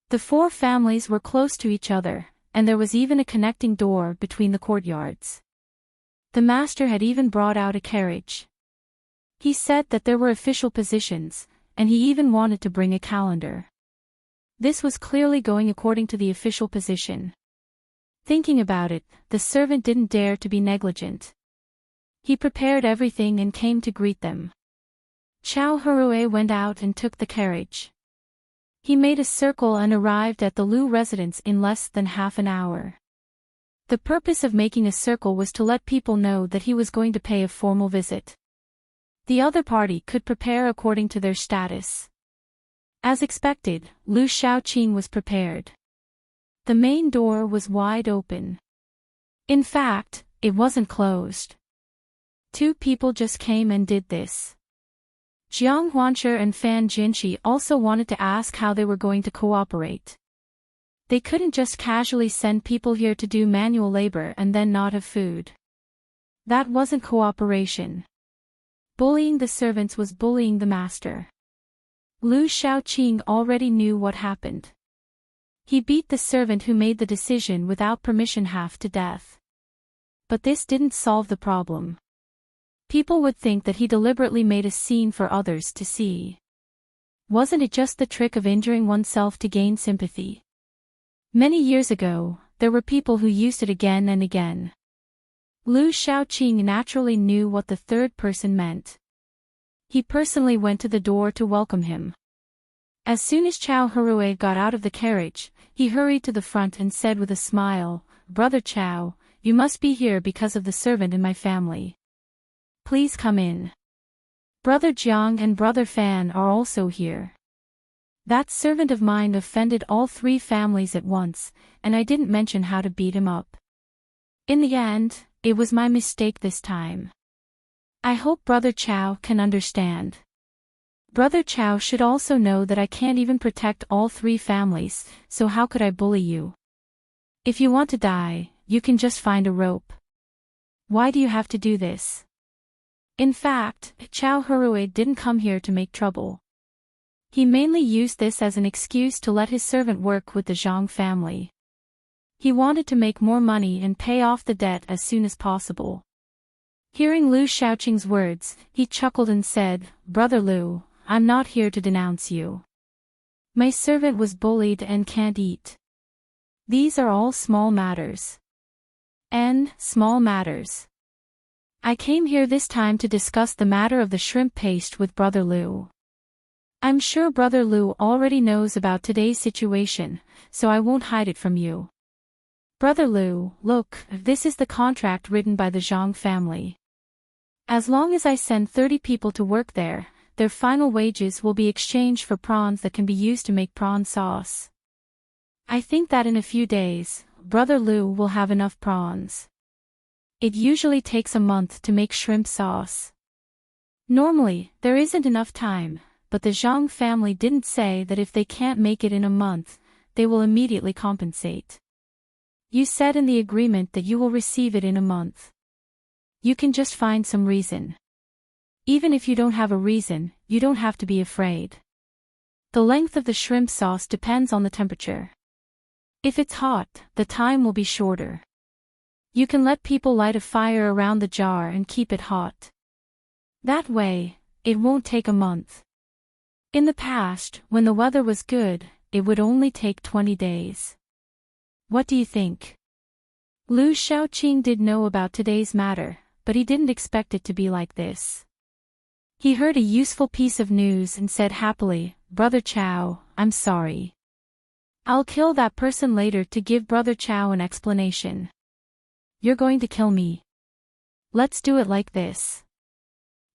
The four families were close to each other, and there was even a connecting door between the courtyards. The master had even brought out a carriage. He said that there were official positions, and he even wanted to bring a calendar. This was clearly going according to the official position. Thinking about it, the servant didn't dare to be negligent. He prepared everything and came to greet them. Chow Harue went out and took the carriage. He made a circle and arrived at the Lu residence in less than half an hour. The purpose of making a circle was to let people know that he was going to pay a formal visit. The other party could prepare according to their status. As expected, Lu Shaoqing was prepared. The main door was wide open. In fact, it wasn't closed. Two people just came and did this. Jiang Huanche and Fan Jinshi also wanted to ask how they were going to cooperate. They couldn't just casually send people here to do manual labor and then not have food. That wasn't cooperation. Bullying the servants was bullying the master. Lu Shaoqing already knew what happened. He beat the servant who made the decision without permission half to death. But this didn't solve the problem. People would think that he deliberately made a scene for others to see. Wasn't it just the trick of injuring oneself to gain sympathy? Many years ago, there were people who used it again and again. Lu Shaoqing naturally knew what the third person meant. He personally went to the door to welcome him. As soon as Chow Harue got out of the carriage, he hurried to the front and said with a smile, "Brother Chow, you must be here because of the servant in my family. Please come in. Brother Jiang and Brother Fan are also here. That servant of mine offended all three families at once, and I didn't mention how to beat him up. In the end, it was my mistake this time. I hope Brother Chow can understand. Brother Chow should also know that I can't even protect all three families, so how could I bully you? If you want to die, you can just find a rope. Why do you have to do this?" In fact, Chow Harue didn't come here to make trouble. He mainly used this as an excuse to let his servant work with the Zhang family. He wanted to make more money and pay off the debt as soon as possible. Hearing Lu Shaoqing's words, he chuckled and said, "Brother Lu, I'm not here to denounce you. My servant was bullied and can't eat. These are all small matters. Small matters. I came here this time to discuss the matter of the shrimp paste with Brother Lu. I'm sure Brother Lu already knows about today's situation, so I won't hide it from you. Brother Lu, look, this is the contract written by the Zhang family. As long as I send 30 people to work there, their final wages will be exchanged for prawns that can be used to make prawn sauce. I think that in a few days, Brother Lu will have enough prawns. It usually takes a month to make shrimp sauce. Normally, there isn't enough time, but the Zhang family didn't say that if they can't make it in a month, they will immediately compensate. You said in the agreement that you will receive it in a month. You can just find some reason. Even if you don't have a reason, you don't have to be afraid. The length of the shrimp sauce depends on the temperature. If it's hot, the time will be shorter. You can let people light a fire around the jar and keep it hot. That way, it won't take a month. In the past, when the weather was good, it would only take 20 days. What do you think?" Lu Shaoqing did know about today's matter, but he didn't expect it to be like this. He heard a useful piece of news and said happily, "Brother Chow, I'm sorry. I'll kill that person later to give Brother Chow an explanation." "You're going to kill me. Let's do it like this.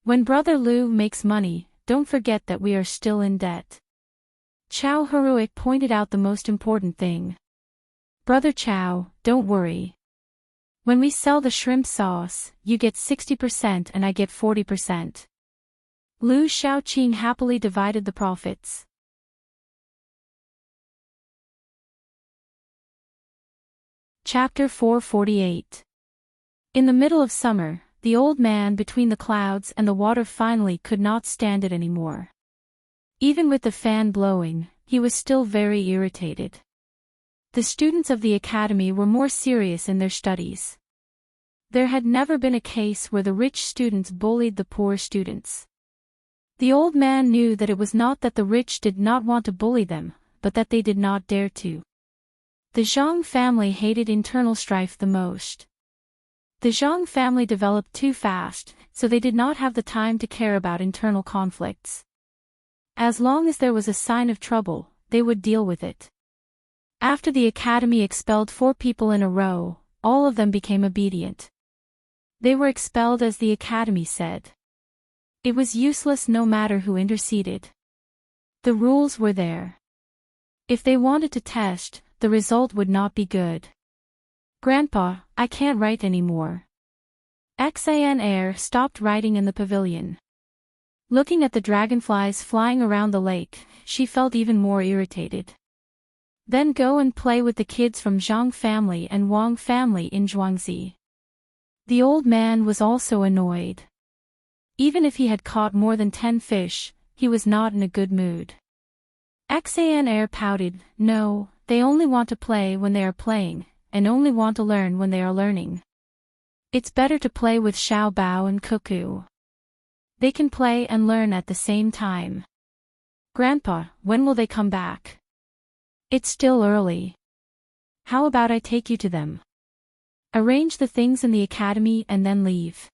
When Brother Lu makes money, don't forget that we are still in debt." Chow Harue pointed out the most important thing. "Brother Chow, don't worry. When we sell the shrimp sauce, you get 60% and I get 40%. Lu Shaoqing happily divided the profits. Chapter 448. In the middle of summer, the old man between the clouds and the water finally could not stand it anymore. Even with the fan blowing, he was still very irritated. The students of the academy were more serious in their studies. There had never been a case where the rich students bullied the poor students. The old man knew that it was not that the rich did not want to bully them, but that they did not dare to. The Zhang family hated internal strife the most. The Zhang family developed too fast, so they did not have the time to care about internal conflicts. As long as there was a sign of trouble, they would deal with it. After the academy expelled 4 people in a row, all of them became obedient. They were expelled as the academy said. It was useless no matter who interceded. The rules were there. If they wanted to test, the result would not be good. Grandpa, I can't write anymore. Xan Air stopped writing in the pavilion. Looking at the dragonflies flying around the lake, she felt even more irritated. Then go and play with the kids from Zhang family and Wang family in Zhuangzi. The old man was also annoyed. Even if he had caught more than 10 fish, he was not in a good mood. Xan Air pouted, no, they only want to play when they are playing, and only want to learn when they are learning. It's better to play with Xiao Bao and Cuckoo. They can play and learn at the same time. Grandpa, when will they come back? It's still early. How about I take you to them? Arrange the things in the academy and then leave.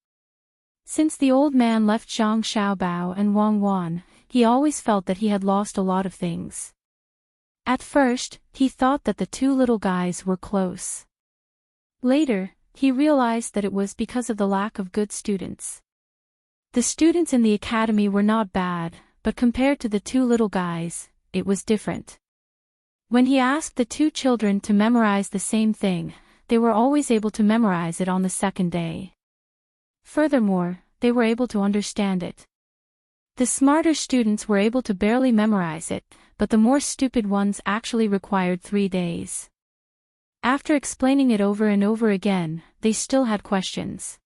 Since the old man left Zhang Xiaobao and Wang Wan, he always felt that he had lost a lot of things. At first, he thought that the 2 little guys were close. Later, he realized that it was because of the lack of good students. The students in the academy were not bad, but compared to the 2 little guys, it was different. When he asked the 2 children to memorize the same thing, they were always able to memorize it on the second day. Furthermore, they were able to understand it. The smarter students were able to barely memorize it, but the more stupid ones actually required 3 days. After explaining it over and over again, they still had questions.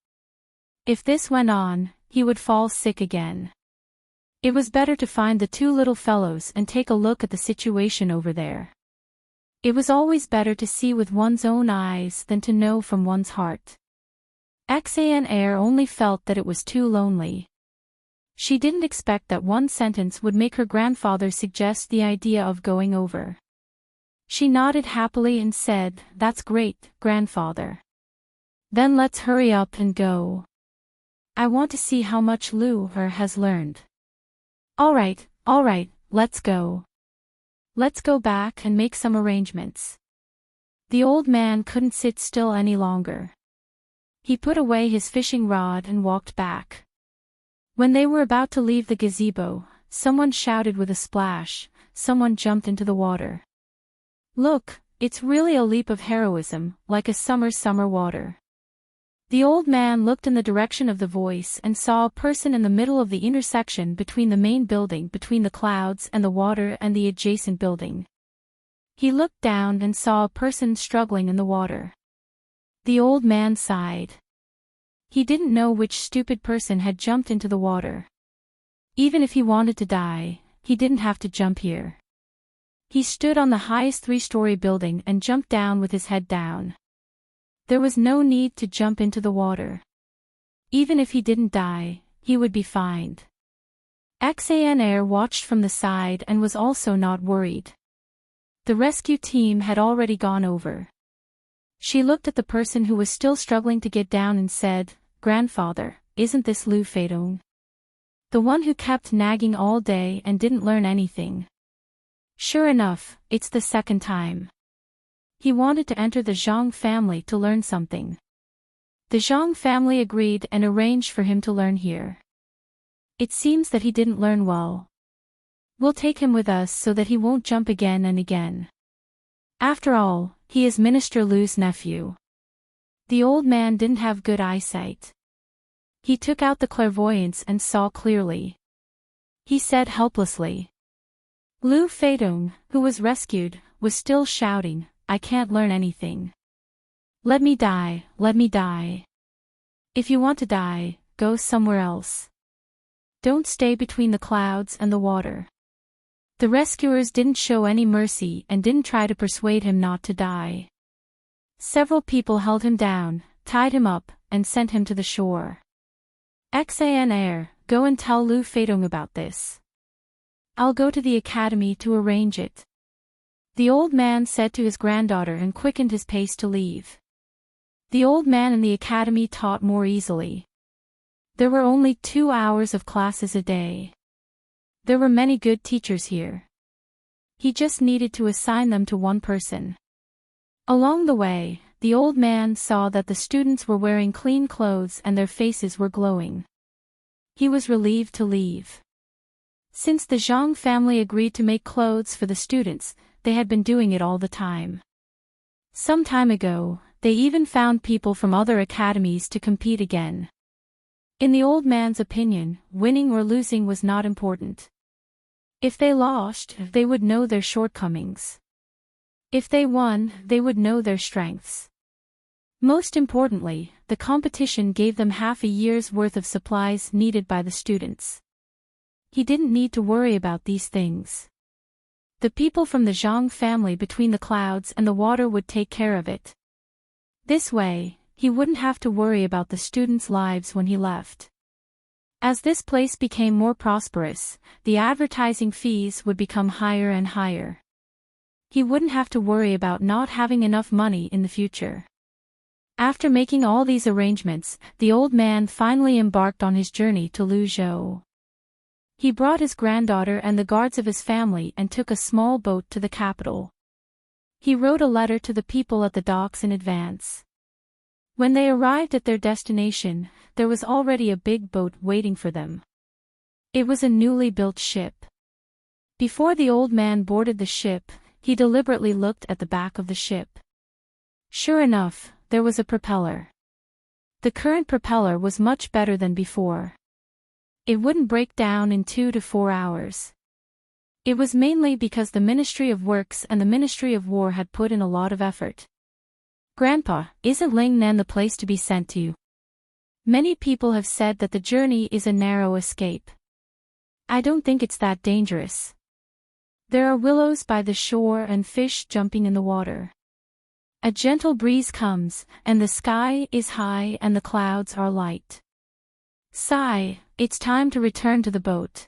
If this went on, he would fall sick again. It was better to find the 2 little fellows and take a look at the situation over there. It was always better to see with one's own eyes than to know from one's heart. Xan Air only felt that it was too lonely. She didn't expect that one sentence would make her grandfather suggest the idea of going over. She nodded happily and said, "That's great, grandfather. Then let's hurry up and go. I want to see how much Lu Er has learned." All right, let's go. Let's go back and make some arrangements. The old man couldn't sit still any longer. He put away his fishing rod and walked back. When they were about to leave the gazebo, someone shouted with a splash, someone jumped into the water. Look, it's really a leap of heroism, like a summer water. The old man looked in the direction of the voice and saw a person in the middle of the intersection between the main building between the clouds and the water and the adjacent building. He looked down and saw a person struggling in the water. The old man sighed. He didn't know which stupid person had jumped into the water. Even if he wanted to die, he didn't have to jump here. He stood on the highest 3-story building and jumped down with his head down. There was no need to jump into the water. Even if he didn't die, he would be fine. Xan Air watched from the side and was also not worried. The rescue team had already gone over. She looked at the person who was still struggling to get down and said, "Grandfather, isn't this Lu Feidong? The one who kept nagging all day and didn't learn anything?" Sure enough, it's the second time. He wanted to enter the Zhang family to learn something. The Zhang family agreed and arranged for him to learn here. It seems that he didn't learn well. We'll take him with us so that he won't jump again and again. After all, he is Minister Lu's nephew. The old man didn't have good eyesight. He took out the clairvoyance and saw clearly. He said helplessly. Lu Feidong, who was rescued, was still shouting, "I can't learn anything. Let me die, let me die. If you want to die, go somewhere else. Don't stay between the clouds and the water." The rescuers didn't show any mercy and didn't try to persuade him not to die. Several people held him down, tied him up, and sent him to the shore. Xan, go and tell Lu Feidong about this. I'll go to the academy to arrange it. The old man said to his granddaughter and quickened his pace to leave. The old man in the academy taught more easily. There were only 2 hours of classes a day. There were many good teachers here. He just needed to assign them to one person. Along the way, the old man saw that the students were wearing clean clothes and their faces were glowing. He was relieved to leave. Since the Zhang family agreed to make clothes for the students, they had been doing it all the time. Some time ago, they even found people from other academies to compete again. In the old man's opinion, winning or losing was not important. If they lost, they would know their shortcomings. If they won, they would know their strengths. Most importantly, the competition gave them half a year's worth of supplies needed by the students. He didn't need to worry about these things. The people from the Zhang family between the clouds and the water would take care of it. This way, he wouldn't have to worry about the students' lives when he left. As this place became more prosperous, the advertising fees would become higher and higher. He wouldn't have to worry about not having enough money in the future. After making all these arrangements, the old man finally embarked on his journey to Luzhou. He brought his granddaughter and the guards of his family and took a small boat to the capital. He wrote a letter to the people at the docks in advance. When they arrived at their destination, there was already a big boat waiting for them. It was a newly built ship. Before the old man boarded the ship, he deliberately looked at the back of the ship. Sure enough, there was a propeller. The current propeller was much better than before. It wouldn't break down in 2 to 4 hours. It was mainly because the Ministry of Works and the Ministry of War had put in a lot of effort. Grandpa, isn't Lingnan the place to be sent to? Many people have said that the journey is a narrow escape. I don't think it's that dangerous. There are willows by the shore and fish jumping in the water. A gentle breeze comes, and the sky is high and the clouds are light. Sigh, it's time to return to the boat.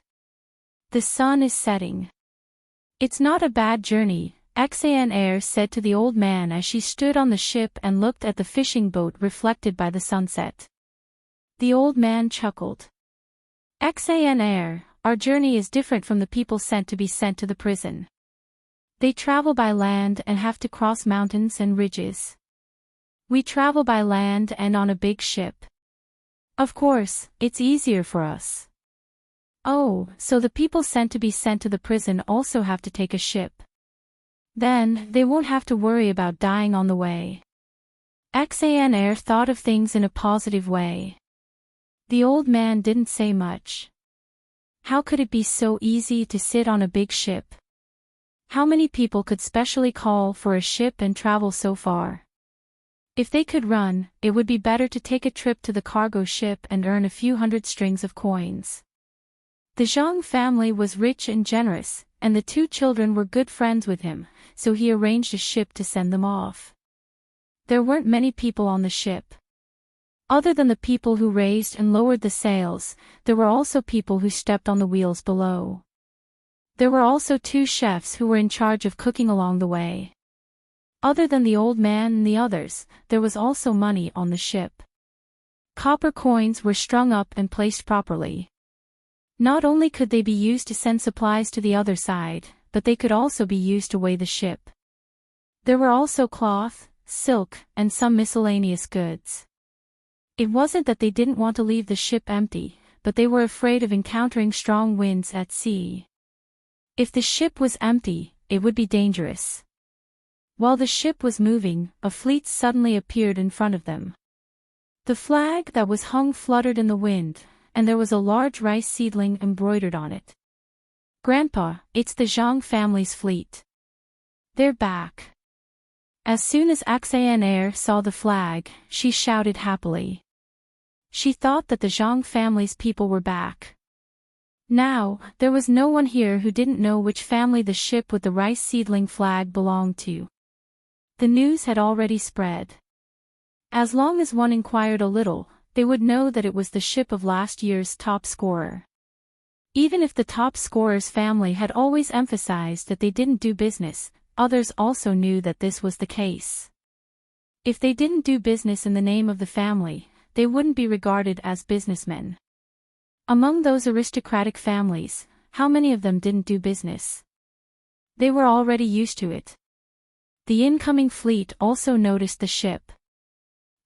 The sun is setting. It's not a bad journey, Xan said to the old man as she stood on the ship and looked at the fishing boat reflected by the sunset. The old man chuckled. Xan, our journey is different from the people sent to the prison. They travel by land and have to cross mountains and ridges. We travel by land and on a big ship. Of course, it's easier for us. Oh, so the people sent to the prison also have to take a ship. Then, they won't have to worry about dying on the way. Xan thought of things in a positive way. The old man didn't say much. How could it be so easy to sit on a big ship? How many people could specially call for a ship and travel so far? If they could run, it would be better to take a trip to the cargo ship and earn a few hundred strings of coins. The Zhang family was rich and generous, and the 2 children were good friends with him, so he arranged a ship to send them off. There weren't many people on the ship. Other than the people who raised and lowered the sails, there were also people who stepped on the wheels below. There were also 2 chefs who were in charge of cooking along the way. Other than the old man and the others, there was also money on the ship. Copper coins were strung up and placed properly. Not only could they be used to send supplies to the other side, but they could also be used to weigh the ship. There were also cloth, silk, and some miscellaneous goods. It wasn't that they didn't want to leave the ship empty, but they were afraid of encountering strong winds at sea. If the ship was empty, it would be dangerous. While the ship was moving, a fleet suddenly appeared in front of them. The flag that was hung fluttered in the wind, and there was a large rice seedling embroidered on it. "Grandpa, it's the Zhang family's fleet. They're back." As soon as Aksane saw the flag, she shouted happily. She thought that the Zhang family's people were back. Now, there was no one here who didn't know which family the ship with the rice seedling flag belonged to. The news had already spread. As long as one inquired a little, they would know that it was the ship of last year's top scorer. Even if the top scorer's family had always emphasized that they didn't do business, others also knew that this was the case. If they didn't do business in the name of the family, they wouldn't be regarded as businessmen. Among those aristocratic families, how many of them didn't do business? They were already used to it. The incoming fleet also noticed the ship.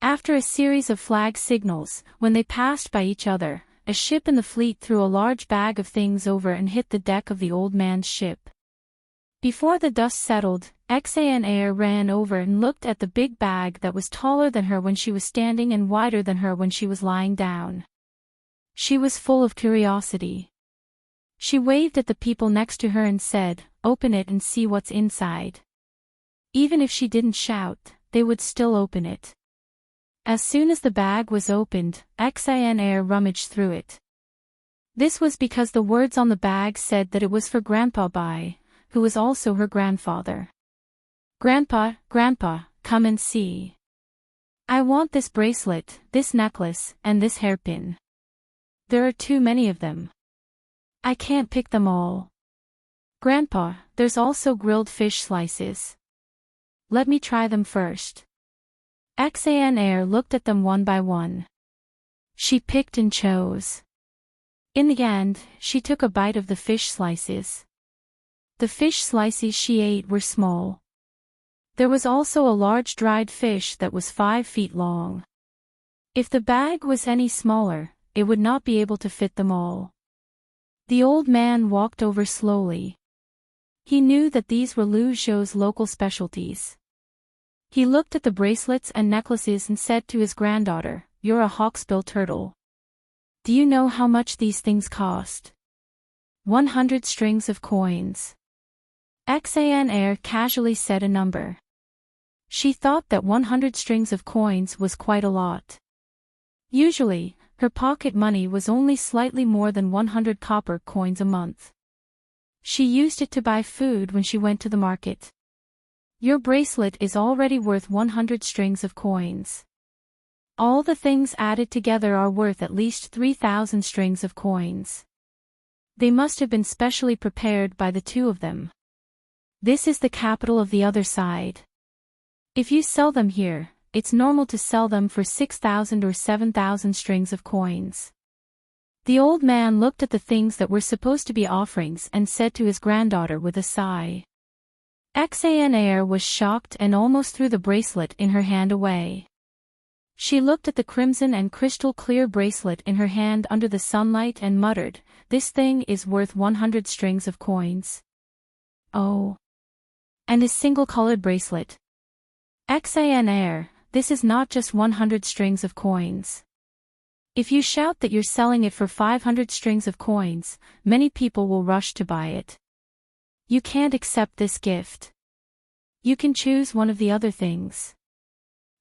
After a series of flag signals, when they passed by each other, a ship in the fleet threw a large bag of things over and hit the deck of the old man's ship. Before the dust settled, Aksane ran over and looked at the big bag that was taller than her when she was standing and wider than her when she was lying down. She was full of curiosity. She waved at the people next to her and said, "Open it and see what's inside." Even if she didn't shout, they would still open it. As soon as the bag was opened, Aksane rummaged through it. This was because the words on the bag said that it was for Grandpa Bai, who was also her grandfather. "Grandpa, Grandpa, come and see. I want this bracelet, this necklace, and this hairpin. There are too many of them. I can't pick them all. Grandpa, there's also grilled fish slices. Let me try them first." Aksane looked at them one by one. She picked and chose. In the end, she took a bite of the fish slices. The fish slices she ate were small. There was also a large dried fish that was 5 feet long. If the bag was any smaller, it would not be able to fit them all. The old man walked over slowly. He knew that these were Lu Zhou's local specialties. He looked at the bracelets and necklaces and said to his granddaughter, "You're a hawksbill turtle. Do you know how much these things cost?" 100 strings of coins. Aksane casually said a number. She thought that 100 strings of coins was quite a lot. Usually, her pocket money was only slightly more than 100 copper coins a month. She used it to buy food when she went to the market. "Your bracelet is already worth 100 strings of coins. All the things added together are worth at least 3,000 strings of coins. They must have been specially prepared by the two of them. This is the capital of the other side. If you sell them here, it's normal to sell them for 6,000 or 7,000 strings of coins." The old man looked at the things that were supposed to be offerings and said to his granddaughter with a sigh. Aksane was shocked and almost threw the bracelet in her hand away. She looked at the crimson and crystal-clear bracelet in her hand under the sunlight and muttered, "This thing is worth 100 strings of coins." "Oh. And his single-colored bracelet. Aksane, this is not just 100 strings of coins. If you shout that you're selling it for 500 strings of coins, many people will rush to buy it. You can't accept this gift. You can choose one of the other things.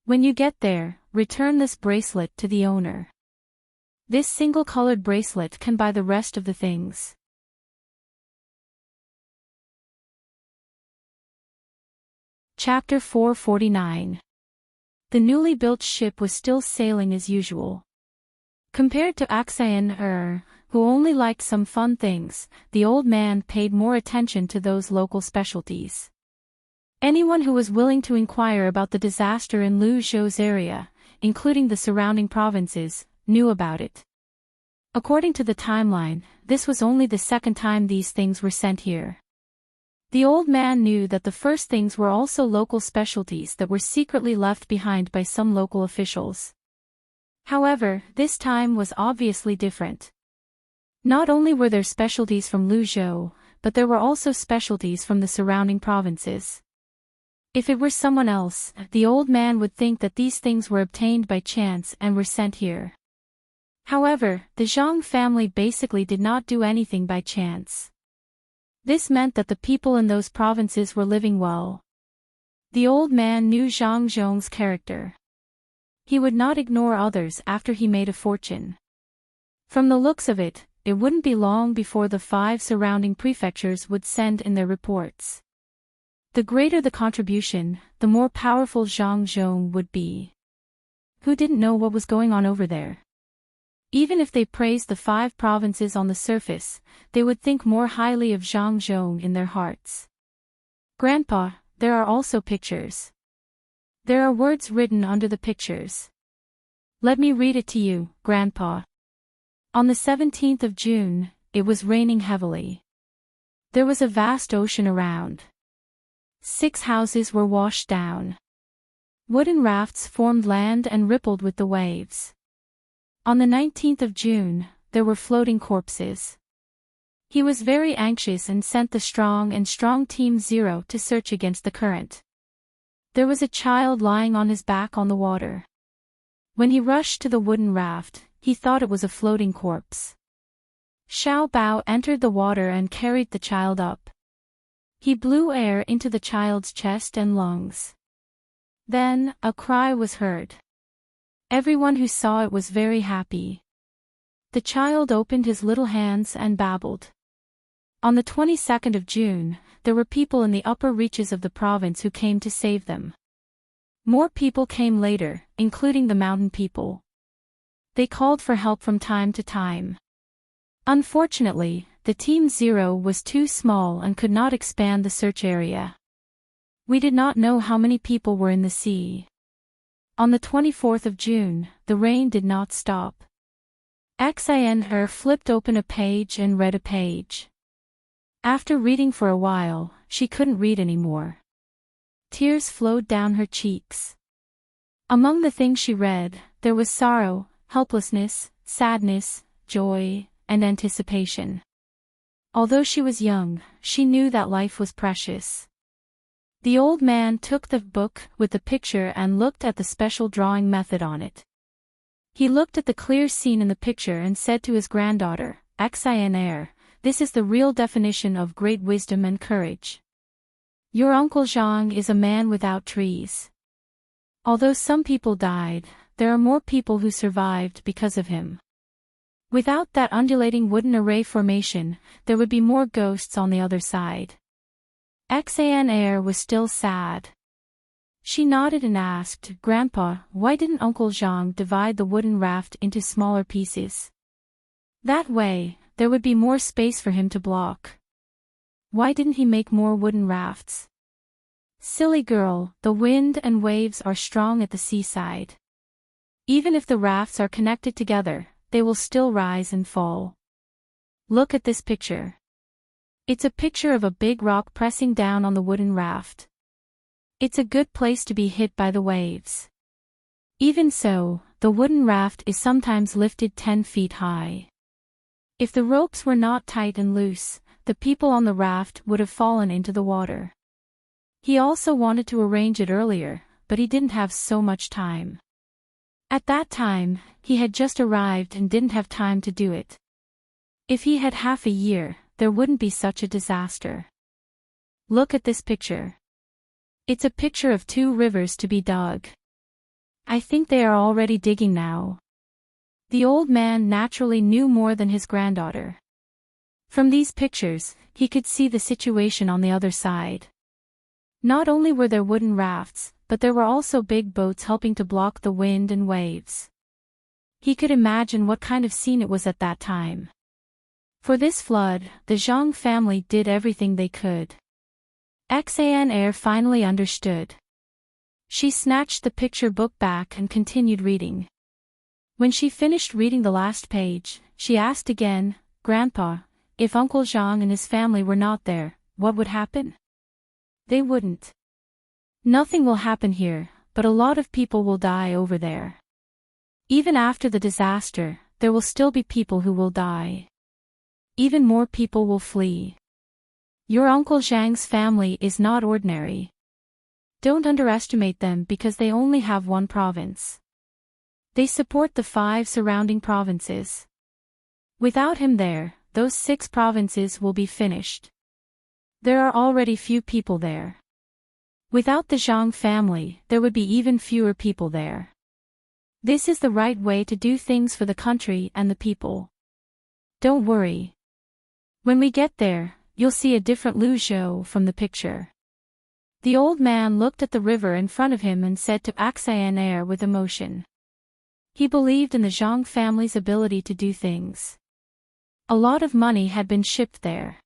When you get there, return this bracelet to the owner. This single-colored bracelet can buy the rest of the things." Chapter 449. The newly built ship was still sailing as usual. Compared to Aksane, who only liked some fun things, the old man paid more attention to those local specialties. Anyone who was willing to inquire about the disaster in Lu Zhou's area, including the surrounding provinces, knew about it. According to the timeline, this was only the second time these things were sent here. The old man knew that the first things were also local specialties that were secretly left behind by some local officials. However, this time was obviously different. Not only were there specialties from Lu Zhou, but there were also specialties from the surrounding provinces. If it were someone else, the old man would think that these things were obtained by chance and were sent here. However, the Zhang family basically did not do anything by chance. This meant that the people in those provinces were living well. The old man knew Zhang Zhong's character. He would not ignore others after he made a fortune. From the looks of it, it wouldn't be long before the 5 surrounding prefectures would send in their reports. The greater the contribution, the more powerful Zhang Zhong would be. Who didn't know what was going on over there? Even if they praised the 5 provinces on the surface, they would think more highly of Zhang Zhong in their hearts. Grandpa, there are also pictures. There are words written under the pictures. Let me read it to you, Grandpa. On the 17th of June, it was raining heavily. There was a vast ocean around. 6 houses were washed down. Wooden rafts formed land and rippled with the waves. On the 19th of June, there were floating corpses. He was very anxious and sent the strong Team 0 to search against the current. There was a child lying on his back on the water. When he rushed to the wooden raft, he thought it was a floating corpse. Xiao Bao entered the water and carried the child up. He blew air into the child's chest and lungs. Then, a cry was heard. Everyone who saw it was very happy. The child opened his little hands and babbled. On the 22nd of June, there were people in the upper reaches of the province who came to save them. More people came later, including the mountain people. They called for help from time to time. Unfortunately, the Team 0 was too small and could not expand the search area. We did not know how many people were in the sea. On the 24th of June, the rain did not stop. Xin flipped open a page and read a page. After reading for a while, she couldn't read anymore. Tears flowed down her cheeks. Among the things she read, there was sorrow, helplessness, sadness, joy, and anticipation. Although she was young, she knew that life was precious. The old man took the book with the picture and looked at the special drawing method on it. He looked at the clear scene in the picture and said to his granddaughter, Xin, this is the real definition of great wisdom and courage. Your Uncle Zhang is a man without trees. Although some people died, there are more people who survived because of him. Without that undulating wooden array formation, there would be more ghosts on the other side. Xin was still sad. She nodded and asked, Grandpa, why didn't Uncle Zhang divide the wooden raft into smaller pieces? That way, there would be more space for him to block. Why didn't he make more wooden rafts? Silly girl, the wind and waves are strong at the seaside. Even if the rafts are connected together, they will still rise and fall. Look at this picture. It's a picture of a big rock pressing down on the wooden raft. It's a good place to be hit by the waves. Even so, the wooden raft is sometimes lifted 10 feet high. If the ropes were not tight and loose, the people on the raft would have fallen into the water. He also wanted to arrange it earlier, but he didn't have so much time. At that time, he had just arrived and didn't have time to do it. If he had half a year, there wouldn't be such a disaster. Look at this picture. It's a picture of 2 rivers to be dug. I think they are already digging now. The old man naturally knew more than his granddaughter. From these pictures, he could see the situation on the other side. Not only were there wooden rafts, but there were also big boats helping to block the wind and waves. He could imagine what kind of scene it was at that time. For this flood, the Zhang family did everything they could. Xin finally understood. She snatched the picture book back and continued reading. When she finished reading the last page, she asked again, Grandpa, if Uncle Zhang and his family were not there, what would happen? They wouldn't. Nothing will happen here, but a lot of people will die over there. Even after the disaster, there will still be people who will die. Even more people will flee. Your Uncle Zhang's family is not ordinary. Don't underestimate them because they only have one province. They support the 5 surrounding provinces. Without him there, those 6 provinces will be finished. There are already few people there. Without the Zhang family, there would be even fewer people there. This is the right way to do things for the country and the people. Don't worry. When we get there, you'll see a different Lu Zhou from the picture. The old man looked at the river in front of him and said to Axaner with emotion. He believed in the Zhang family's ability to do things. A lot of money had been shipped there.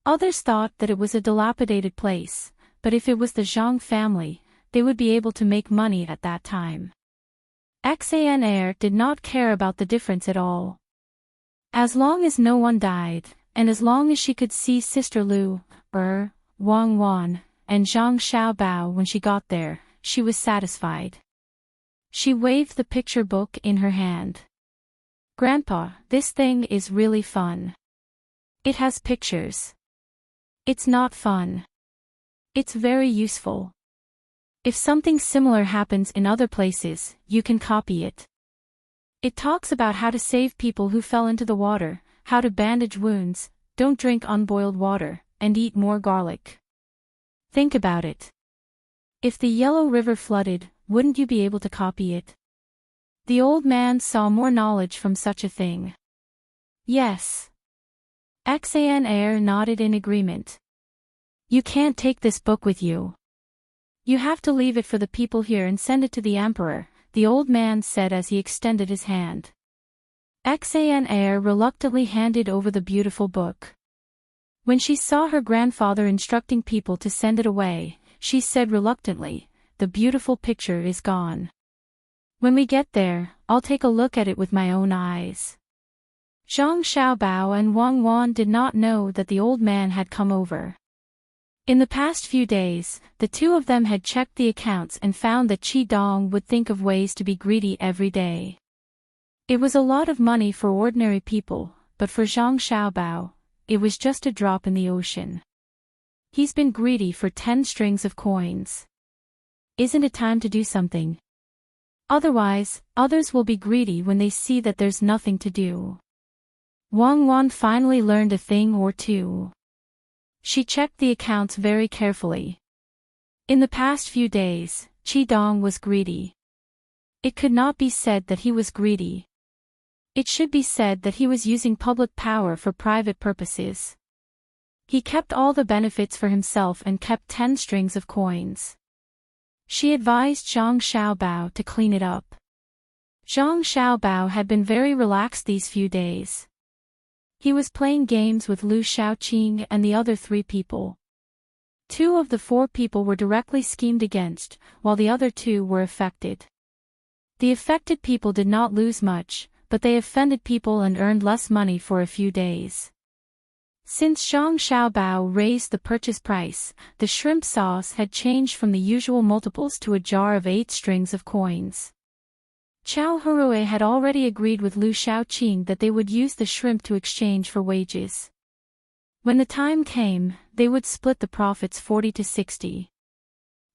Others thought that it was a dilapidated place, but if it was the Zhang family, they would be able to make money at that time. Axaner did not care about the difference at all. As long as no one died, and as long as she could see Sister Lu, Wang Wan, and Zhang Xiaobao when she got there, she was satisfied. She waved the picture book in her hand. Grandpa, this thing is really fun. It has pictures. It's not fun. It's very useful. If something similar happens in other places, you can copy it. It talks about how to save people who fell into the water, how to bandage wounds, don't drink unboiled water, and eat more garlic. Think about it. If the Yellow River flooded, wouldn't you be able to copy it? The old man saw more knowledge from such a thing. Yes. Axaner nodded in agreement. You can't take this book with you. You have to leave it for the people here and send it to the emperor, the old man said as he extended his hand. Axaner reluctantly handed over the beautiful book. When she saw her grandfather instructing people to send it away, she said reluctantly, "The beautiful picture is gone. When we get there, I'll take a look at it with my own eyes." Zhang Xiaobao and Wang Wan did not know that the old man had come over. In the past few days, the two of them had checked the accounts and found that Qi Dong would think of ways to be greedy every day. It was a lot of money for ordinary people, but for Zhang Xiaobao, it was just a drop in the ocean. He's been greedy for 10 strings of coins. Isn't it time to do something? Otherwise, others will be greedy when they see that there's nothing to do. Wang Wan finally learned a thing or two. She checked the accounts very carefully. In the past few days, Qi Dong was greedy. It could not be said that he was greedy. It should be said that he was using public power for private purposes. He kept all the benefits for himself and kept 10 strings of coins. She advised Zhang Xiaobao to clean it up. Zhang Xiaobao had been very relaxed these few days. He was playing games with Lu Shaoqing and the other 3 people. 2 of the 4 people were directly schemed against, while the other 2 were affected. The affected people did not lose much, but they offended people and earned less money for a few days. Since Zhang Xiaobao raised the purchase price, the shrimp sauce had changed from the usual multiples to a jar of 8 strings of coins. Chao Hurue had already agreed with Lu Shaoqing that they would use the shrimp to exchange for wages. When the time came, they would split the profits 40 to 60.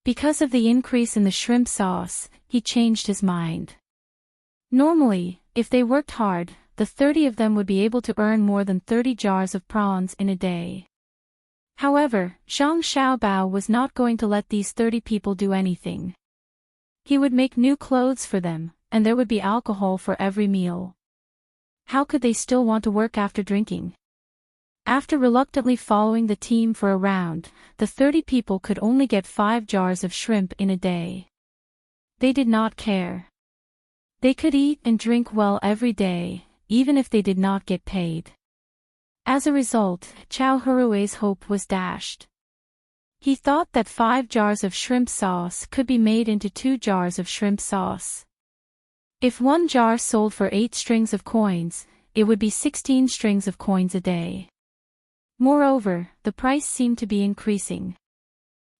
Because of the increase in the shrimp sauce, he changed his mind. Normally, if they worked hard, the 30 of them would be able to earn more than 30 jars of prawns in a day. However, Zhang Xiaobao was not going to let these 30 people do anything. He would make new clothes for them, and there would be alcohol for every meal. How could they still want to work after drinking? After reluctantly following the team for a round, the 30 people could only get 5 jars of shrimp in a day. They did not care. They could eat and drink well every day, even if they did not get paid. As a result, Chao Hurue's hope was dashed. He thought that 5 jars of shrimp sauce could be made into 2 jars of shrimp sauce. If 1 jar sold for 8 strings of coins, it would be 16 strings of coins a day. Moreover, the price seemed to be increasing.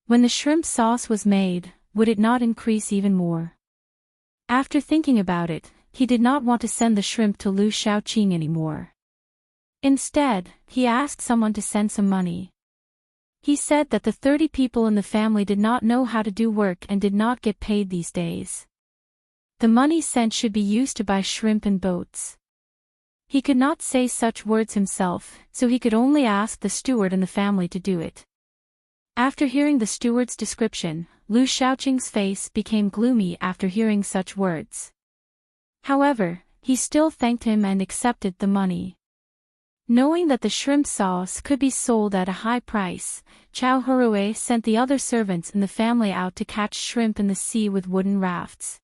When the shrimp sauce was made, would it not increase even more? After thinking about it, he did not want to send the shrimp to Lu Shaoqing anymore. Instead, he asked someone to send some money. He said that the 30 people in the family did not know how to do work and did not get paid these days. The money sent should be used to buy shrimp and boats. He could not say such words himself, so he could only ask the steward and the family to do it. After hearing the steward's description, Lu Shaoqing's face became gloomy after hearing such words. However, he still thanked him and accepted the money. Knowing that the shrimp sauce could be sold at a high price, Chao Hurue sent the other servants in the family out to catch shrimp in the sea with wooden rafts.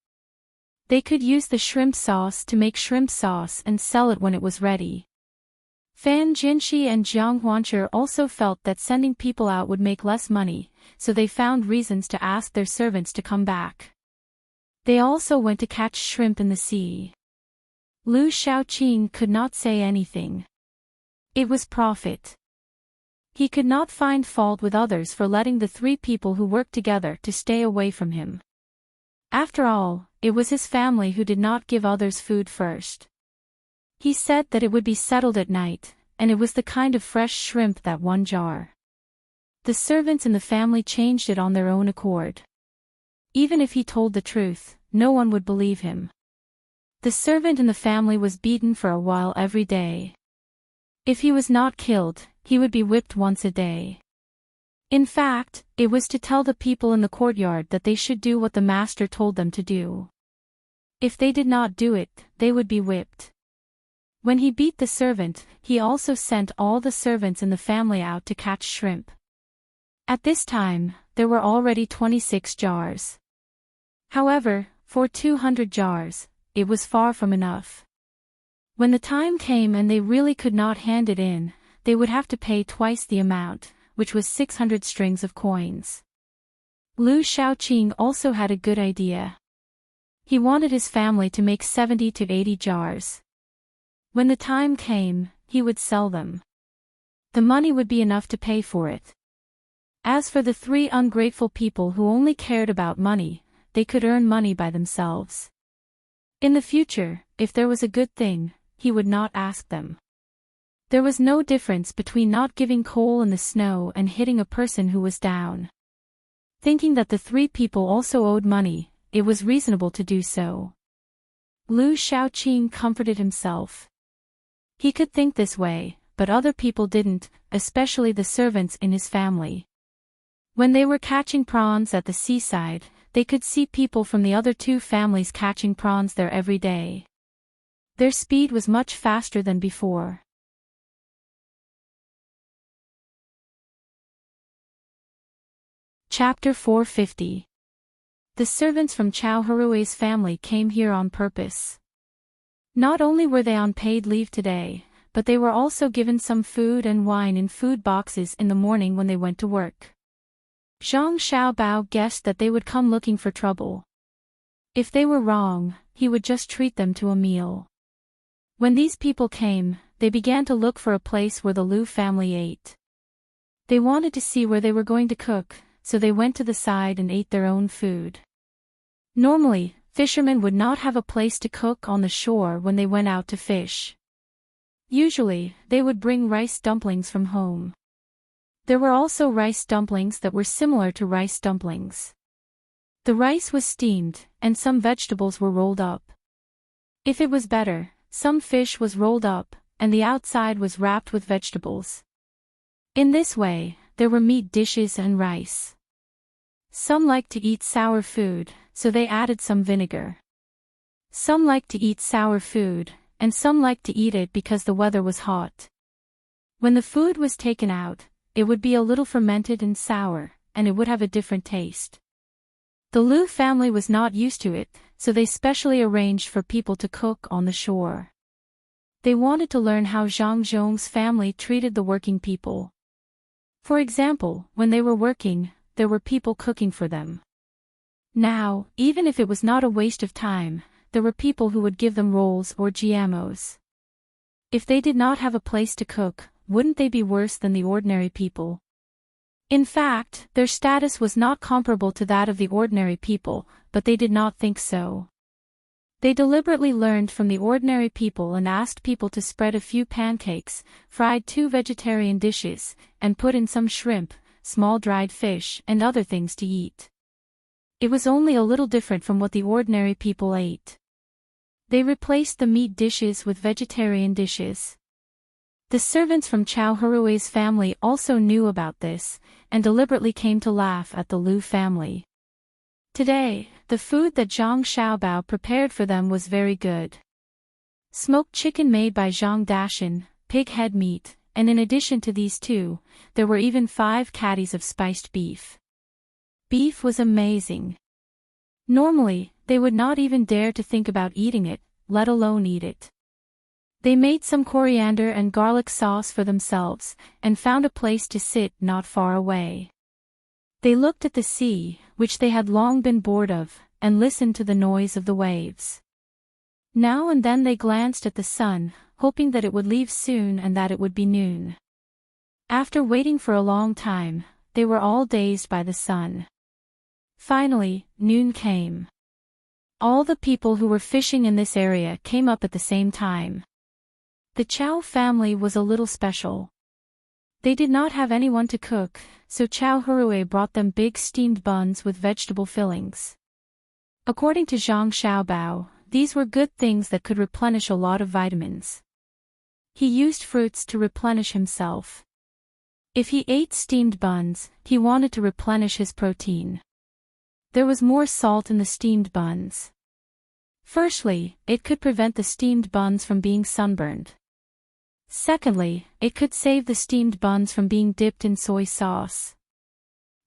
They could use the shrimp sauce to make shrimp sauce and sell it when it was ready. Fan Jinshi and Jiang Huancher also felt that sending people out would make less money, so they found reasons to ask their servants to come back. They also went to catch shrimp in the sea. Lu Shaoqing could not say anything. It was profit. He could not find fault with others for letting the 3 people who worked together to stay away from him. After all, it was his family who did not give others food first. He said that it would be settled at night, and it was the kind of fresh shrimp that 1 jar. The servants in the family changed it on their own accord. Even if he told the truth, no one would believe him. The servant in the family was beaten for a while every day. If he was not killed, he would be whipped once a day. In fact, it was to tell the people in the courtyard that they should do what the master told them to do. If they did not do it, they would be whipped. When he beat the servant, he also sent all the servants in the family out to catch shrimp. At this time, there were already 26 jars. However, for 200 jars, it was far from enough. When the time came and they really could not hand it in, they would have to pay twice the amount, which was 600 strings of coins. Lu Shaoqing also had a good idea. He wanted his family to make 70 to 80 jars. When the time came, he would sell them. The money would be enough to pay for it. As for the 3 ungrateful people who only cared about money, they could earn money by themselves. In the future, if there was a good thing, he would not ask them. There was no difference between not giving coal in the snow and hitting a person who was down. Thinking that the 3 people also owed money, it was reasonable to do so. Lu Shaoqing comforted himself. He could think this way, but other people didn't, especially the servants in his family. When they were catching prawns at the seaside, they could see people from the other 2 families catching prawns there every day. Their speed was much faster than before. Chapter 450. The servants from Chao Hurue's family came here on purpose. Not only were they on paid leave today, but they were also given some food and wine in food boxes in the morning when they went to work. Zhang Xiaobao guessed that they would come looking for trouble. If they were wrong, he would just treat them to a meal. When these people came, they began to look for a place where the Lu family ate. They wanted to see where they were going to cook, so they went to the side and ate their own food. Normally, fishermen would not have a place to cook on the shore when they went out to fish. Usually, they would bring rice dumplings from home. There were also rice dumplings that were similar to rice dumplings. The rice was steamed, and some vegetables were rolled up. If it was better, some fish was rolled up, and the outside was wrapped with vegetables. In this way, there were meat dishes and rice. Some liked to eat sour food, so they added some vinegar. Some liked to eat sour food, and some liked to eat it because the weather was hot. When the food was taken out, it would be a little fermented and sour, and it would have a different taste. The Lu family was not used to it, so they specially arranged for people to cook on the shore. They wanted to learn how Zhang Zhong's family treated the working people. For example, when they were working, there were people cooking for them. Now, even if it was not a waste of time, there were people who would give them rolls or GMOs. If they did not have a place to cook, wouldn't they be worse than the ordinary people? In fact, their status was not comparable to that of the ordinary people, but they did not think so. They deliberately learned from the ordinary people and asked people to spread a few pancakes, fried 2 vegetarian dishes, and put in some shrimp, small dried fish, and other things to eat. It was only a little different from what the ordinary people ate. They replaced the meat dishes with vegetarian dishes. The servants from Chow Hurue's family also knew about this, and deliberately came to laugh at the Lu family. Today, the food that Zhang Xiaobao prepared for them was very good. Smoked chicken made by Zhang Dashan, pig head meat, and in addition to these two, there were even 5 caddies of spiced beef. Beef was amazing. Normally, they would not even dare to think about eating it, let alone eat it. They made some coriander and garlic sauce for themselves, and found a place to sit not far away. They looked at the sea, which they had long been bored of, and listened to the noise of the waves. Now and then they glanced at the sun, hoping that it would leave soon and that it would be noon. After waiting for a long time, they were all dazed by the sun. Finally, noon came. All the people who were fishing in this area came up at the same time. The Chow family was a little special. They did not have anyone to cook, so Chow Hurue brought them big steamed buns with vegetable fillings. According to Zhang Xiaobao, these were good things that could replenish a lot of vitamins. He used fruits to replenish himself. If he ate steamed buns, he wanted to replenish his protein. There was more salt in the steamed buns. Firstly, it could prevent the steamed buns from being sunburned. Secondly, it could save the steamed buns from being dipped in soy sauce.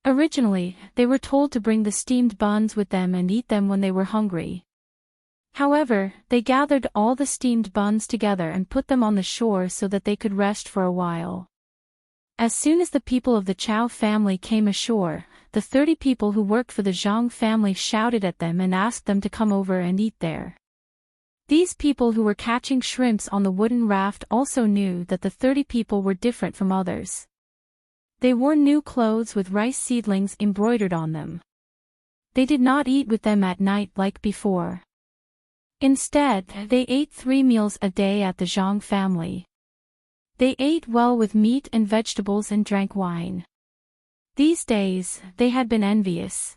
Originally, they were told to bring the steamed buns with them and eat them when they were hungry. However, they gathered all the steamed buns together and put them on the shore so that they could rest for a while. As soon as the people of the Chow family came ashore, the 30 people who worked for the Zhang family shouted at them and asked them to come over and eat there. These people who were catching shrimps on the wooden raft also knew that the 30 people were different from others. They wore new clothes with rice seedlings embroidered on them. They did not eat with them at night like before. Instead, they ate 3 meals a day at the Zhang family. They ate well with meat and vegetables and drank wine. These days, they had been envious.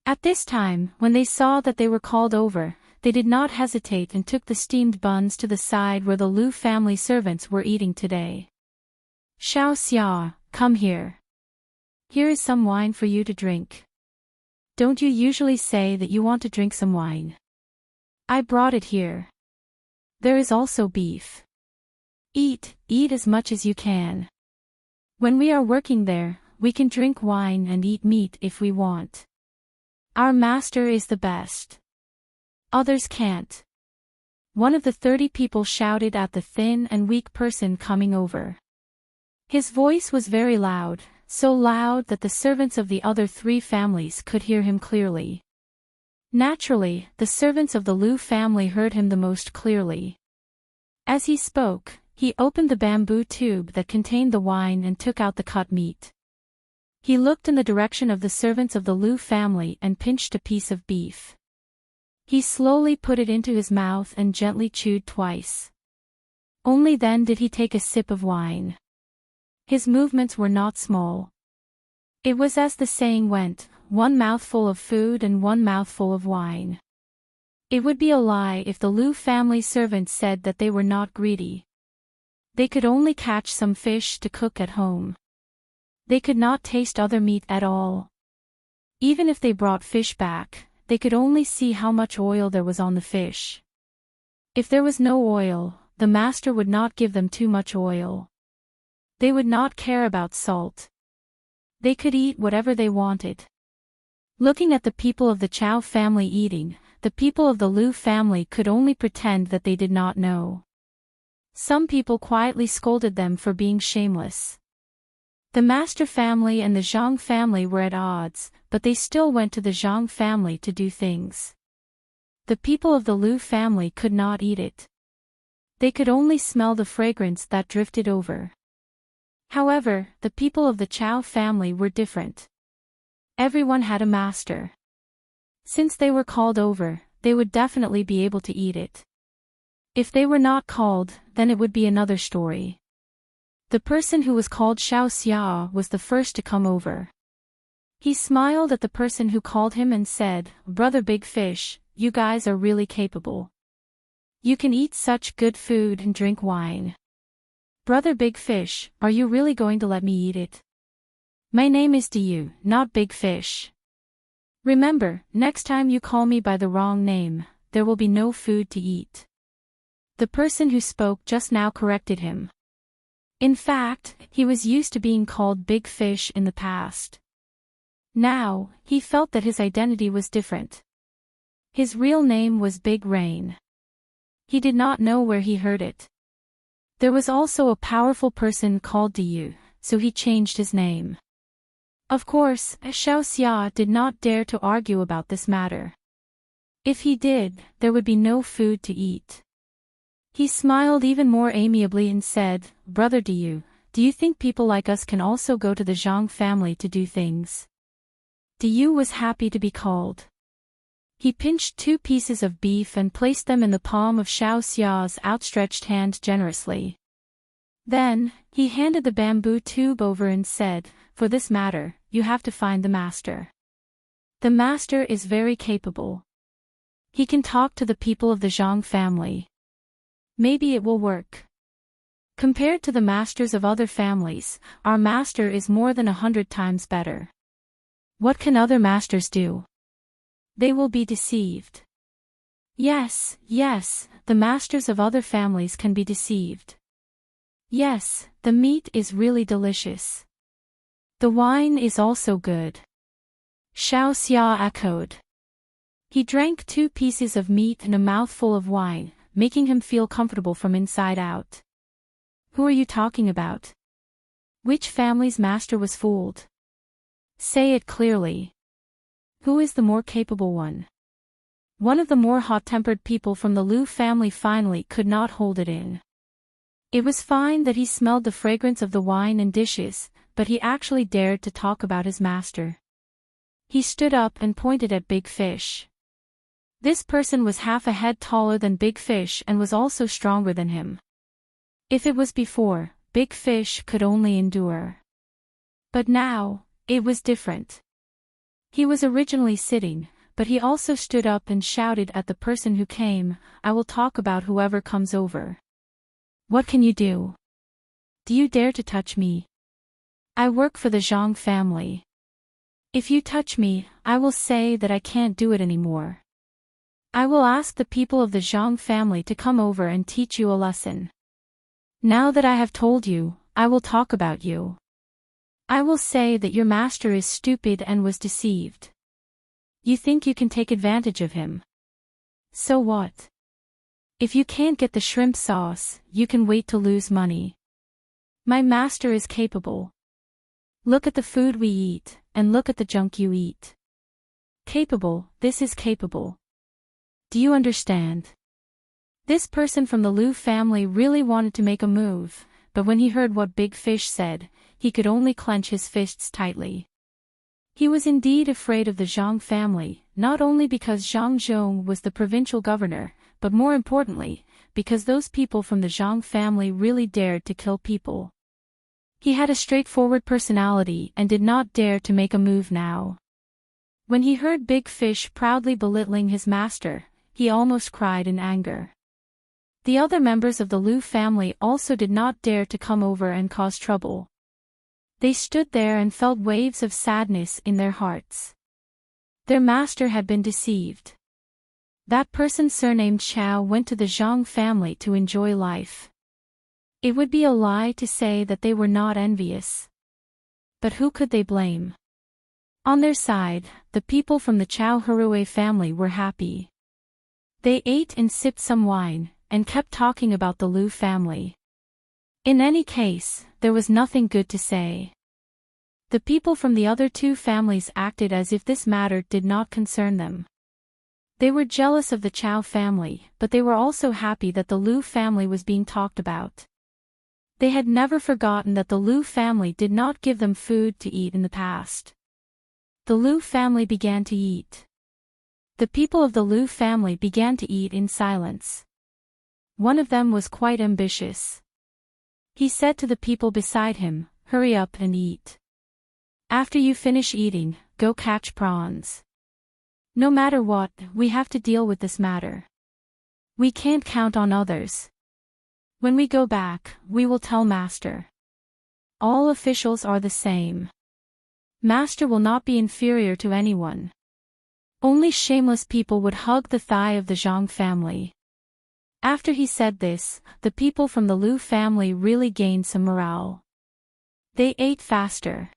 At this time, when they saw that they were called over, they did not hesitate and took the steamed buns to the side where the Lu family servants were eating today. Xiao Xia, come here. Here is some wine for you to drink. Don't you usually say that you want to drink some wine? I brought it here. There is also beef. Eat as much as you can. When we are working there, we can drink wine and eat meat if we want. Our master is the best. Others can't. One of the 30 people shouted at the thin and weak person coming over. His voice was very loud, so loud that the servants of the other 3 families could hear him clearly. Naturally, the servants of the Lu family heard him the most clearly. As he spoke, he opened the bamboo tube that contained the wine and took out the cut meat. He looked in the direction of the servants of the Lu family and pinched a piece of beef. He slowly put it into his mouth and gently chewed twice. Only then did he take a sip of wine. His movements were not small. It was as the saying went, 1 mouthful of food and 1 mouthful of wine. It would be a lie if the Lu family servants said that they were not greedy. They could only catch some fish to cook at home. They could not taste other meat at all. Even if they brought fish back, they could only see how much oil there was on the fish. If there was no oil, the master would not give them too much oil. They would not care about salt. They could eat whatever they wanted. Looking at the people of the Chow family eating, the people of the Lu family could only pretend that they did not know. Some people quietly scolded them for being shameless. The master family and the Zhang family were at odds, but they still went to the Zhang family to do things. The people of the Lu family could not eat it. They could only smell the fragrance that drifted over. However, the people of the Chow family were different. Everyone had a master. Since they were called over, they would definitely be able to eat it. If they were not called, then it would be another story. The person who was called Xiao Xia was the first to come over. He smiled at the person who called him and said, "Brother Big Fish, you guys are really capable. You can eat such good food and drink wine. Brother Big Fish, are you really going to let me eat it? My name is Diyu, not Big Fish. Remember, next time you call me by the wrong name, there will be no food to eat." The person who spoke just now corrected him. In fact, he was used to being called Big Fish in the past. Now, he felt that his identity was different. His real name was Big Rain. He did not know where he heard it. There was also a powerful person called Diyu, so he changed his name. Of course, Xiao Xia did not dare to argue about this matter. If he did, there would be no food to eat. He smiled even more amiably and said, "Brother Diyu, do you think people like us can also go to the Zhang family to do things?" Diyu was happy to be called. He pinched 2 pieces of beef and placed them in the palm of Xiao Xia's outstretched hand generously. Then, he handed the bamboo tube over and said, "For this matter, you have to find the master. The master is very capable. He can talk to the people of the Zhang family. Maybe it will work. Compared to the masters of other families, our master is more than 100 times better. What can other masters do? They will be deceived." Yes, the masters of other families can be deceived. Yes, the meat is really delicious. The wine is also good. Xiao Xia echoed. He drank 2 pieces of meat and a mouthful of wine, making him feel comfortable from inside out. Who are you talking about? Which family's master was fooled? Say it clearly. Who is the more capable one? One of the more hot-tempered people from the Lu family finally could not hold it in. It was fine that he smelled the fragrance of the wine and dishes, but he actually dared to talk about his master. He stood up and pointed at Big Fish. This person was half a head taller than Big Fish and was also stronger than him. If it was before, Big Fish could only endure. But now, it was different. He was originally sitting, but he also stood up and shouted at the person who came, "I will talk about whoever comes over. What can you do? Do you dare to touch me? I work for the Zhang family. If you touch me, I will say that I can't do it anymore. I will ask the people of the Zhang family to come over and teach you a lesson. Now that I have told you, I will talk about you. I will say that your master is stupid and was deceived. You think you can take advantage of him? So what? If you can't get the shrimp sauce, you can wait to lose money. My master is capable. Look at the food we eat, and look at the junk you eat. Capable, this is capable. Do you understand?" This person from the Lu family really wanted to make a move, but when he heard what Big Fish said, he could only clench his fists tightly. He was indeed afraid of the Zhang family, not only because Zhang Zhong was the provincial governor, but more importantly, because those people from the Zhang family really dared to kill people. He had a straightforward personality and did not dare to make a move now. When he heard Big Fish proudly belittling his master, he almost cried in anger. The other members of the Lu family also did not dare to come over and cause trouble. They stood there and felt waves of sadness in their hearts. Their master had been deceived. That person surnamed Xiao went to the Zhang family to enjoy life. It would be a lie to say that they were not envious. But who could they blame? On their side, the people from the Chao Hurue family were happy. They ate and sipped some wine, and kept talking about the Lu family. In any case, there was nothing good to say. The people from the other 2 families acted as if this matter did not concern them. They were jealous of the Chao family, but they were also happy that the Lu family was being talked about. They had never forgotten that the Lu family did not give them food to eat in the past. The Lu family began to eat. The people of the Lu family began to eat in silence. One of them was quite ambitious. He said to the people beside him, "Hurry up and eat. After you finish eating, go catch prawns. No matter what, we have to deal with this matter. We can't count on others. When we go back, we will tell Master. All officials are the same. Master will not be inferior to anyone. Only shameless people would hug the thigh of the Zhang family." After he said this, the people from the Lu family really gained some morale. They ate faster.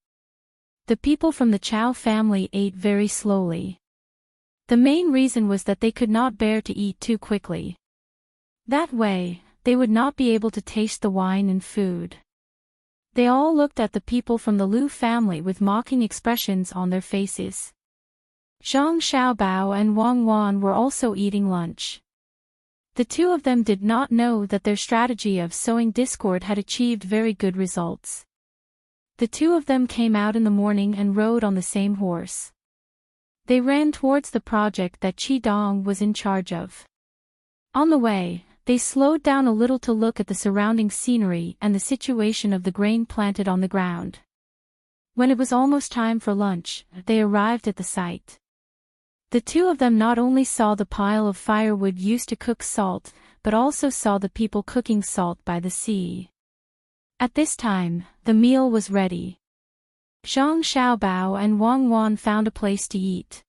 The people from the Chao family ate very slowly. The main reason was that they could not bear to eat too quickly. That way, they would not be able to taste the wine and food. They all looked at the people from the Lu family with mocking expressions on their faces. Zhang Xiaobao and Wang Wan were also eating lunch. The two of them did not know that their strategy of sowing discord had achieved very good results. The two of them came out in the morning and rode on the same horse. They ran towards the project that Qi Dong was in charge of. On the way, they slowed down a little to look at the surrounding scenery and the situation of the grain planted on the ground. When it was almost time for lunch, they arrived at the site. The two of them not only saw the pile of firewood used to cook salt, but also saw the people cooking salt by the sea. At this time, the meal was ready. Zhang Xiaobao and Wang Wan found a place to eat.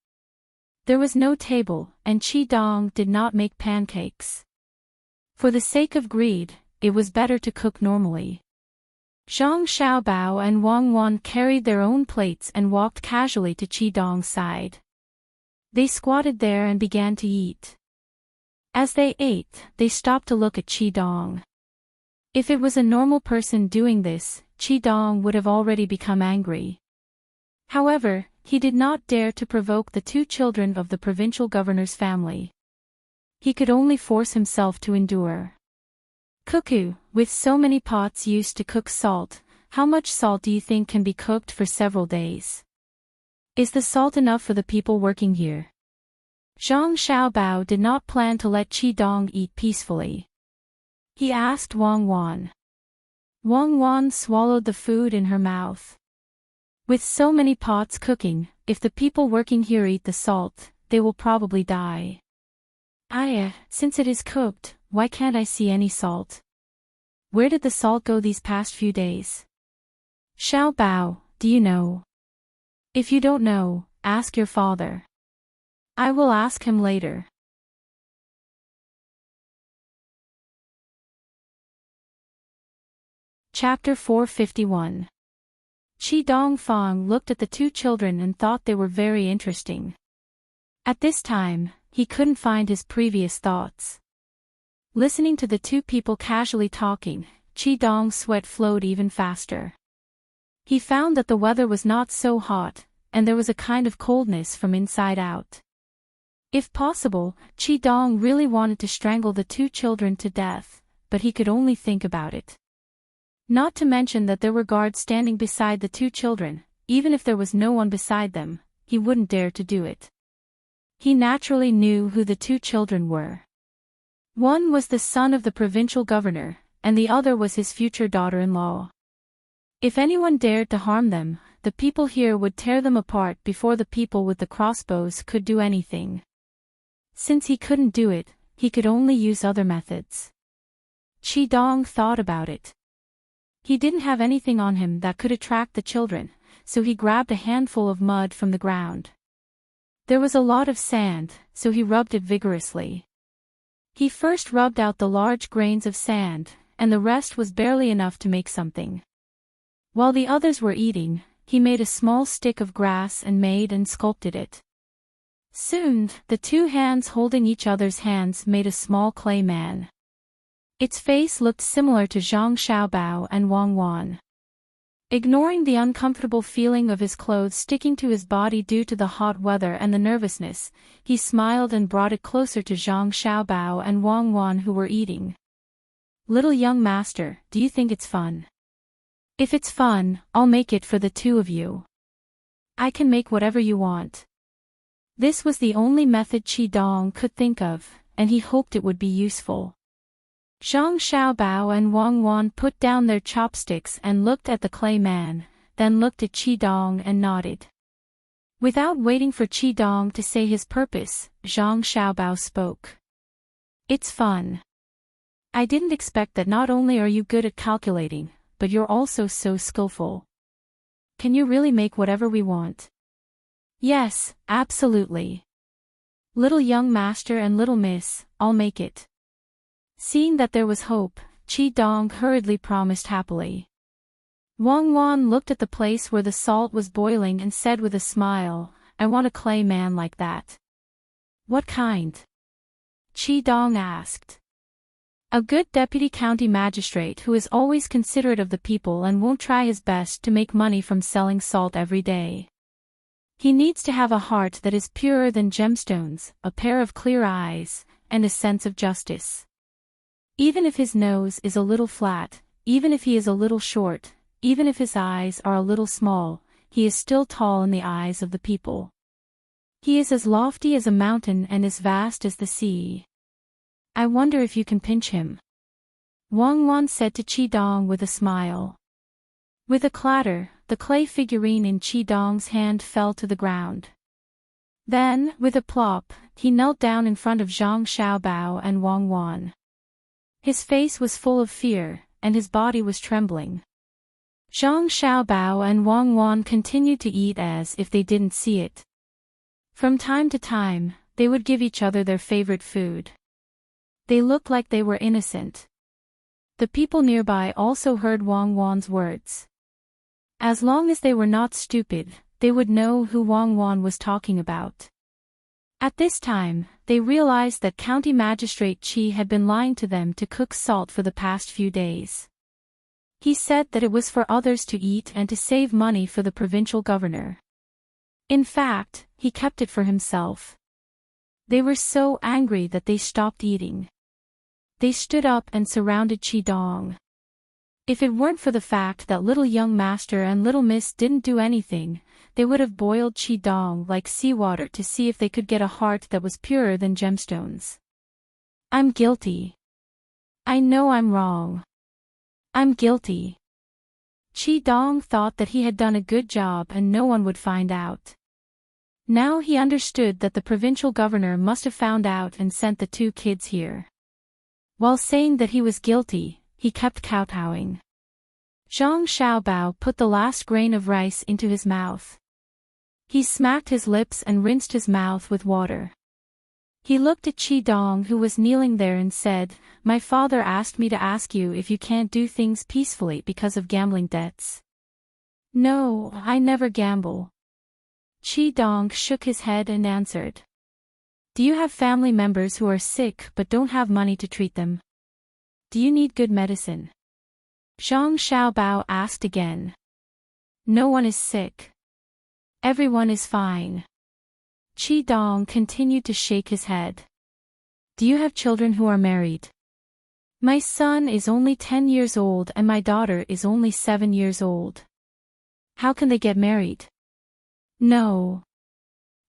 There was no table, and Qi Dong did not make pancakes. For the sake of greed, it was better to cook normally. Zhang Xiaobao and Wang Wan carried their own plates and walked casually to Qi Dong's side. They squatted there and began to eat. As they ate, they stopped to look at Qi Dong. If it was a normal person doing this, Qi Dong would have already become angry. However, he did not dare to provoke the two children of the provincial governor's family. He could only force himself to endure. "Cuckoo, with so many pots used to cook salt, how much salt do you think can be cooked for several days? Is the salt enough for the people working here?" Zhang Xiaobao did not plan to let Qi Dong eat peacefully. He asked Wang Wan. Wang Wan swallowed the food in her mouth. "With so many pots cooking, if the people working here eat the salt, they will probably die. Since it is cooked, why can't I see any salt? Where did the salt go these past few days?" "Xiaobao, do you know? If you don't know, ask your father. I will ask him later." Chapter 451. Qi Dongfang looked at the two children and thought they were very interesting. At this time, he couldn't find his previous thoughts. Listening to the two people casually talking, Qi Dong's sweat flowed even faster. He found that the weather was not so hot, and there was a kind of coldness from inside out. If possible, Qi Dong really wanted to strangle the two children to death, but he could only think about it. Not to mention that there were guards standing beside the two children. Even if there was no one beside them, he wouldn't dare to do it. He naturally knew who the two children were. One was the son of the provincial governor, and the other was his future daughter-in-law. If anyone dared to harm them, the people here would tear them apart before the people with the crossbows could do anything. Since he couldn't do it, he could only use other methods. Qi Dong thought about it. He didn't have anything on him that could attract the children, so he grabbed a handful of mud from the ground. There was a lot of sand, so he rubbed it vigorously. He first rubbed out the large grains of sand, and the rest was barely enough to make something. While the others were eating, he made a small stick of grass and made and sculpted it. Soon, the two hands holding each other's hands made a small clay man. Its face looked similar to Zhang Xiaobao and Wang Wan. Ignoring the uncomfortable feeling of his clothes sticking to his body due to the hot weather and the nervousness, he smiled and brought it closer to Zhang Xiaobao and Wang Wan who were eating. "Little young master, do you think it's fun? If it's fun, I'll make it for the two of you. I can make whatever you want." This was the only method Qi Dong could think of, and he hoped it would be useful. Zhang Xiaobao and Wang Wan put down their chopsticks and looked at the clay man, then looked at Qi and nodded. Without waiting for Qi to say his purpose, Zhang Xiaobao spoke. It's fun. I didn't expect that not only are you good at calculating, but you're also so skillful. Can you really make whatever we want? Yes, absolutely. Little young master and little miss, I'll make it. Seeing that there was hope, Qi hurriedly promised happily. Wang Wan looked at the place where the salt was boiling and said with a smile, I want a clay man like that. What kind? Qi asked. A good deputy county magistrate who is always considerate of the people and won't try his best to make money from selling salt every day. He needs to have a heart that is purer than gemstones, a pair of clear eyes, and a sense of justice. Even if his nose is a little flat, even if he is a little short, even if his eyes are a little small, he is still tall in the eyes of the people. He is as lofty as a mountain and as vast as the sea. I wonder if you can pinch him. Wang Wan said to Qi with a smile. With a clatter, the clay figurine in Qi hand fell to the ground. Then, with a plop, he knelt down in front of Zhang Xiaobao and Wang Wan. His face was full of fear, and his body was trembling. Zhang Xiaobao and Wang Wan continued to eat as if they didn't see it. From time to time, they would give each other their favorite food. They looked like they were innocent. The people nearby also heard Wang Wan's words. As long as they were not stupid, they would know who Wang Wan was talking about. At this time, they realized that County Magistrate Qi had been lying to them to cook salt for the past few days. He said that it was for others to eat and to save money for the provincial governor. In fact, he kept it for himself. They were so angry that they stopped eating. They stood up and surrounded Qi. If it weren't for the fact that little young master and little miss didn't do anything, they would have boiled Qi like seawater to see if they could get a heart that was purer than gemstones. I'm guilty. I know I'm wrong. I'm guilty. Qi thought that he had done a good job and no one would find out. Now he understood that the provincial governor must have found out and sent the two kids here. While saying that he was guilty, he kept kowtowing. Zhang Xiaobao put the last grain of rice into his mouth. He smacked his lips and rinsed his mouth with water. He looked at Qi who was kneeling there and said, My father asked me to ask you if you can't do things peacefully because of gambling debts. No, I never gamble. Qi shook his head and answered. Do you have family members who are sick but don't have money to treat them? Do you need good medicine? Zhang Xiaobao asked again. No one is sick. Everyone is fine. Qi continued to shake his head. Do you have children who are married? My son is only 10 years old and my daughter is only 7 years old. How can they get married? No.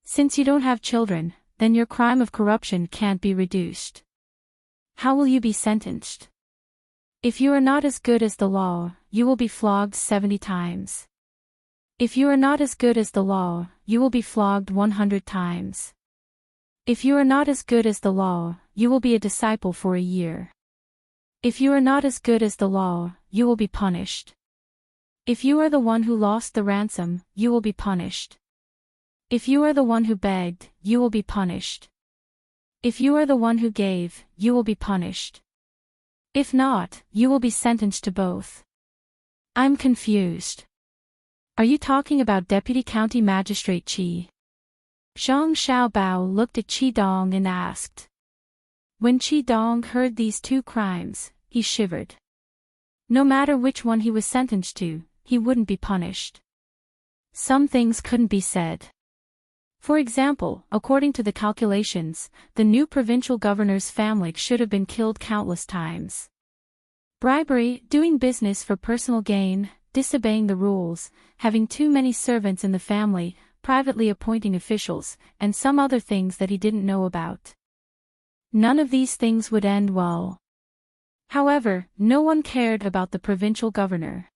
Since you don't have children, then your crime of corruption can't be reduced. How will you be sentenced? If you are not as good as the law, you will be flogged 70 times. If you are not as good as the law, you will be flogged 100 times. If you are not as good as the law, you will be a disciple for a year. If you are not as good as the law, you will be punished. If you are the one who lost the ransom, you will be punished. If you are the one who begged, you will be punished. If you are the one who gave, you will be punished. If not, you will be sentenced to both. I'm confused. Are you talking about Deputy County Magistrate Qi? Zhang Xiaobao looked at Qi and asked. When Qi heard these two crimes, he shivered. No matter which one he was sentenced to, he wouldn't be punished. Some things couldn't be said. For example, according to the calculations, the new provincial governor's family should have been killed countless times. Bribery, doing business for personal gain, disobeying the rules, having too many servants in the family, privately appointing officials, and some other things that he didn't know about. None of these things would end well. However, no one cared about the provincial governor.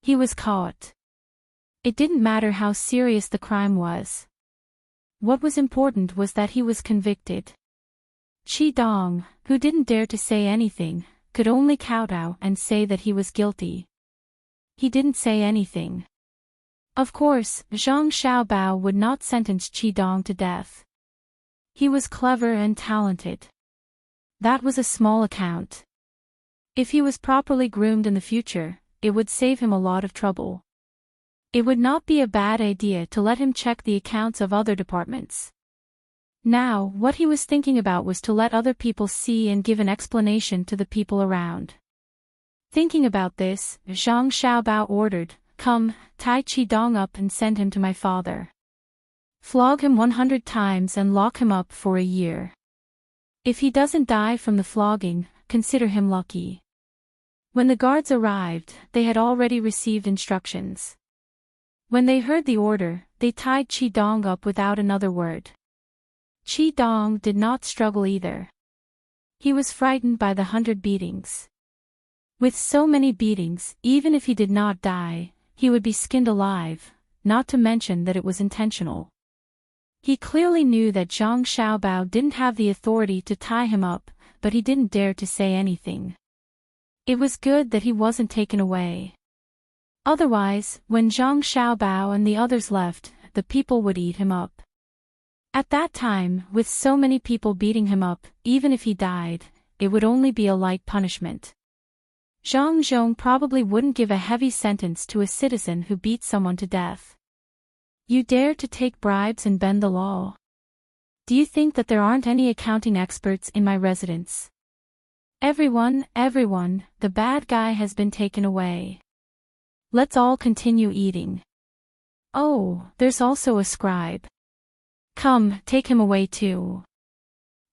He was caught. It didn't matter how serious the crime was. What was important was that he was convicted. Qi-dong, who didn't dare to say anything, could only kowtow and say that he was guilty. He didn't say anything. Of course, Zhang Xiaobao would not sentence Qi-dong to death. He was clever and talented. That was a small account. If he was properly groomed in the future, it would save him a lot of trouble. It would not be a bad idea to let him check the accounts of other departments. Now, what he was thinking about was to let other people see and give an explanation to the people around. Thinking about this, Zhang Xiaobao ordered, "Come, tie Qi-dong up and send him to my father. Flog him 100 times and lock him up for a year. If he doesn't die from the flogging, consider him lucky." When the guards arrived, they had already received instructions. When they heard the order, they tied Qi-dong up without another word. Qi-dong did not struggle either. He was frightened by the 100 beatings. With so many beatings, even if he did not die, he would be skinned alive, not to mention that it was intentional. He clearly knew that Zhang Xiaobao didn't have the authority to tie him up, but he didn't dare to say anything. It was good that he wasn't taken away. Otherwise, when Zhang Xiaobao and the others left, the people would eat him up. At that time, with so many people beating him up, even if he died, it would only be a light punishment. Zhang Zhong probably wouldn't give a heavy sentence to a citizen who beat someone to death. You dare to take bribes and bend the law? Do you think that there aren't any accounting experts in my residence? Everyone, the bad guy has been taken away. Let's all continue eating. Oh, there's also a scribe. Come, take him away too.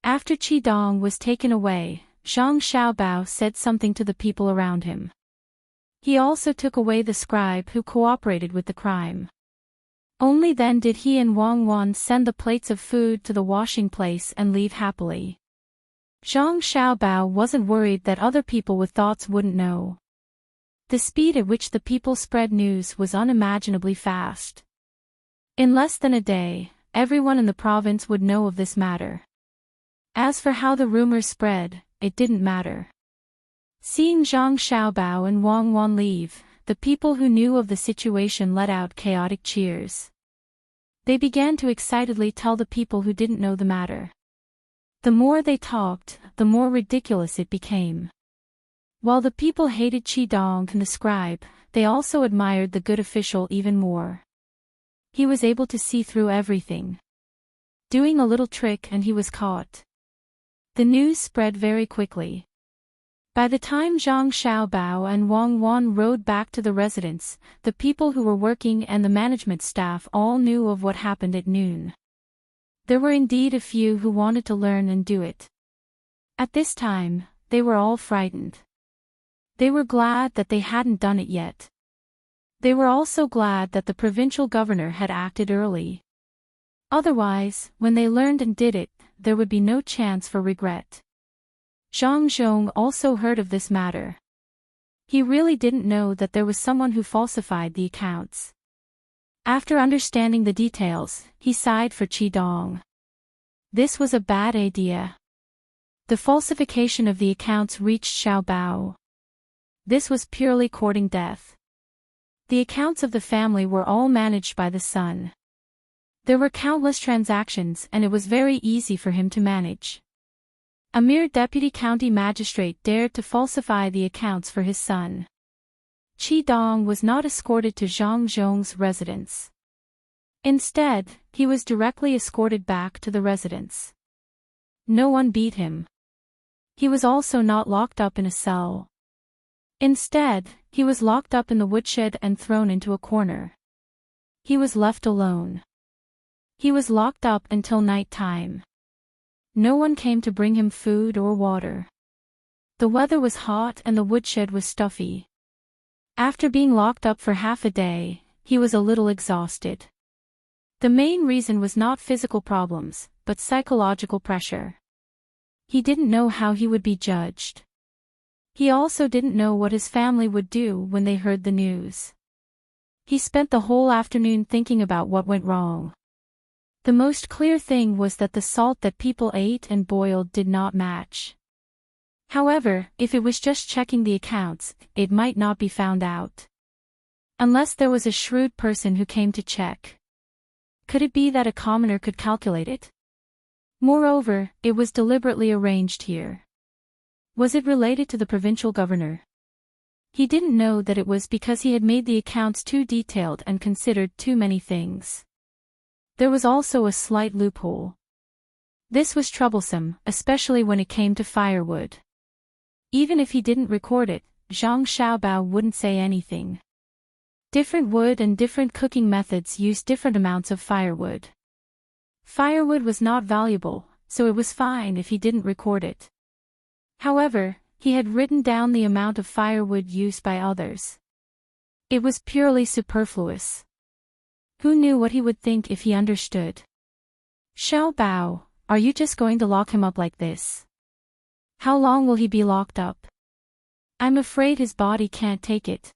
After Qi-dong was taken away, Zhang Xiaobao said something to the people around him. He also took away the scribe who cooperated with the crime. Only then did he and Wang Wan send the plates of food to the washing place and leave happily. Zhang Xiaobao wasn't worried that other people with thoughts wouldn't know. The speed at which the people spread news was unimaginably fast. In less than a day, everyone in the province would know of this matter. As for how the rumors spread, it didn't matter. Seeing Zhang Xiaobao and Wang Wan leave, the people who knew of the situation let out chaotic cheers. They began to excitedly tell the people who didn't know the matter. The more they talked, the more ridiculous it became. While the people hated Qi-dong and the scribe, they also admired the good official even more. He was able to see through everything. Doing a little trick and he was caught. The news spread very quickly. By the time Zhang Xiaobao and Wang Wan rode back to the residence, the people who were working and the management staff all knew of what happened at noon. There were indeed a few who wanted to learn and do it. At this time, they were all frightened. They were glad that they hadn't done it yet. They were also glad that the provincial governor had acted early. Otherwise, when they learned and did it, there would be no chance for regret. Zhang Zhong also heard of this matter. He really didn't know that there was someone who falsified the accounts. After understanding the details, he sighed for Qi-dong. This was a bad idea. The falsification of the accounts reached Xiaobao. This was purely courting death. The accounts of the family were all managed by the son. There were countless transactions and it was very easy for him to manage. A mere deputy county magistrate dared to falsify the accounts for his son. Qi-dong was not escorted to Zhang Zhong's residence. Instead, he was directly escorted back to the residence. No one beat him. He was also not locked up in a cell. Instead, he was locked up in the woodshed and thrown into a corner. He was left alone. He was locked up until night time. No one came to bring him food or water. The weather was hot and the woodshed was stuffy. After being locked up for half a day, he was a little exhausted. The main reason was not physical problems, but psychological pressure. He didn't know how he would be judged. He also didn't know what his family would do when they heard the news. He spent the whole afternoon thinking about what went wrong. The most clear thing was that the salt that people ate and boiled did not match. However, if it was just checking the accounts, it might not be found out. Unless there was a shrewd person who came to check. Could it be that a commoner could calculate it? Moreover, it was deliberately arranged here. Was it related to the provincial governor? He didn't know that it was because he had made the accounts too detailed and considered too many things. There was also a slight loophole. This was troublesome, especially when it came to firewood. Even if he didn't record it, Zhang Xiaobao wouldn't say anything. Different wood and different cooking methods used different amounts of firewood. Firewood was not valuable, so it was fine if he didn't record it. However, he had written down the amount of firewood used by others. It was purely superfluous. Who knew what he would think if he understood? Xiaobao, are you just going to lock him up like this? How long will he be locked up? I'm afraid his body can't take it.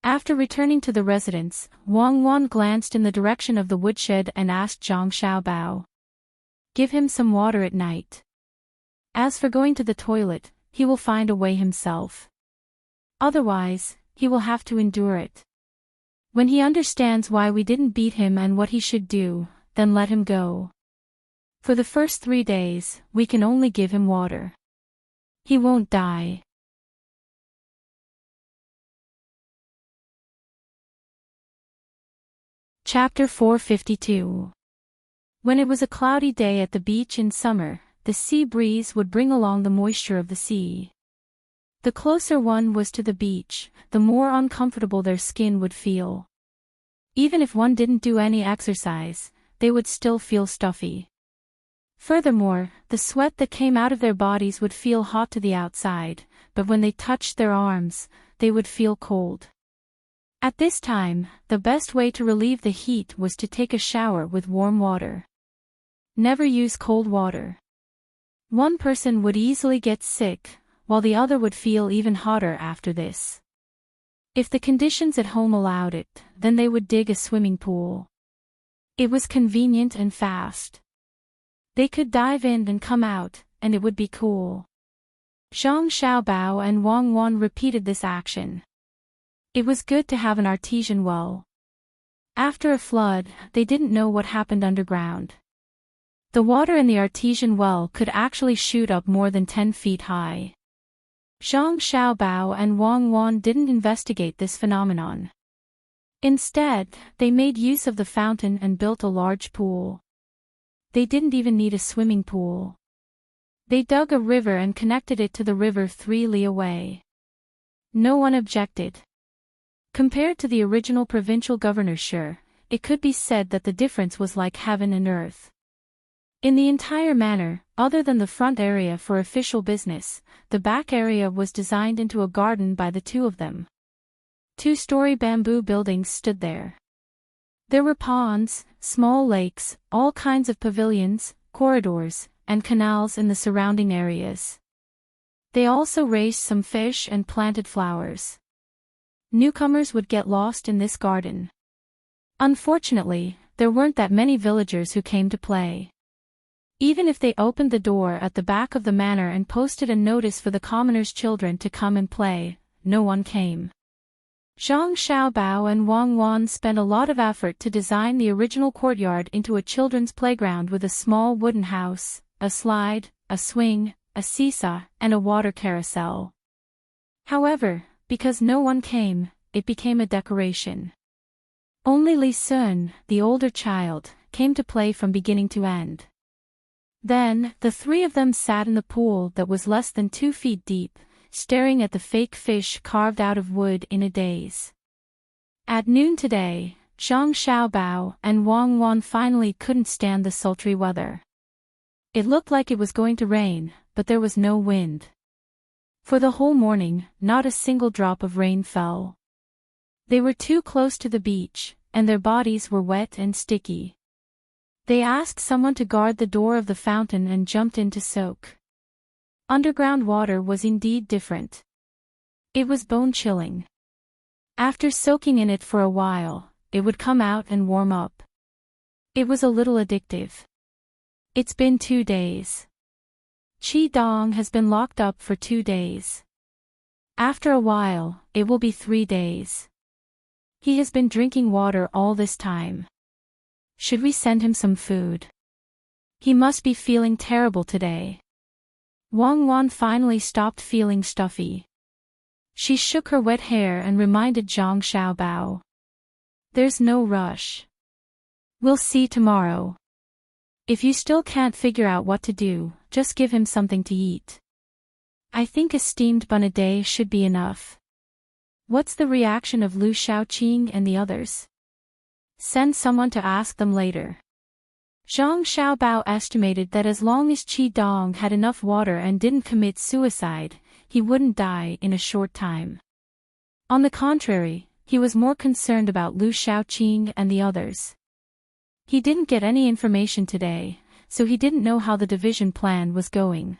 After returning to the residence, Wang Wan glanced in the direction of the woodshed and asked Zhang Xiaobao. Give him some water at night. As for going to the toilet, he will find a way himself. Otherwise, he will have to endure it. When he understands why we didn't beat him and what he should do, then let him go. For the first 3 days, we can only give him water. He won't die. Chapter 452. When it was a cloudy day at the beach in summer, the sea breeze would bring along the moisture of the sea. The closer one was to the beach, the more uncomfortable their skin would feel. Even if one didn't do any exercise, they would still feel stuffy. Furthermore, the sweat that came out of their bodies would feel hot to the outside, but when they touched their arms, they would feel cold. At this time, the best way to relieve the heat was to take a shower with warm water. Never use cold water. One person would easily get sick, while the other would feel even hotter after this. If the conditions at home allowed it, then they would dig a swimming pool. It was convenient and fast. They could dive in and come out, and it would be cool. Zhang Xiaobao and Wang Wan repeated this action. It was good to have an artesian well. After a flood, they didn't know what happened underground. The water in the artesian well could actually shoot up more than 10 feet high. Zhang Xiaobao and Wang Wan didn't investigate this phenomenon. Instead, they made use of the fountain and built a large pool. They didn't even need a swimming pool. They dug a river and connected it to the river 3 li away. No one objected. Compared to the original provincial governorship, it could be said that the difference was like heaven and earth. In the entire manor, other than the front area for official business, the back area was designed into a garden by the two of them. 2-story bamboo buildings stood there. There were ponds, small lakes, all kinds of pavilions, corridors, and canals in the surrounding areas. They also raised some fish and planted flowers. Newcomers would get lost in this garden. Unfortunately, there weren't that many villagers who came to play. Even if they opened the door at the back of the manor and posted a notice for the commoners' children to come and play, no one came. Zhang Xiaobao and Wang Wan spent a lot of effort to design the original courtyard into a children's playground with a small wooden house, a slide, a swing, a seesaw, and a water carousel. However, because no one came, it became a decoration. Only Li Sun, the older child, came to play from beginning to end. Then, the 3 of them sat in the pool that was less than 2 feet deep, staring at the fake fish carved out of wood in a daze. At noon today, Zhang Xiaobao and Wang Wan finally couldn't stand the sultry weather. It looked like it was going to rain, but there was no wind. For the whole morning, not a single drop of rain fell. They were too close to the beach, and their bodies were wet and sticky. They asked someone to guard the door of the fountain and jumped in to soak. Underground water was indeed different. It was bone-chilling. After soaking in it for a while, it would come out and warm up. It was a little addictive. It's been 2 days. Chi-Dong has been locked up for 2 days. After a while, it will be 3 days. He has been drinking water all this time. Should we send him some food? He must be feeling terrible today. Wang Wan finally stopped feeling stuffy. She shook her wet hair and reminded Zhang Xiaobao. There's no rush. We'll see tomorrow. If you still can't figure out what to do, just give him something to eat. I think a steamed bun a day should be enough. What's the reaction of Lu Shaoqing and the others? Send someone to ask them later. Zhang Xiaobao estimated that as long as Chi-Dong had enough water and didn't commit suicide, he wouldn't die in a short time. On the contrary, he was more concerned about Lu Shaoqing and the others. He didn't get any information today, so he didn't know how the division plan was going.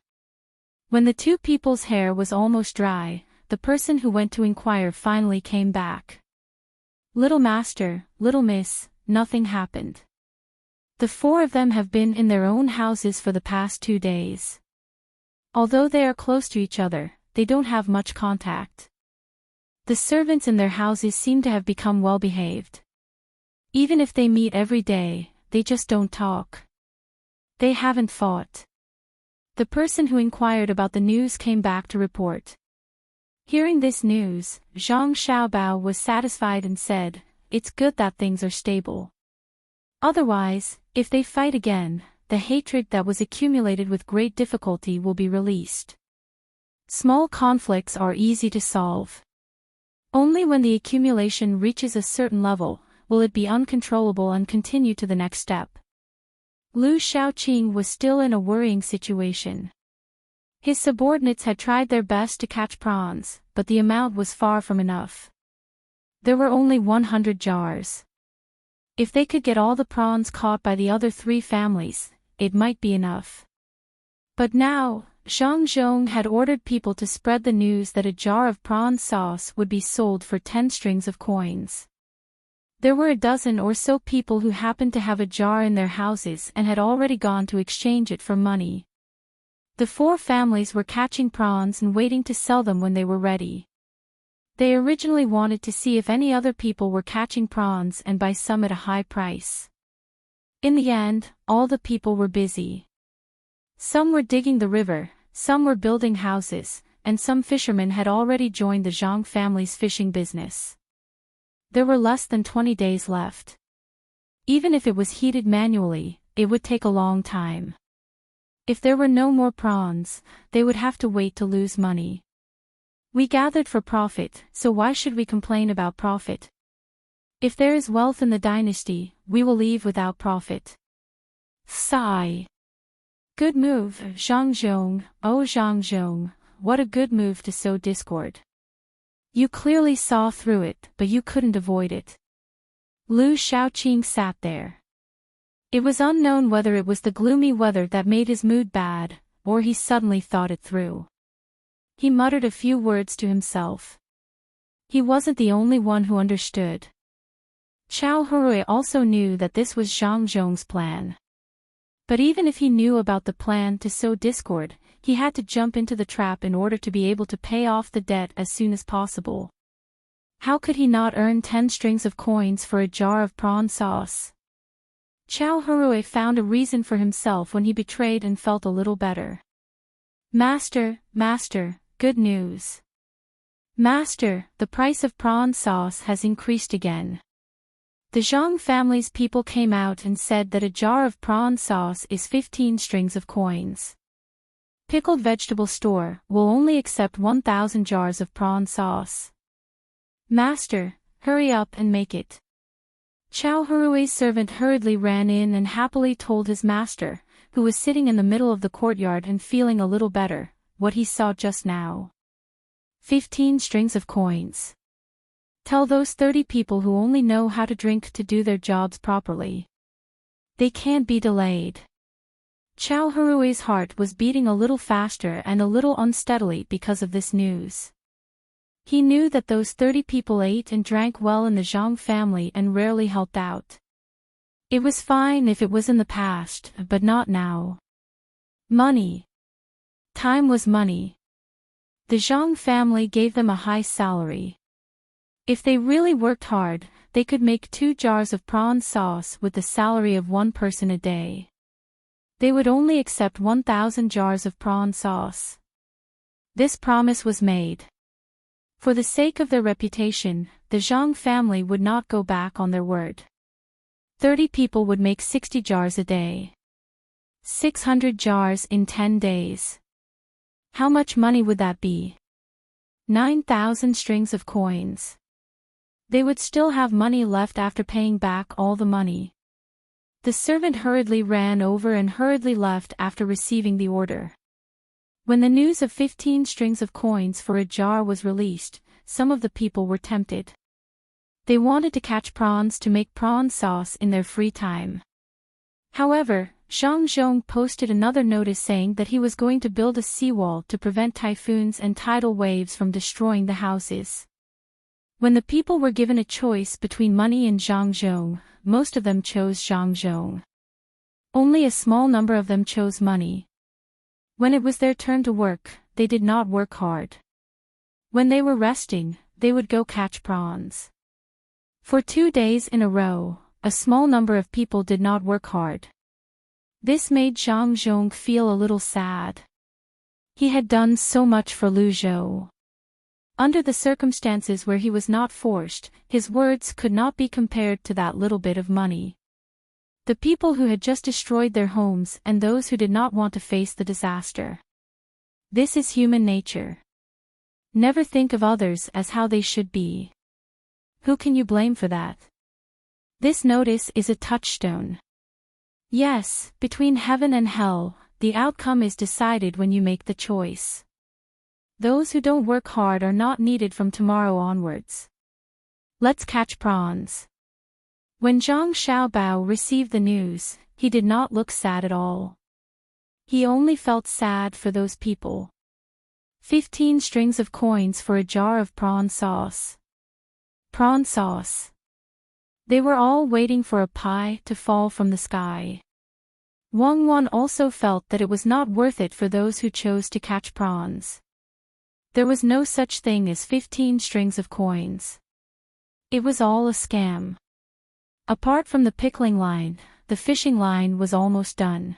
When the two people's hair was almost dry, the person who went to inquire finally came back. Little Master, Little Miss, nothing happened. The 4 of them have been in their own houses for the past 2 days. Although they are close to each other, they don't have much contact. The servants in their houses seem to have become well-behaved. Even if they meet every day, they just don't talk. They haven't fought. The person who inquired about the news came back to report. Hearing this news, Zhang Xiaobao was satisfied and said, "It's good that things are stable. Otherwise, if they fight again, the hatred that was accumulated with great difficulty will be released. Small conflicts are easy to solve. Only when the accumulation reaches a certain level, will it be uncontrollable and continue to the next step." Lu Shaoqing was still in a worrying situation. His subordinates had tried their best to catch prawns, but the amount was far from enough. There were only 100 jars. If they could get all the prawns caught by the other 3 families, it might be enough. But now, Zhang Zhong had ordered people to spread the news that a jar of prawn sauce would be sold for 10 strings of coins. There were a dozen or so people who happened to have a jar in their houses and had already gone to exchange it for money. The 4 families were catching prawns and waiting to sell them when they were ready. They originally wanted to see if any other people were catching prawns and buy some at a high price. In the end, all the people were busy. Some were digging the river, some were building houses, and some fishermen had already joined the Zhang family's fishing business. There were less than 20 days left. Even if it was heated manually, it would take a long time. If there were no more prawns, they would have to wait to lose money. We gathered for profit, so why should we complain about profit? If there is wealth in the dynasty, we will leave without profit. Sigh. Good move, Zhang Zhong, oh Zhang Zhong, what a good move to sow discord. You clearly saw through it, but you couldn't avoid it. Lu Shaoqing sat there. It was unknown whether it was the gloomy weather that made his mood bad, or he suddenly thought it through. He muttered a few words to himself. He wasn't the only one who understood. Chao Hurui also knew that this was Zhang Zhong's plan. But even if he knew about the plan to sow discord, he had to jump into the trap in order to be able to pay off the debt as soon as possible. How could he not earn 10 strings of coins for a jar of prawn sauce? Chao Hurui found a reason for himself when he betrayed and felt a little better. Master, good news. Master, the price of prawn sauce has increased again. The Zhang family's people came out and said that a jar of prawn sauce is 15 strings of coins. Pickled vegetable store will only accept 1,000 jars of prawn sauce. Master, hurry up and make it. Chao Hurui's servant hurriedly ran in and happily told his master, who was sitting in the middle of the courtyard and feeling a little better, what he saw just now. 15 strings of coins. Tell those 30 people who only know how to drink to do their jobs properly. They can't be delayed. Chow Harui's heart was beating a little faster and a little unsteadily because of this news. He knew that those 30 people ate and drank well in the Zhang family and rarely helped out. It was fine if it was in the past, but not now. Money. Time was money. The Zhang family gave them a high salary. If they really worked hard, they could make 2 jars of prawn sauce with the salary of 1 person a day. They would only accept 1,000 jars of prawn sauce. This promise was made. For the sake of their reputation, the Zhang family would not go back on their word. 30 people would make 60 jars a day. 600 jars in 10 days. How much money would that be? 9,000 strings of coins. They would still have money left after paying back all the money. The servant hurriedly ran over and hurriedly left after receiving the order. When the news of 15 strings of coins for a jar was released, some of the people were tempted. They wanted to catch prawns to make prawn sauce in their free time. However, Zhang Zhong posted another notice saying that he was going to build a seawall to prevent typhoons and tidal waves from destroying the houses. When the people were given a choice between money and Zhang Zhong, most of them chose Zhang Zhong. Only a small number of them chose money. When it was their turn to work, they did not work hard. When they were resting, they would go catch prawns. For 2 days in a row, a small number of people did not work hard. This made Zhang Zhong feel a little sad. He had done so much for Lu Zhou. Under the circumstances where he was not forced, his words could not be compared to that little bit of money. The people who had just destroyed their homes and those who did not want to face the disaster. This is human nature. Never think of others as how they should be. Who can you blame for that? This notice is a touchstone. Yes, between heaven and hell, the outcome is decided when you make the choice. Those who don't work hard are not needed from tomorrow onwards. Let's catch prawns. When Zhang Xiaobao received the news, he did not look sad at all. He only felt sad for those people. 15 strings of coins for a jar of prawn sauce. Prawn sauce. They were all waiting for a pie to fall from the sky. Wang Wan also felt that it was not worth it for those who chose to catch prawns. There was no such thing as 15 strings of coins. It was all a scam. Apart from the pickling line, the fishing line was almost done.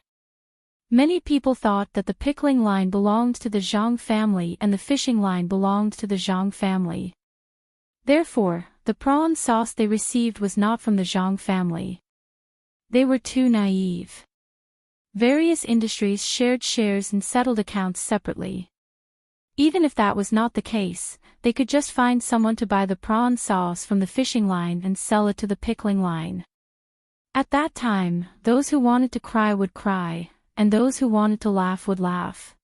Many people thought that the pickling line belonged to the Zhang family and the fishing line belonged to the Zhang family. Therefore, the prawn sauce they received was not from the Zhang family. They were too naive. Various industries shared shares and settled accounts separately. Even if that was not the case, they could just find someone to buy the prawn sauce from the fishing line and sell it to the pickling line. At that time, those who wanted to cry would cry, and those who wanted to laugh would laugh.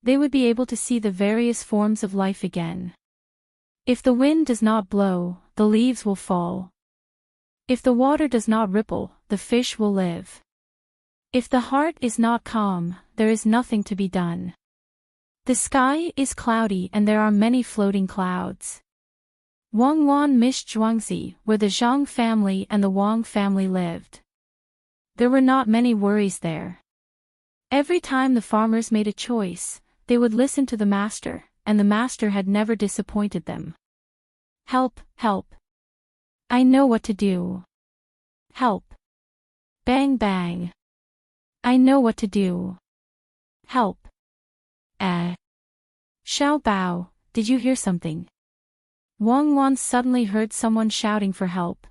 They would be able to see the various forms of life again. If the wind does not blow, the leaves will fall. If the water does not ripple, the fish will live. If the heart is not calm, there is nothing to be done. The sky is cloudy and there are many floating clouds. Wangwan missed Zhuangzi, where the Zhang family and the Wang family lived. There were not many worries there. Every time the farmers made a choice, they would listen to the master, and the master had never disappointed them. Help, help. I know what to do. Help. Bang bang. I know what to do. Help. Xiao Bao, did you hear something? Wang Wan suddenly heard someone shouting for help.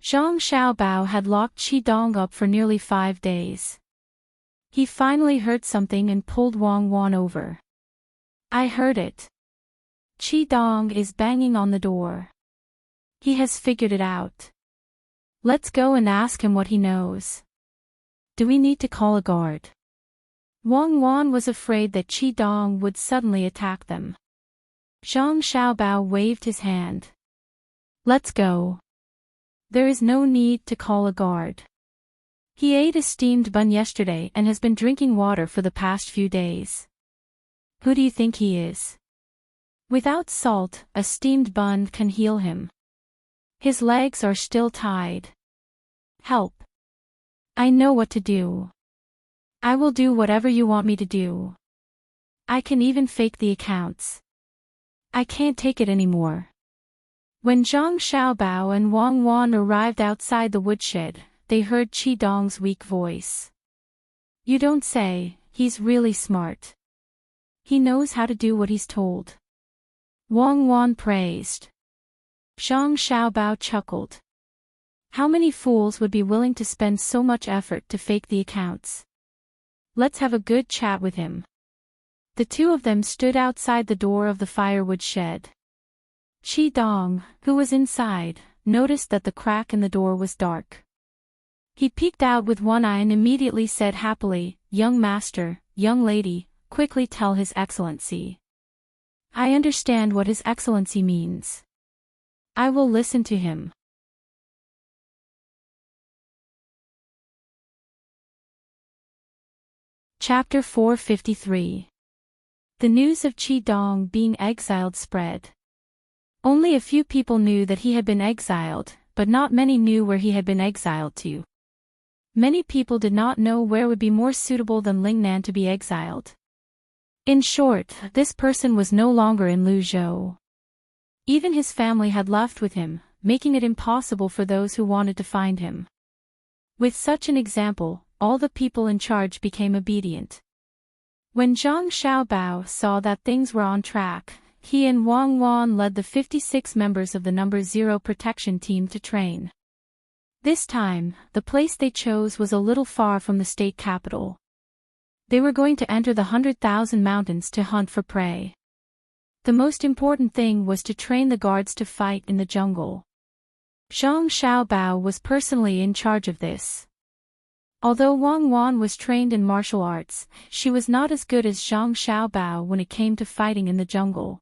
Zhang Xiaobao had locked Qi Dong up for nearly 5 days. He finally heard something and pulled Wang Wan over. I heard it. Qi Dong is banging on the door. He has figured it out. Let's go and ask him what he knows. Do we need to call a guard? Wang Wan was afraid that Qi Dong would suddenly attack them. Zhang Xiaobao waved his hand. Let's go. There is no need to call a guard. He ate a steamed bun yesterday and has been drinking water for the past few days. Who do you think he is? Without salt, a steamed bun can heal him. His legs are still tied. Help. I know what to do. I will do whatever you want me to do. I can even fake the accounts. I can't take it anymore. When Zhang Xiaobao and Wang Wan arrived outside the woodshed, they heard Qi Dong's weak voice. You don't say, he's really smart. He knows how to do what he's told. Wang Wan praised. Zhang Xiaobao chuckled. How many fools would be willing to spend so much effort to fake the accounts? Let's have a good chat with him. The two of them stood outside the door of the firewood shed. Qi Dong, who was inside, noticed that the crack in the door was dark. He peeked out with one eye and immediately said happily, "Young master, young lady, quickly tell His Excellency." I understand what His Excellency means. I will listen to him. Chapter 453. The news of Qi Dong being exiled spread. Only a few people knew that he had been exiled, but not many knew where he had been exiled to. Many people did not know where would be more suitable than Lingnan to be exiled. In short, this person was no longer in Luzhou. Even his family had left with him, making it impossible for those who wanted to find him. With such an example, all the people in charge became obedient. When Zhang Xiaobao saw that things were on track, he and Wang Wan led the 56 members of the No. 0 protection team to train. This time, the place they chose was a little far from the state capital. They were going to enter the 100,000 mountains to hunt for prey. The most important thing was to train the guards to fight in the jungle. Zhang Xiaobao was personally in charge of this. Although Wang Wan was trained in martial arts, she was not as good as Zhang Xiaobao when it came to fighting in the jungle.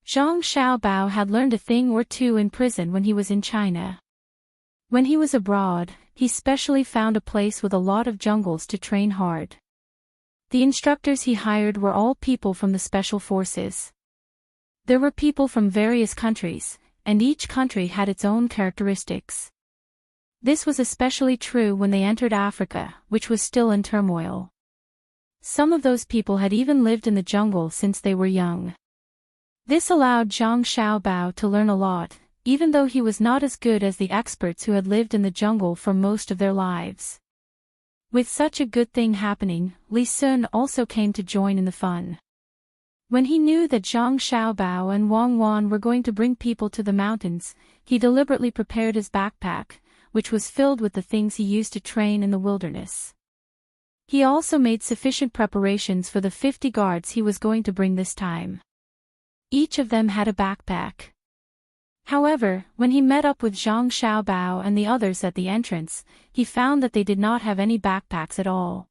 Zhang Xiaobao had learned a thing or two in prison when he was in China. When he was abroad, he specially found a place with a lot of jungles to train hard. The instructors he hired were all people from the special forces. There were people from various countries, and each country had its own characteristics. This was especially true when they entered Africa, which was still in turmoil. Some of those people had even lived in the jungle since they were young. This allowed Zhang Xiaobao to learn a lot, even though he was not as good as the experts who had lived in the jungle for most of their lives. With such a good thing happening, Li Sun also came to join in the fun. When he knew that Zhang Xiaobao and Wang Wan were going to bring people to the mountains, he deliberately prepared his backpack, which was filled with the things he used to train in the wilderness. He also made sufficient preparations for the 50 guards he was going to bring this time. Each of them had a backpack. However, when he met up with Zhang Xiaobao and the others at the entrance, he found that they did not have any backpacks at all.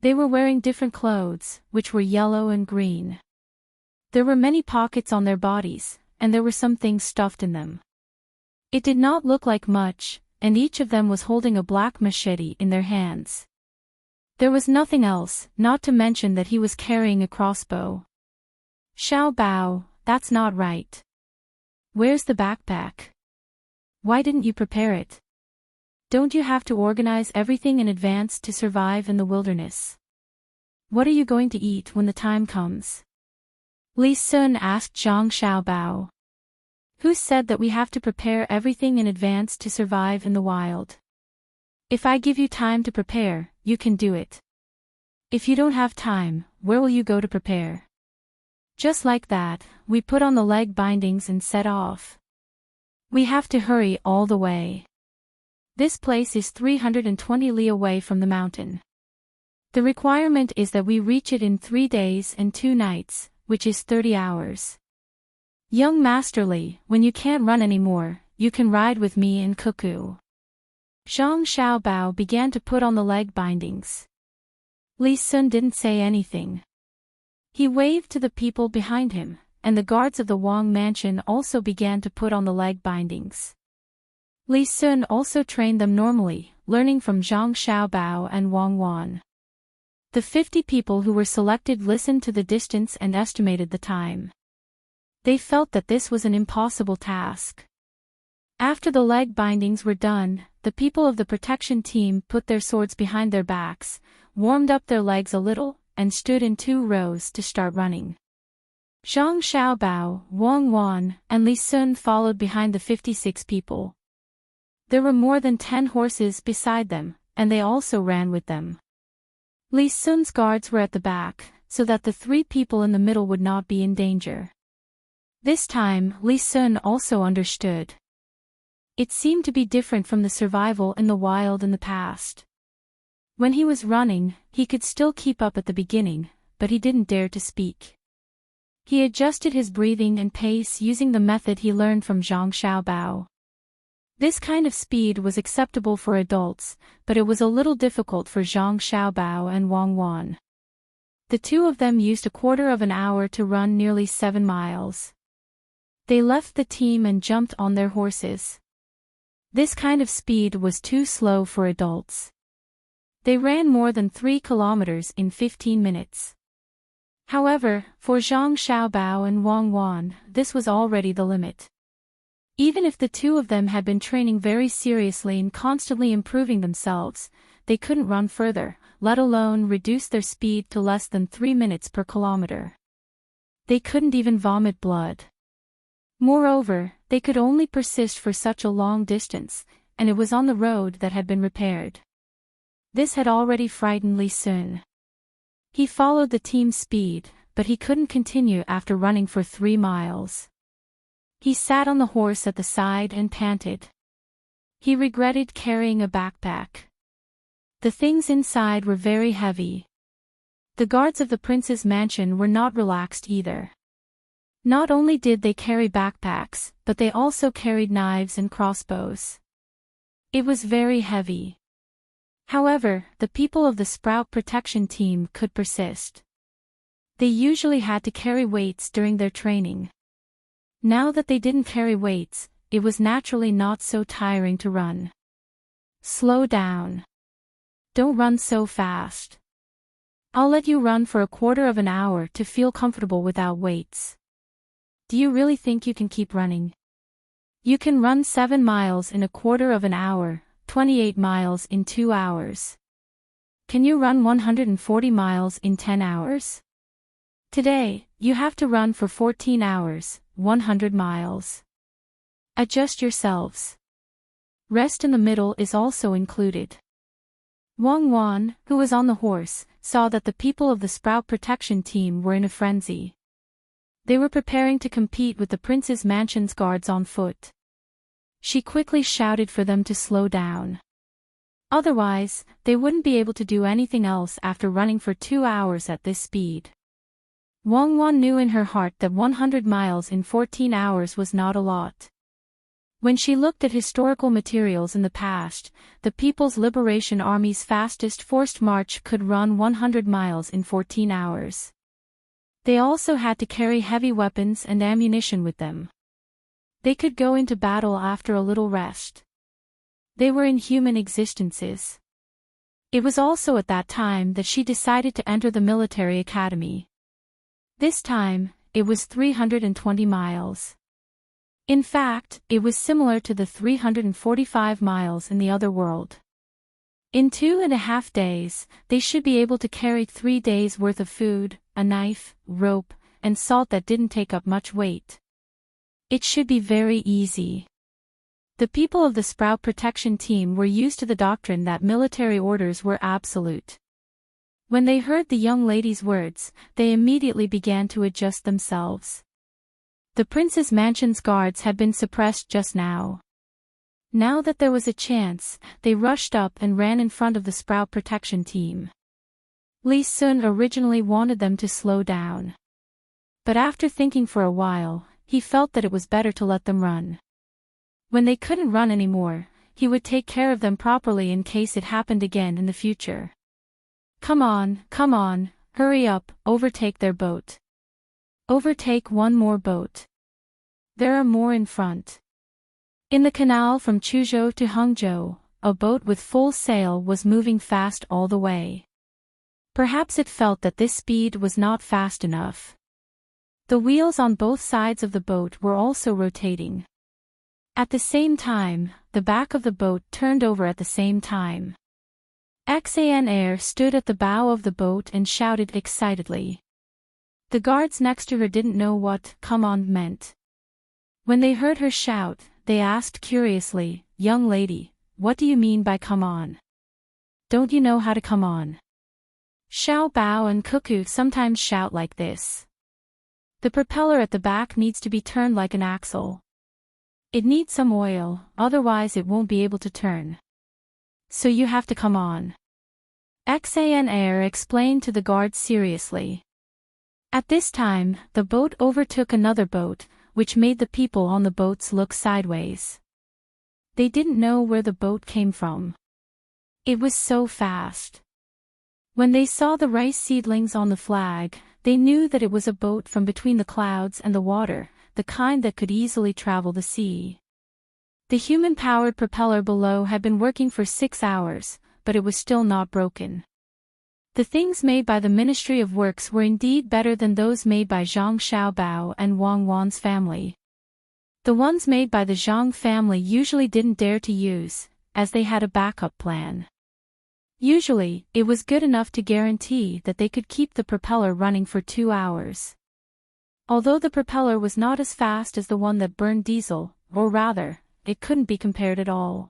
They were wearing different clothes, which were yellow and green. There were many pockets on their bodies, and there were some things stuffed in them. It did not look like much, and each of them was holding a black machete in their hands. There was nothing else, not to mention that he was carrying a crossbow. Xiaobao, that's not right. Where's the backpack? Why didn't you prepare it? Don't you have to organize everything in advance to survive in the wilderness? What are you going to eat when the time comes? Li Sun asked Zhang Xiaobao. Who said that we have to prepare everything in advance to survive in the wild? If I give you time to prepare, you can do it. If you don't have time, where will you go to prepare? Just like that, we put on the leg bindings and set off. We have to hurry all the way. This place is 320 li away from the mountain. The requirement is that we reach it in 3 days and 2 nights, which is 30 hours. Young Master Li, when you can't run anymore, you can ride with me in cuckoo. Zhang Xiaobao began to put on the leg bindings. Li Sun didn't say anything. He waved to the people behind him, and the guards of the Wang mansion also began to put on the leg bindings. Li Sun also trained them normally, learning from Zhang Xiaobao and Wang Wan. The 50 people who were selected listened to the distance and estimated the time. They felt that this was an impossible task. After the leg bindings were done, the people of the protection team put their swords behind their backs, warmed up their legs a little, and stood in 2 rows to start running. Zhang Xiaobao, Wang Wan, and Li Sun followed behind the 56 people. There were more than 10 horses beside them, and they also ran with them. Li Sun's guards were at the back, so that the 3 people in the middle would not be in danger. This time, Li Sun also understood. It seemed to be different from the survival in the wild in the past. When he was running, he could still keep up at the beginning, but he didn't dare to speak. He adjusted his breathing and pace using the method he learned from Zhang Xiaobao. This kind of speed was acceptable for adults, but it was a little difficult for Zhang Xiaobao and Wang Wan. The 2 of them used a quarter of an hour to run nearly 7 miles. They left the team and jumped on their horses. This kind of speed was too slow for adults. They ran more than 3 kilometers in 15 minutes. However, for Zhang Xiaobao and Wang Wan, this was already the limit. Even if the 2 of them had been training very seriously and constantly improving themselves, they couldn't run further, let alone reduce their speed to less than 3 minutes per kilometer. They couldn't even vomit blood. Moreover, they could only persist for such a long distance, and it was on the road that had been repaired. This had already frightened Li Sun. He followed the team's speed, but he couldn't continue after running for 3 miles. He sat on the horse at the side and panted. He regretted carrying a backpack. The things inside were very heavy. The guards of the prince's mansion were not relaxed either. Not only did they carry backpacks, but they also carried knives and crossbows. It was very heavy. However, the people of the Sprout Protection Team could persist. They usually had to carry weights during their training. Now that they didn't carry weights, it was naturally not so tiring to run. Slow down. Don't run so fast. I'll let you run for a quarter of an hour to feel comfortable without weights. Do you really think you can keep running? You can run 7 miles in a quarter of an hour, 28 miles in 2 hours. Can you run 140 miles in 10 hours? Today, you have to run for 14 hours, 100 miles. Adjust yourselves. Rest in the middle is also included. Wang Wan, who was on the horse, saw that the people of the Sprout Protection Team were in a frenzy. They were preparing to compete with the prince's mansion's guards on foot. She quickly shouted for them to slow down. Otherwise, they wouldn't be able to do anything else after running for 2 hours at this speed. Wang Wan knew in her heart that 100 miles in 14 hours was not a lot. When she looked at historical materials in the past, the People's Liberation Army's fastest forced march could run 100 miles in 14 hours. They also had to carry heavy weapons and ammunition with them. They could go into battle after a little rest. They were inhuman existences. It was also at that time that she decided to enter the military academy. This time, it was 320 miles. In fact, it was similar to the 345 miles in the other world. In 2.5 days, they should be able to carry 3 days' worth of food, a knife, rope, and salt that didn't take up much weight. It should be very easy. The people of the Sprout Protection Team were used to the doctrine that military orders were absolute. When they heard the young lady's words, they immediately began to adjust themselves. The prince's mansion's guards had been suppressed just now. Now that there was a chance, they rushed up and ran in front of the Sprout Protection Team. Li Sun originally wanted them to slow down. But after thinking for a while, he felt that it was better to let them run. When they couldn't run anymore, he would take care of them properly in case it happened again in the future. Come on, hurry up, overtake their boat. Overtake one more boat. There are more in front. In the canal from Chuzhou to Hangzhou, a boat with full sail was moving fast all the way. Perhaps it felt that this speed was not fast enough. The wheels on both sides of the boat were also rotating. At the same time, the back of the boat turned over at the same time. Xan Air stood at the bow of the boat and shouted excitedly. The guards next to her didn't know what "come on" meant. When they heard her shout, they asked curiously, "Young lady, what do you mean by come on? Don't you know how to come on?" Xiao Bao and Cuckoo sometimes shout like this. The propeller at the back needs to be turned like an axle. It needs some oil, otherwise it won't be able to turn. So you have to come on. Xan Air explained to the guards seriously. At this time, the boat overtook another boat, which made the people on the boats look sideways. They didn't know where the boat came from. It was so fast. When they saw the rice seedlings on the flag, they knew that it was a boat from between the clouds and the water, the kind that could easily travel the sea. The human-powered propeller below had been working for 6 hours, but it was still not broken. The things made by the Ministry of Works were indeed better than those made by Zhang Xiaobao and Wang Wan's family. The ones made by the Zhang family usually didn't dare to use, as they had a backup plan. Usually, it was good enough to guarantee that they could keep the propeller running for 2 hours. Although the propeller was not as fast as the one that burned diesel, or rather, it couldn't be compared at all.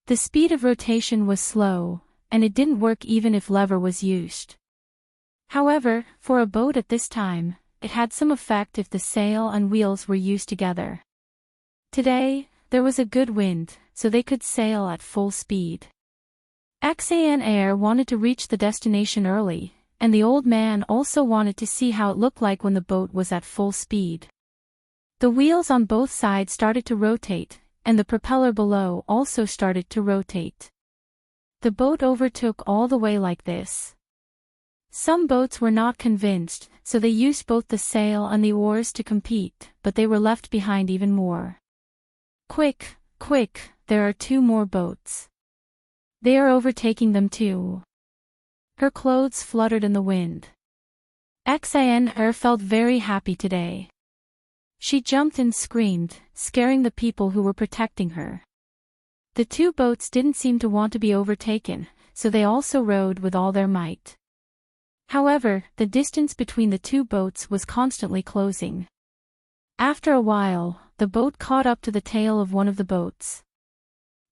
The speed of rotation was slow, and it didn't work even if lever was used. However, for a boat at this time, it had some effect if the sail and wheels were used together. Today, there was a good wind, so they could sail at full speed. Xan Air wanted to reach the destination early, and the old man also wanted to see how it looked like when the boat was at full speed. The wheels on both sides started to rotate, and the propeller below also started to rotate. The boat overtook all the way like this. Some boats were not convinced, so they used both the sail and the oars to compete, but they were left behind even more. Quick, quick, there are 2 more boats. They are overtaking them too. Her clothes fluttered in the wind. Xan Er felt very happy today. She jumped and screamed, scaring the people who were protecting her. The 2 boats didn't seem to want to be overtaken, so they also rowed with all their might. However, the distance between the 2 boats was constantly closing. After a while, the boat caught up to the tail of one of the boats.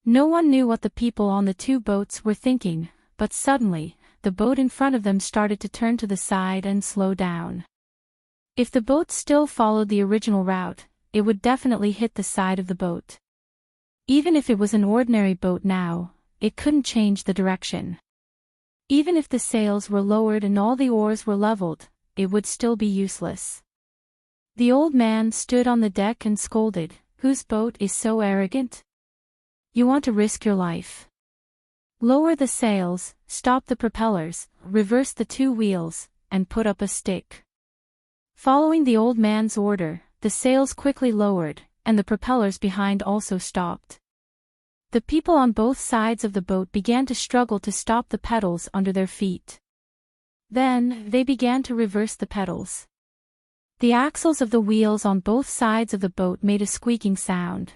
No one knew what the people on the 2 boats were thinking, but suddenly, the boat in front of them started to turn to the side and slow down. If the boat still followed the original route, it would definitely hit the side of the boat. Even if it was an ordinary boat now, it couldn't change the direction. Even if the sails were lowered and all the oars were leveled, it would still be useless. The old man stood on the deck and scolded, "Whose boat is so arrogant? You want to risk your life? Lower the sails, stop the propellers, reverse the 2 wheels, and put up a stick." Following the old man's order, the sails quickly lowered, and the propellers behind also stopped. The people on both sides of the boat began to struggle to stop the pedals under their feet. Then, they began to reverse the pedals. The axles of the wheels on both sides of the boat made a squeaking sound.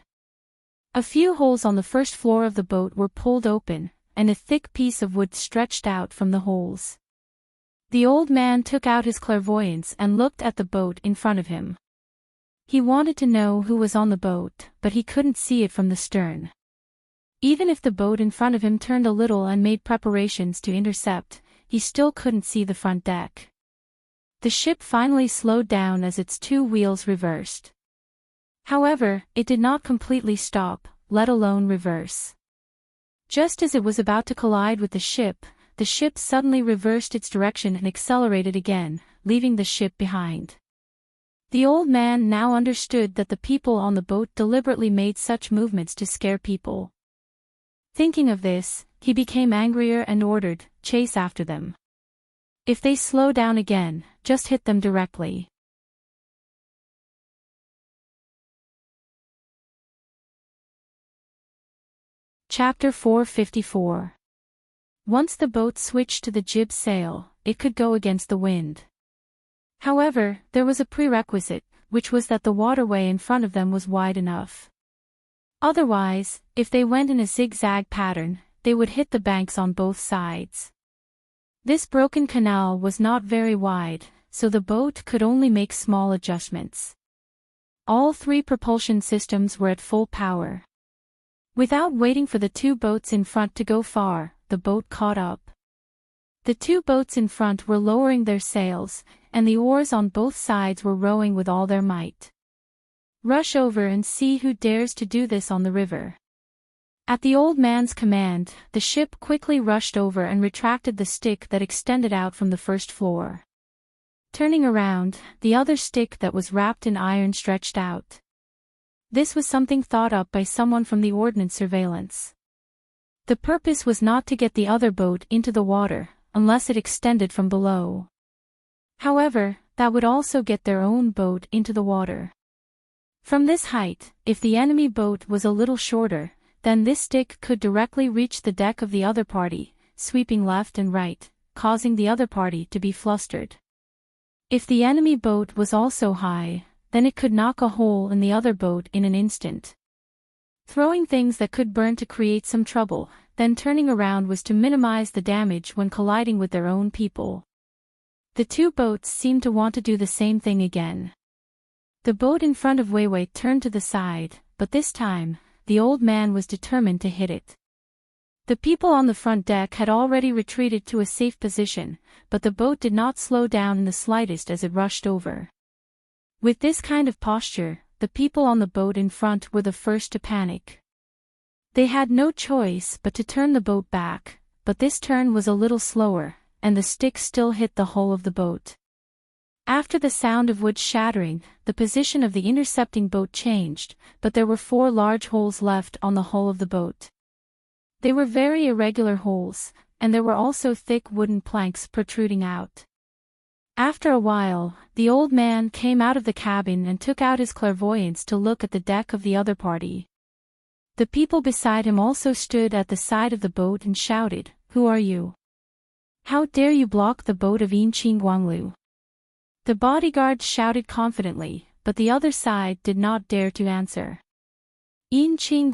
A few holes on the first floor of the boat were pulled open, and a thick piece of wood stretched out from the holes. The old man took out his clairvoyance and looked at the boat in front of him. He wanted to know who was on the boat, but he couldn't see it from the stern. Even if the boat in front of him turned a little and made preparations to intercept, he still couldn't see the front deck. The ship finally slowed down as its 2 wheels reversed. However, it did not completely stop, let alone reverse. Just as it was about to collide with the ship suddenly reversed its direction and accelerated again, leaving the ship behind. The old man now understood that the people on the boat deliberately made such movements to scare people. Thinking of this, he became angrier and ordered, "Chase after them. If they slow down again, just hit them directly." Chapter 454. Once the boat switched to the jib sail, it could go against the wind. However, there was a prerequisite, which was that the waterway in front of them was wide enough. Otherwise, if they went in a zigzag pattern, they would hit the banks on both sides. This broken canal was not very wide, so the boat could only make small adjustments. All three propulsion systems were at full power. Without waiting for the two boats in front to go far, the boat caught up. The two boats in front were lowering their sails, and the oars on both sides were rowing with all their might. Rush over and see who dares to do this on the river. At the old man's command, the ship quickly rushed over and retracted the stick that extended out from the first floor. Turning around, the other stick that was wrapped in iron stretched out. This was something thought up by someone from the ordnance surveillance. The purpose was not to get the other boat into the water, unless it extended from below. However, that would also get their own boat into the water. From this height, if the enemy boat was a little shorter, then this stick could directly reach the deck of the other party, sweeping left and right, causing the other party to be flustered. If the enemy boat was also high, then it could knock a hole in the other boat in an instant. Throwing things that could burn to create some trouble, then turning around was to minimize the damage when colliding with their own people. The two boats seemed to want to do the same thing again. The boat in front of Weiwei turned to the side, but this time, the old man was determined to hit it. The people on the front deck had already retreated to a safe position, but the boat did not slow down in the slightest as it rushed over. With this kind of posture, the people on the boat in front were the first to panic. They had no choice but to turn the boat back, but this turn was a little slower, and the stick still hit the hull of the boat. After the sound of wood shattering, the position of the intercepting boat changed, but there were 4 large holes left on the hull of the boat. They were very irregular holes, and there were also thick wooden planks protruding out. After a while, the old man came out of the cabin and took out his clairvoyance to look at the deck of the other party. The people beside him also stood at the side of the boat and shouted, "Who are you? How dare you block the boat of Enchanting?" The bodyguard shouted confidently, but the other side did not dare to answer. Enchanting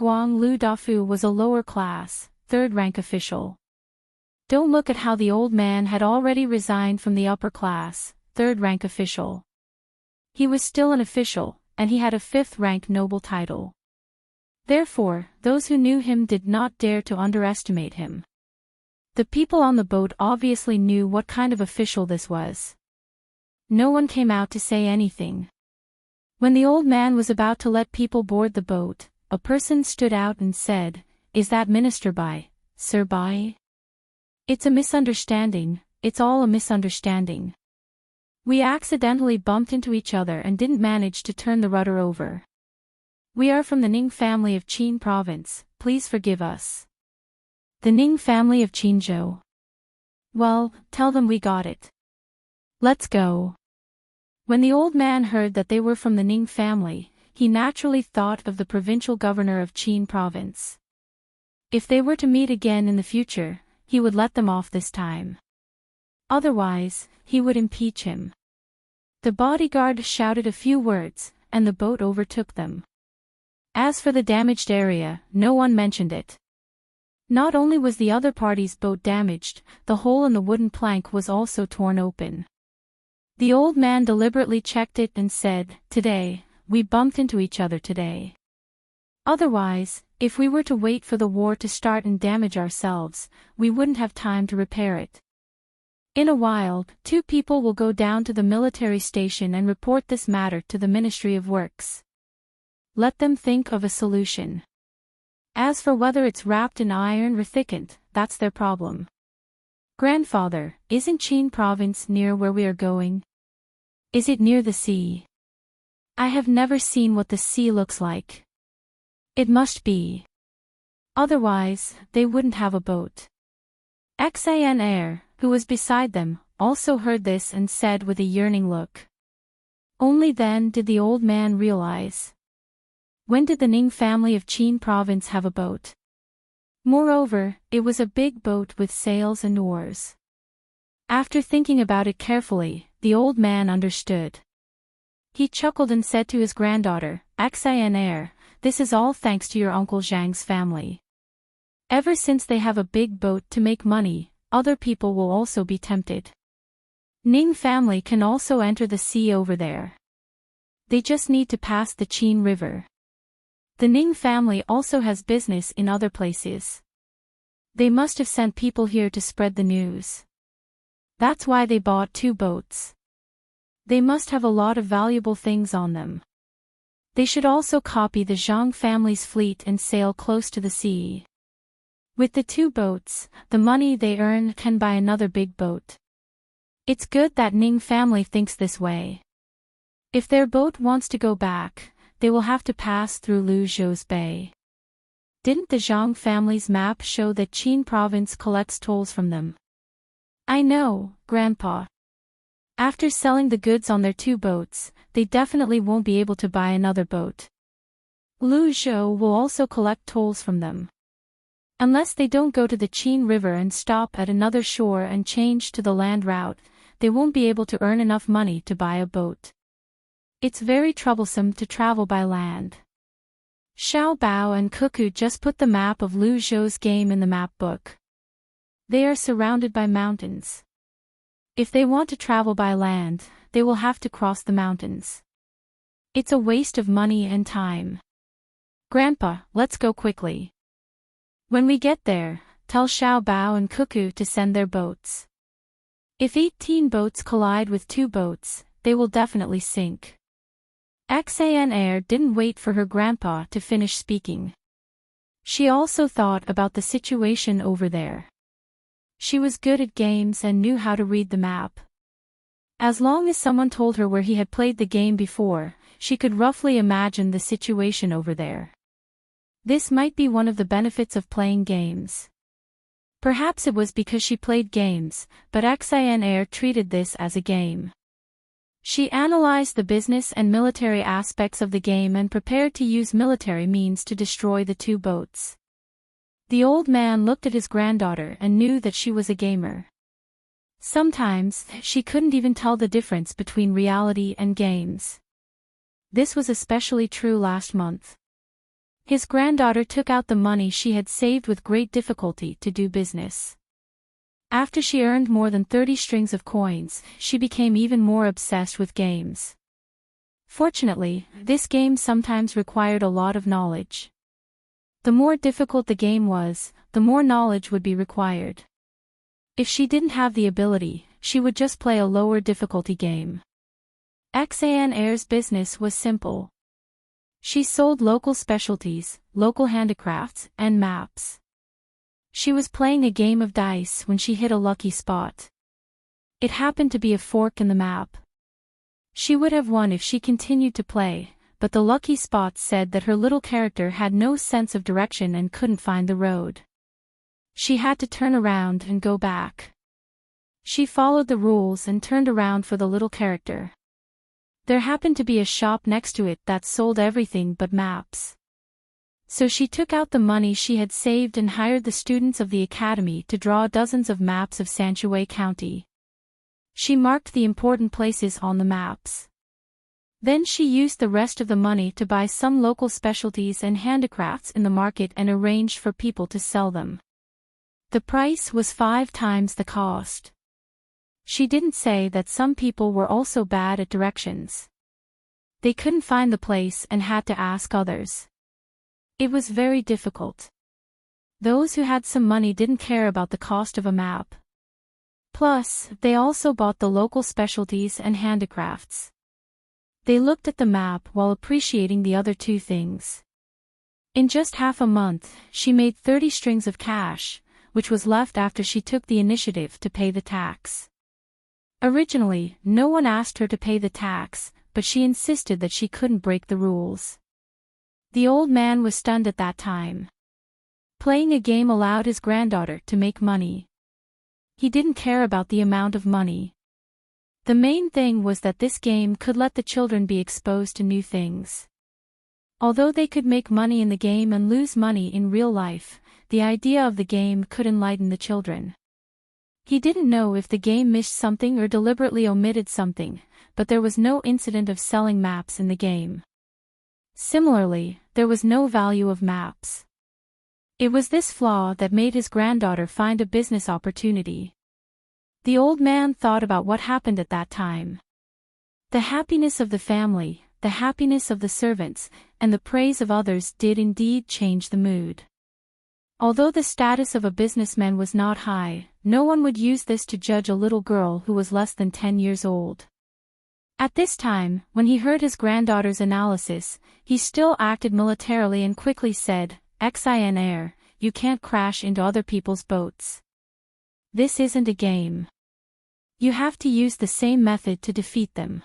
Dafu was a lower class, 3rd rank official. Don't look at how the old man had already resigned from the upper class, 3rd rank official. He was still an official, and he had a 5th rank noble title. Therefore, those who knew him did not dare to underestimate him. The people on the boat obviously knew what kind of official this was. No one came out to say anything. When the old man was about to let people board the boat, a person stood out and said, "Is that Minister Bai, Sir Bai? It's a misunderstanding, it's all a misunderstanding. We accidentally bumped into each other and didn't manage to turn the rudder over. We are from the Ning family of Qin province, please forgive us." The Ning family of Qinzhou. Well, tell them we got it. Let's go. When the old man heard that they were from the Ning family, he naturally thought of the provincial governor of Qin province. If they were to meet again in the future, he would let them off this time. Otherwise, he would impeach him. The bodyguard shouted a few words, and the boat overtook them. As for the damaged area, no one mentioned it. Not only was the other party's boat damaged, the hole in the wooden plank was also torn open. The old man deliberately checked it and said, "Today, we bumped into each other today. Otherwise, if we were to wait for the war to start and damage ourselves, we wouldn't have time to repair it. In a while, 2 people will go down to the military station and report this matter to the Ministry of Works. Let them think of a solution. As for whether it's wrapped in iron or thickened, that's their problem. Grandfather, isn't Qin province near where we are going? Is it near the sea? I have never seen what the sea looks like. It must be. Otherwise, they wouldn't have a boat." Xan Air, who was beside them, also heard this and said with a yearning look. Only then did the old man realize. When did the Ning family of Qin province have a boat? Moreover, it was a big boat with sails and oars. After thinking about it carefully, the old man understood. He chuckled and said to his granddaughter, "Xinr, this is all thanks to your Uncle Zhang's family. Ever since they have a big boat to make money, other people will also be tempted. Ning family can also enter the sea over there. They just need to pass the Qin River. The Ning family also has business in other places. They must have sent people here to spread the news. That's why they bought 2 boats. They must have a lot of valuable things on them. They should also copy the Zhang family's fleet and sail close to the sea. With the 2 boats, the money they earn can buy another big boat. It's good that Ning family thinks this way. If their boat wants to go back, they will have to pass through Luzhou's Bay. Didn't the Zhang family's map show that Qin province collects tolls from them?" "I know, Grandpa. After selling the goods on their 2 boats, they definitely won't be able to buy another boat. Luzhou will also collect tolls from them. Unless they don't go to the Qin River and stop at another shore and change to the land route, they won't be able to earn enough money to buy a boat. It's very troublesome to travel by land." Xiao Bao and Cuckoo just put the map of Luzhou's game in the map book. They are surrounded by mountains. If they want to travel by land, they will have to cross the mountains. It's a waste of money and time. "Grandpa, let's go quickly. When we get there, tell Xiao Bao and Cuckoo to send their boats. If 18 boats collide with 2 boats, they will definitely sink." Xinr didn't wait for her grandpa to finish speaking. She also thought about the situation over there. She was good at games and knew how to read the map. As long as someone told her where he had played the game before, she could roughly imagine the situation over there. This might be one of the benefits of playing games. Perhaps it was because she played games, but Xinr treated this as a game. She analyzed the business and military aspects of the game and prepared to use military means to destroy the 2 boats. The old man looked at his granddaughter and knew that she was a gamer. Sometimes, she couldn't even tell the difference between reality and games. This was especially true last month. His granddaughter took out the money she had saved with great difficulty to do business. After she earned more than 30 strings of coins, she became even more obsessed with games. Fortunately, this game sometimes required a lot of knowledge. The more difficult the game was, the more knowledge would be required. If she didn't have the ability, she would just play a lower difficulty game. Xinr's business was simple. She sold local specialties, local handicrafts, and maps. She was playing a game of dice when she hit a lucky spot. It happened to be a fork in the map. She would have won if she continued to play, but the lucky spot said that her little character had no sense of direction and couldn't find the road. She had to turn around and go back. She followed the rules and turned around for the little character. There happened to be a shop next to it that sold everything but maps. So she took out the money she had saved and hired the students of the academy to draw dozens of maps of Sanshui County. She marked the important places on the maps. Then she used the rest of the money to buy some local specialties and handicrafts in the market and arranged for people to sell them. The price was 5 times the cost. She didn't say that some people were also bad at directions. They couldn't find the place and had to ask others. It was very difficult. Those who had some money didn't care about the cost of a map. Plus, they also bought the local specialties and handicrafts. They looked at the map while appreciating the other 2 things. In just half a month, she made 30 strings of cash, which was left after she took the initiative to pay the tax. Originally, no one asked her to pay the tax, but she insisted that she couldn't break the rules. The old man was stunned at that time. Playing a game allowed his granddaughter to make money. He didn't care about the amount of money. The main thing was that this game could let the children be exposed to new things. Although they could make money in the game and lose money in real life, the idea of the game could enlighten the children. He didn't know if the game missed something or deliberately omitted something, but there was no incident of selling maps in the game. Similarly, there was no value of maps. It was this flaw that made his granddaughter find a business opportunity. The old man thought about what happened at that time. The happiness of the family, the happiness of the servants, and the praise of others did indeed change the mood. Although the status of a businessman was not high, no one would use this to judge a little girl who was less than 10 years old. At this time, when he heard his granddaughter's analysis, he still acted militarily and quickly said, "Xin, you can't crash into other people's boats. This isn't a game. You have to use the same method to defeat them.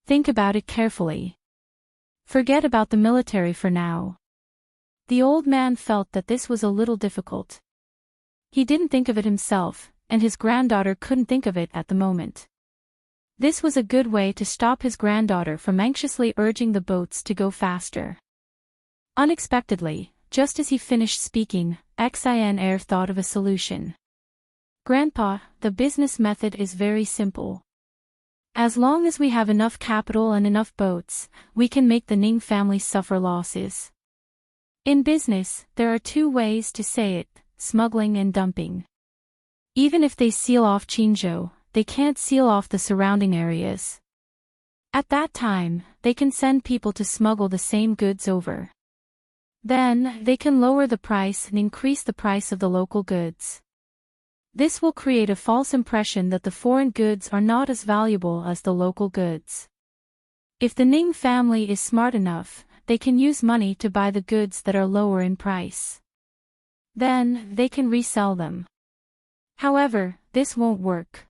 Think about it carefully. Forget about the military for now." The old man felt that this was a little difficult. He didn't think of it himself, and his granddaughter couldn't think of it at the moment. This was a good way to stop his granddaughter from anxiously urging the boats to go faster. Unexpectedly, just as he finished speaking, Xin thought of a solution. "Grandpa, the business method is very simple. As long as we have enough capital and enough boats, we can make the Ning family suffer losses. In business, there are two ways to say it, smuggling and dumping. Even if they seal off Qingzhou, they can't seal off the surrounding areas. At that time, they can send people to smuggle the same goods over. Then, they can lower the price and increase the price of the local goods. This will create a false impression that the foreign goods are not as valuable as the local goods. If the Ning family is smart enough, they can use money to buy the goods that are lower in price. Then, they can resell them. However, this won't work.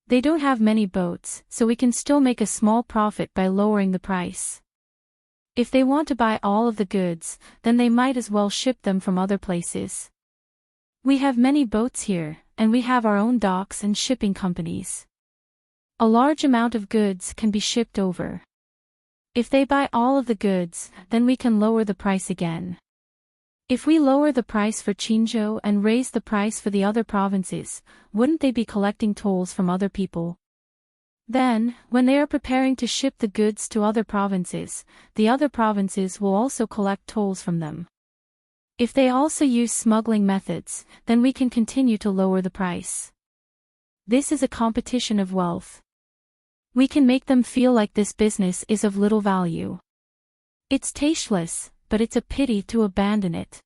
They don't have many boats, so we can still make a small profit by lowering the price. If they want to buy all of the goods, then they might as well ship them from other places. We have many boats here, and we have our own docks and shipping companies. A large amount of goods can be shipped over. If they buy all of the goods, then we can lower the price again. If we lower the price for Qingzhou and raise the price for the other provinces, wouldn't they be collecting tolls from other people? Then, when they are preparing to ship the goods to other provinces, the other provinces will also collect tolls from them. If they also use smuggling methods, then we can continue to lower the price. This is a competition of wealth. We can make them feel like this business is of little value. It's tasteless, but it's a pity to abandon it.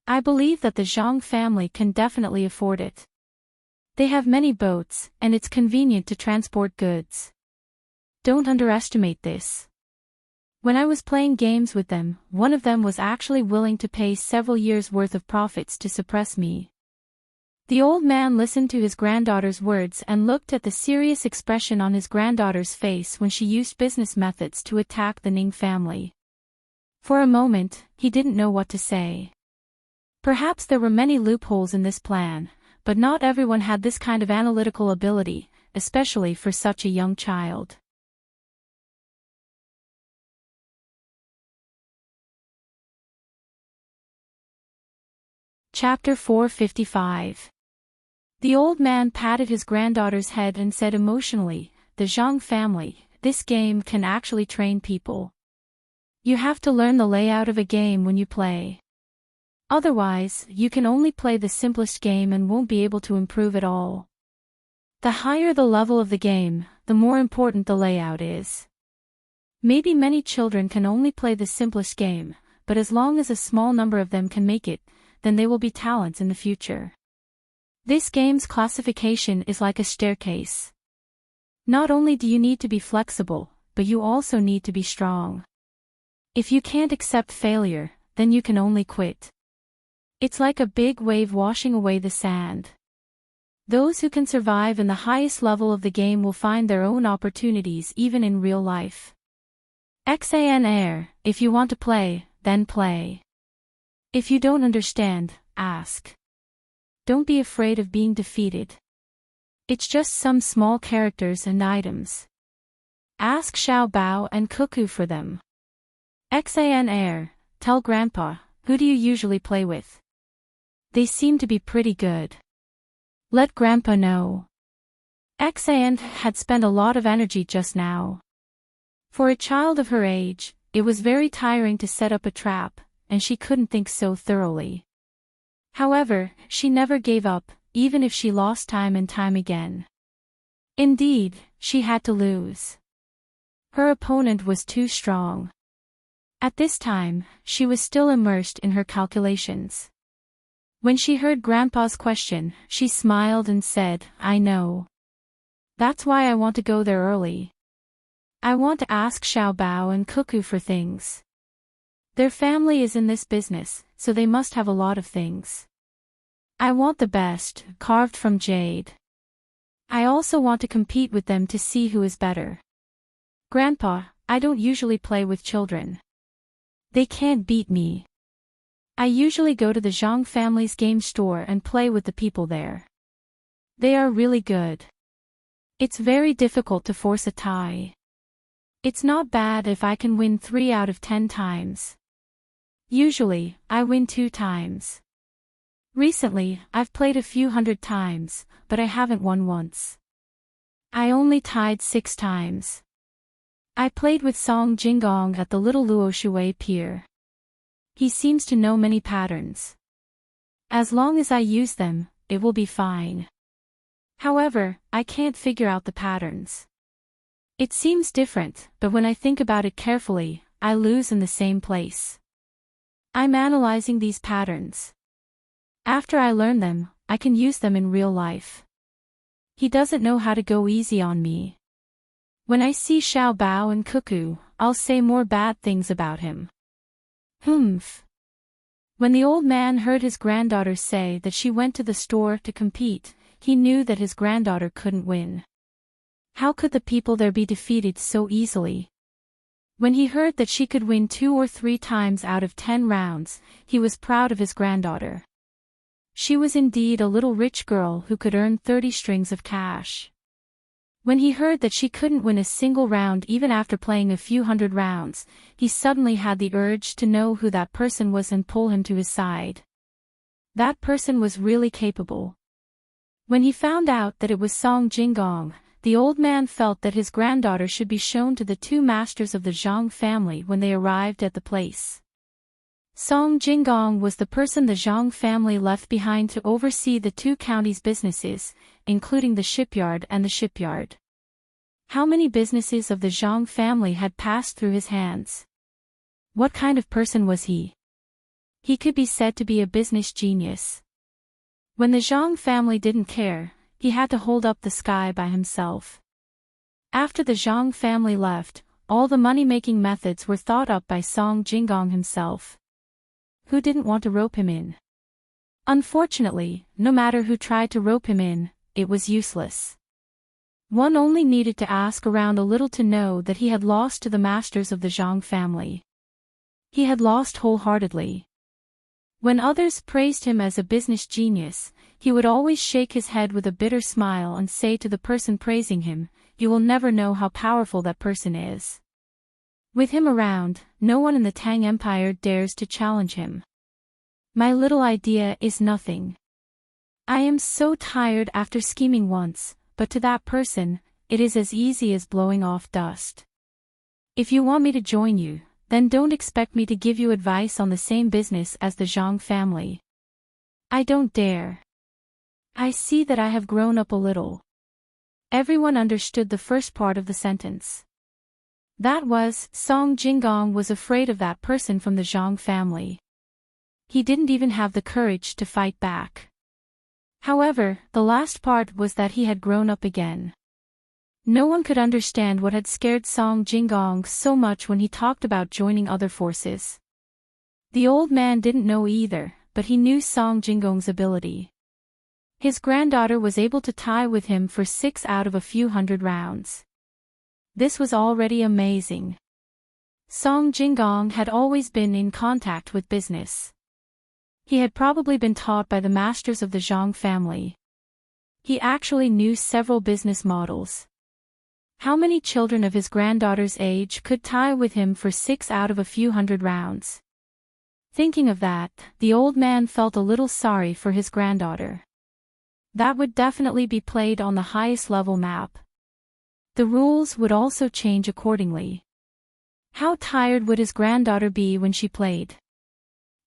I believe that the Zhang family can definitely afford it. They have many boats, and it's convenient to transport goods. Don't underestimate this. When I was playing games with them, one of them was actually willing to pay several years' worth of profits to suppress me. The old man listened to his granddaughter's words and looked at the serious expression on his granddaughter's face when she used business methods to attack the Ning family. For a moment, he didn't know what to say. Perhaps there were many loopholes in this plan, but not everyone had this kind of analytical ability, especially for such a young child. Chapter 455. The old man patted his granddaughter's head and said emotionally, "The Zhang family, this game can actually train people. You have to learn the layout of a game when you play. Otherwise, you can only play the simplest game and won't be able to improve at all. The higher the level of the game, the more important the layout is. Maybe many children can only play the simplest game, but as long as a small number of them can make it, then they will be talents in the future. This game's classification is like a staircase. Not only do you need to be flexible, but you also need to be strong. If you can't accept failure, then you can only quit. It's like a big wave washing away the sand. Those who can survive in the highest level of the game will find their own opportunities even in real life. Xin, if you want to play, then play. If you don't understand, ask. Don't be afraid of being defeated. It's just some small characters and items. Ask Xiao Bao and Cuckoo for them. Xin, tell Grandpa, who do you usually play with? They seem to be pretty good. Let Grandpa know. Xan had spent a lot of energy just now. For a child of her age, it was very tiring to set up a trap, and she couldn't think so thoroughly. However, she never gave up, even if she lost time and time again. Indeed, she had to lose. Her opponent was too strong. At this time, she was still immersed in her calculations. When she heard Grandpa's question, she smiled and said, "I know. That's why I want to go there early. I want to ask Xiao Bao and Cuckoo for things. Their family is in this business, so they must have a lot of things. I want the best, carved from jade. I also want to compete with them to see who is better. Grandpa, I don't usually play with children. They can't beat me. I usually go to the Zhang family's game store and play with the people there. They are really good. It's very difficult to force a tie. It's not bad if I can win 3 out of 10 times. Usually, I win 2 times. Recently, I've played a few hundred times, but I haven't won once. I only tied 6 times. I played with Song Jingong at the little Luoshui pier. He seems to know many patterns. As long as I use them, it will be fine. However, I can't figure out the patterns. It seems different, but when I think about it carefully, I lose in the same place. I'm analyzing these patterns. After I learn them, I can use them in real life. He doesn't know how to go easy on me. When I see Xiao Bao and Cuckoo, I'll say more bad things about him. Humph. When the old man heard his granddaughter say that she went to the store to compete, he knew that his granddaughter couldn't win. How could the people there be defeated so easily? When he heard that she could win 2 or 3 times out of 10 rounds, he was proud of his granddaughter. She was indeed a little rich girl who could earn 30 strings of cash. When he heard that she couldn't win a single round even after playing a few hundred rounds, he suddenly had the urge to know who that person was and pull him to his side. That person was really capable. When he found out that it was Song Jingong, the old man felt that his granddaughter should be shown to the 2 masters of the Zhang family when they arrived at the place. Song Jingong was the person the Zhang family left behind to oversee the 2 counties' businesses, including the shipyard and the shipyard. How many businesses of the Zhang family had passed through his hands? What kind of person was he? He could be said to be a business genius. When the Zhang family didn't care, he had to hold up the sky by himself. After the Zhang family left, all the money-making methods were thought up by Song Jingong himself. Who didn't want to rope him in? Unfortunately, no matter who tried to rope him in, it was useless. One only needed to ask around a little to know that he had lost to the masters of the Zhang family. He had lost wholeheartedly. When others praised him as a business genius, he would always shake his head with a bitter smile and say to the person praising him, "You will never know how powerful that person is." With him around, no one in the Tang Empire dares to challenge him. My little idea is nothing. I am so tired after scheming once, but to that person, it is as easy as blowing off dust. If you want me to join you, then don't expect me to give you advice on the same business as the Zhang family. I don't dare. I see that I have grown up a little. Everyone understood the first part of the sentence. That was, Song Jingong was afraid of that person from the Zhang family. He didn't even have the courage to fight back. However, the last part was that he had grown up again. No one could understand what had scared Song Jingong so much when he talked about joining other forces. The old man didn't know either, but he knew Song Jingong's ability. His granddaughter was able to tie with him for 6 out of a few hundred rounds. This was already amazing. Song Jingong had always been in contact with business. He had probably been taught by the masters of the Zhang family. He actually knew several business models. How many children of his granddaughter's age could tie with him for 6 out of a few hundred rounds? Thinking of that, the old man felt a little sorry for his granddaughter. That would definitely be played on the highest level map. The rules would also change accordingly. How tired would his granddaughter be when she played?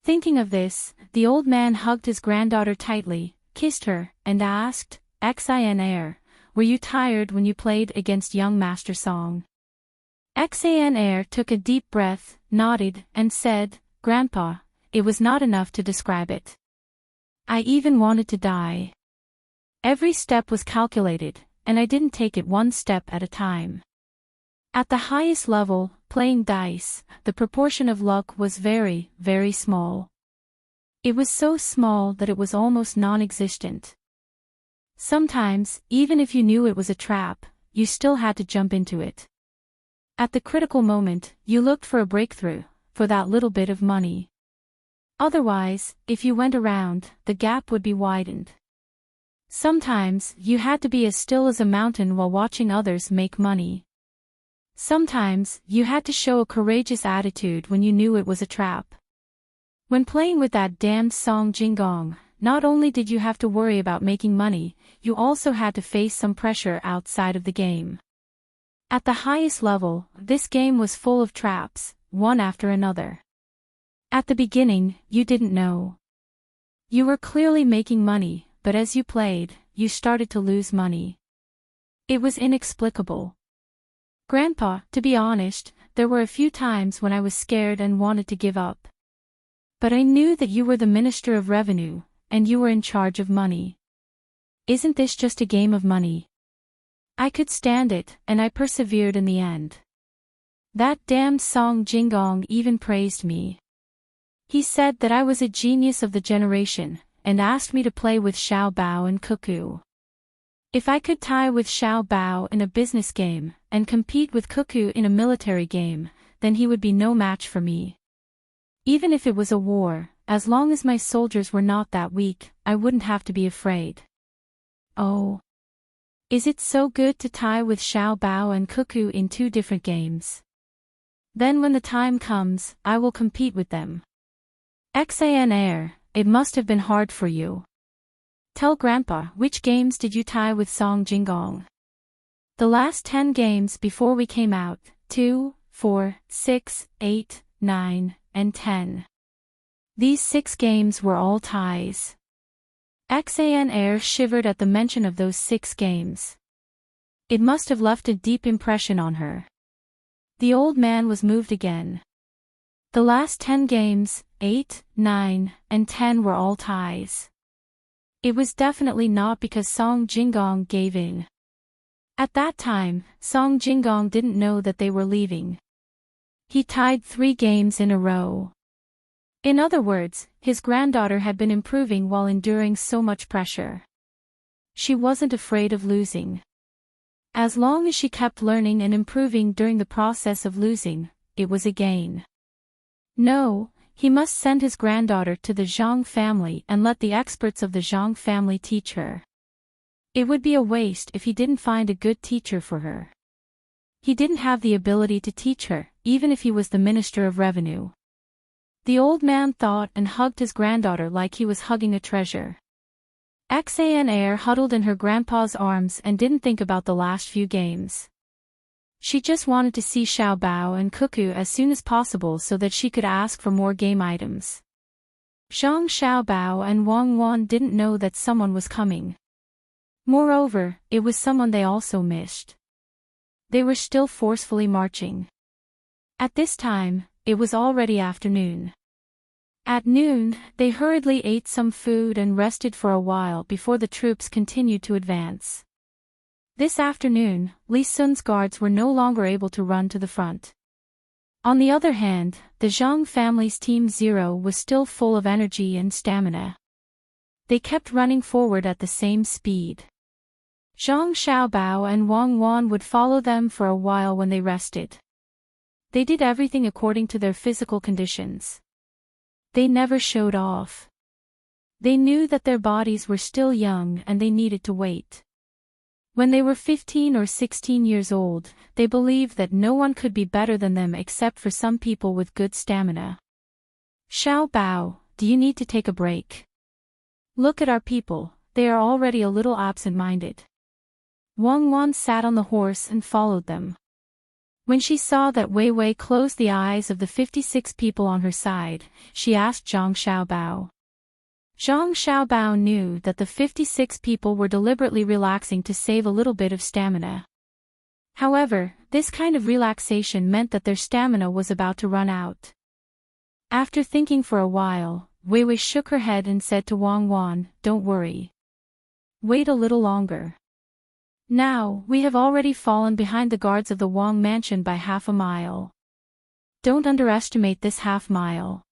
Thinking of this, the old man hugged his granddaughter tightly, kissed her, and asked, "Xin, were you tired when you played against young Master Song?" Xin took a deep breath, nodded, and said, "Grandpa, it was not enough to describe it. I even wanted to die. Every step was calculated, and I didn't take it one step at a time." At the highest level, playing dice, the proportion of luck was very, very small. It was so small that it was almost non-existent. Sometimes, even if you knew it was a trap, you still had to jump into it. At the critical moment, you looked for a breakthrough, for that little bit of money. Otherwise, if you went around, the gap would be widened. Sometimes, you had to be as still as a mountain while watching others make money. Sometimes, you had to show a courageous attitude when you knew it was a trap. When playing with that damned Song Jingong, not only did you have to worry about making money, you also had to face some pressure outside of the game. At the highest level, this game was full of traps, one after another. At the beginning, you didn't know. You were clearly making money, but as you played, you started to lose money. It was inexplicable. Grandpa, to be honest, there were a few times when I was scared and wanted to give up. But I knew that you were the Minister of Revenue, and you were in charge of money. Isn't this just a game of money? I could stand it, and I persevered in the end. That damned Song Jingong even praised me. He said that I was a genius of the generation, and asked me to play with Xiao Bao and Cuckoo. If I could tie with Xiao Bao in a business game, and compete with Cuckoo in a military game, then he would be no match for me. Even if it was a war, as long as my soldiers were not that weak, I wouldn't have to be afraid. Oh. Is it so good to tie with Xiao Bao and Cuckoo in 2 different games? Then when the time comes, I will compete with them. Xin, it must have been hard for you. Tell Grandpa, which games did you tie with Song Jingong? The last 10 games before we came out, 2, 4, 6, 8, 9, and 10. These 6 games were all ties. Xin shivered at the mention of those 6 games. It must have left a deep impression on her. The old man was moved again. The last 10 games, 8, 9, and 10 were all ties. It was definitely not because Song Jingong gave in. At that time, Song Jingong didn't know that they were leaving. He tied 3 games in a row. In other words, his granddaughter had been improving while enduring so much pressure. She wasn't afraid of losing. As long as she kept learning and improving during the process of losing, it was a gain. No, he must send his granddaughter to the Zhang family and let the experts of the Zhang family teach her. It would be a waste if he didn't find a good teacher for her. He didn't have the ability to teach her, even if he was the Minister of Revenue. The old man thought and hugged his granddaughter like he was hugging a treasure. Xin huddled in her grandpa's arms and didn't think about the last few games. She just wanted to see Xiao Bao and Cuckoo as soon as possible so that she could ask for more game items. Zhang Xiaobao and Wang Wan didn't know that someone was coming. Moreover, it was someone they also missed. They were still forcefully marching. At this time, it was already afternoon. At noon, they hurriedly ate some food and rested for a while before the troops continued to advance. This afternoon, Li Sun's guards were no longer able to run to the front. On the other hand, the Zhang family's Team 0 was still full of energy and stamina. They kept running forward at the same speed. Zhang Xiaobao and Wang Wan would follow them for a while when they rested. They did everything according to their physical conditions. They never showed off. They knew that their bodies were still young and they needed to wait. When they were 15 or 16 years old, they believed that no one could be better than them except for some people with good stamina. Xiao Bao, do you need to take a break? Look at our people, they are already a little absent-minded. Wang Wan sat on the horse and followed them. When she saw that Wei Wei closed the eyes of the 56 people on her side, she asked Zhang Xiaobao. Zhang Xiaobao knew that the 56 people were deliberately relaxing to save a little bit of stamina. However, this kind of relaxation meant that their stamina was about to run out. After thinking for a while, Wei Wei shook her head and said to Wang Wan, "Don't worry. Wait a little longer. Now, we have already fallen behind the guards of the Wang mansion by half a mile. Don't underestimate this half mile.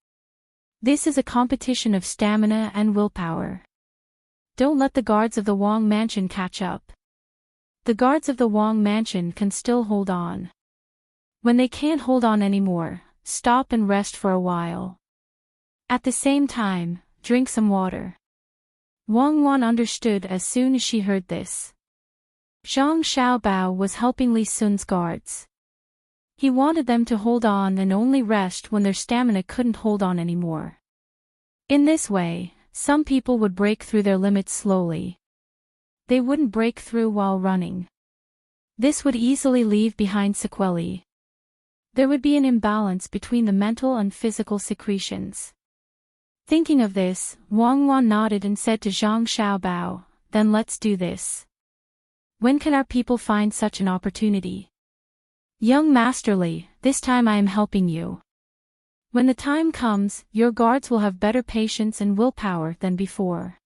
This is a competition of stamina and willpower. Don't let the guards of the Wang mansion catch up. The guards of the Wang mansion can still hold on. When they can't hold on anymore, stop and rest for a while. At the same time, drink some water." Wang Wan understood as soon as she heard this. Zhang Xiaobao was helping Li Sun's guards. He wanted them to hold on and only rest when their stamina couldn't hold on anymore. In this way, some people would break through their limits slowly. They wouldn't break through while running. This would easily leave behind sequelae. There would be an imbalance between the mental and physical secretions. Thinking of this, Wang Wan nodded and said to Zhang Xiaobao, "Then let's do this. When can our people find such an opportunity?" "Young Master Li, this time I am helping you. When the time comes, your guards will have better patience and willpower than before.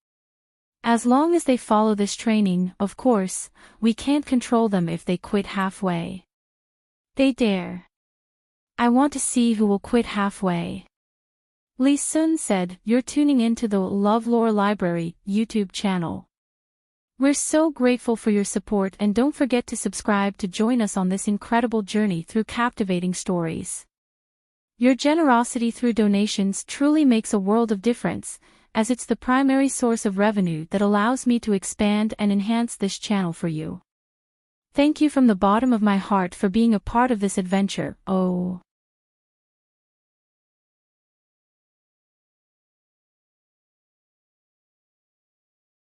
As long as they follow this training, of course, we can't control them if they quit halfway. They dare. I want to see who will quit halfway." Li Sun said, "You're tuning into the LoveLore Library YouTube channel. We're so grateful for your support, and don't forget to subscribe to join us on this incredible journey through captivating stories. Your generosity through donations truly makes a world of difference, as it's the primary source of revenue that allows me to expand and enhance this channel for you. Thank you from the bottom of my heart for being a part of this adventure." Oh.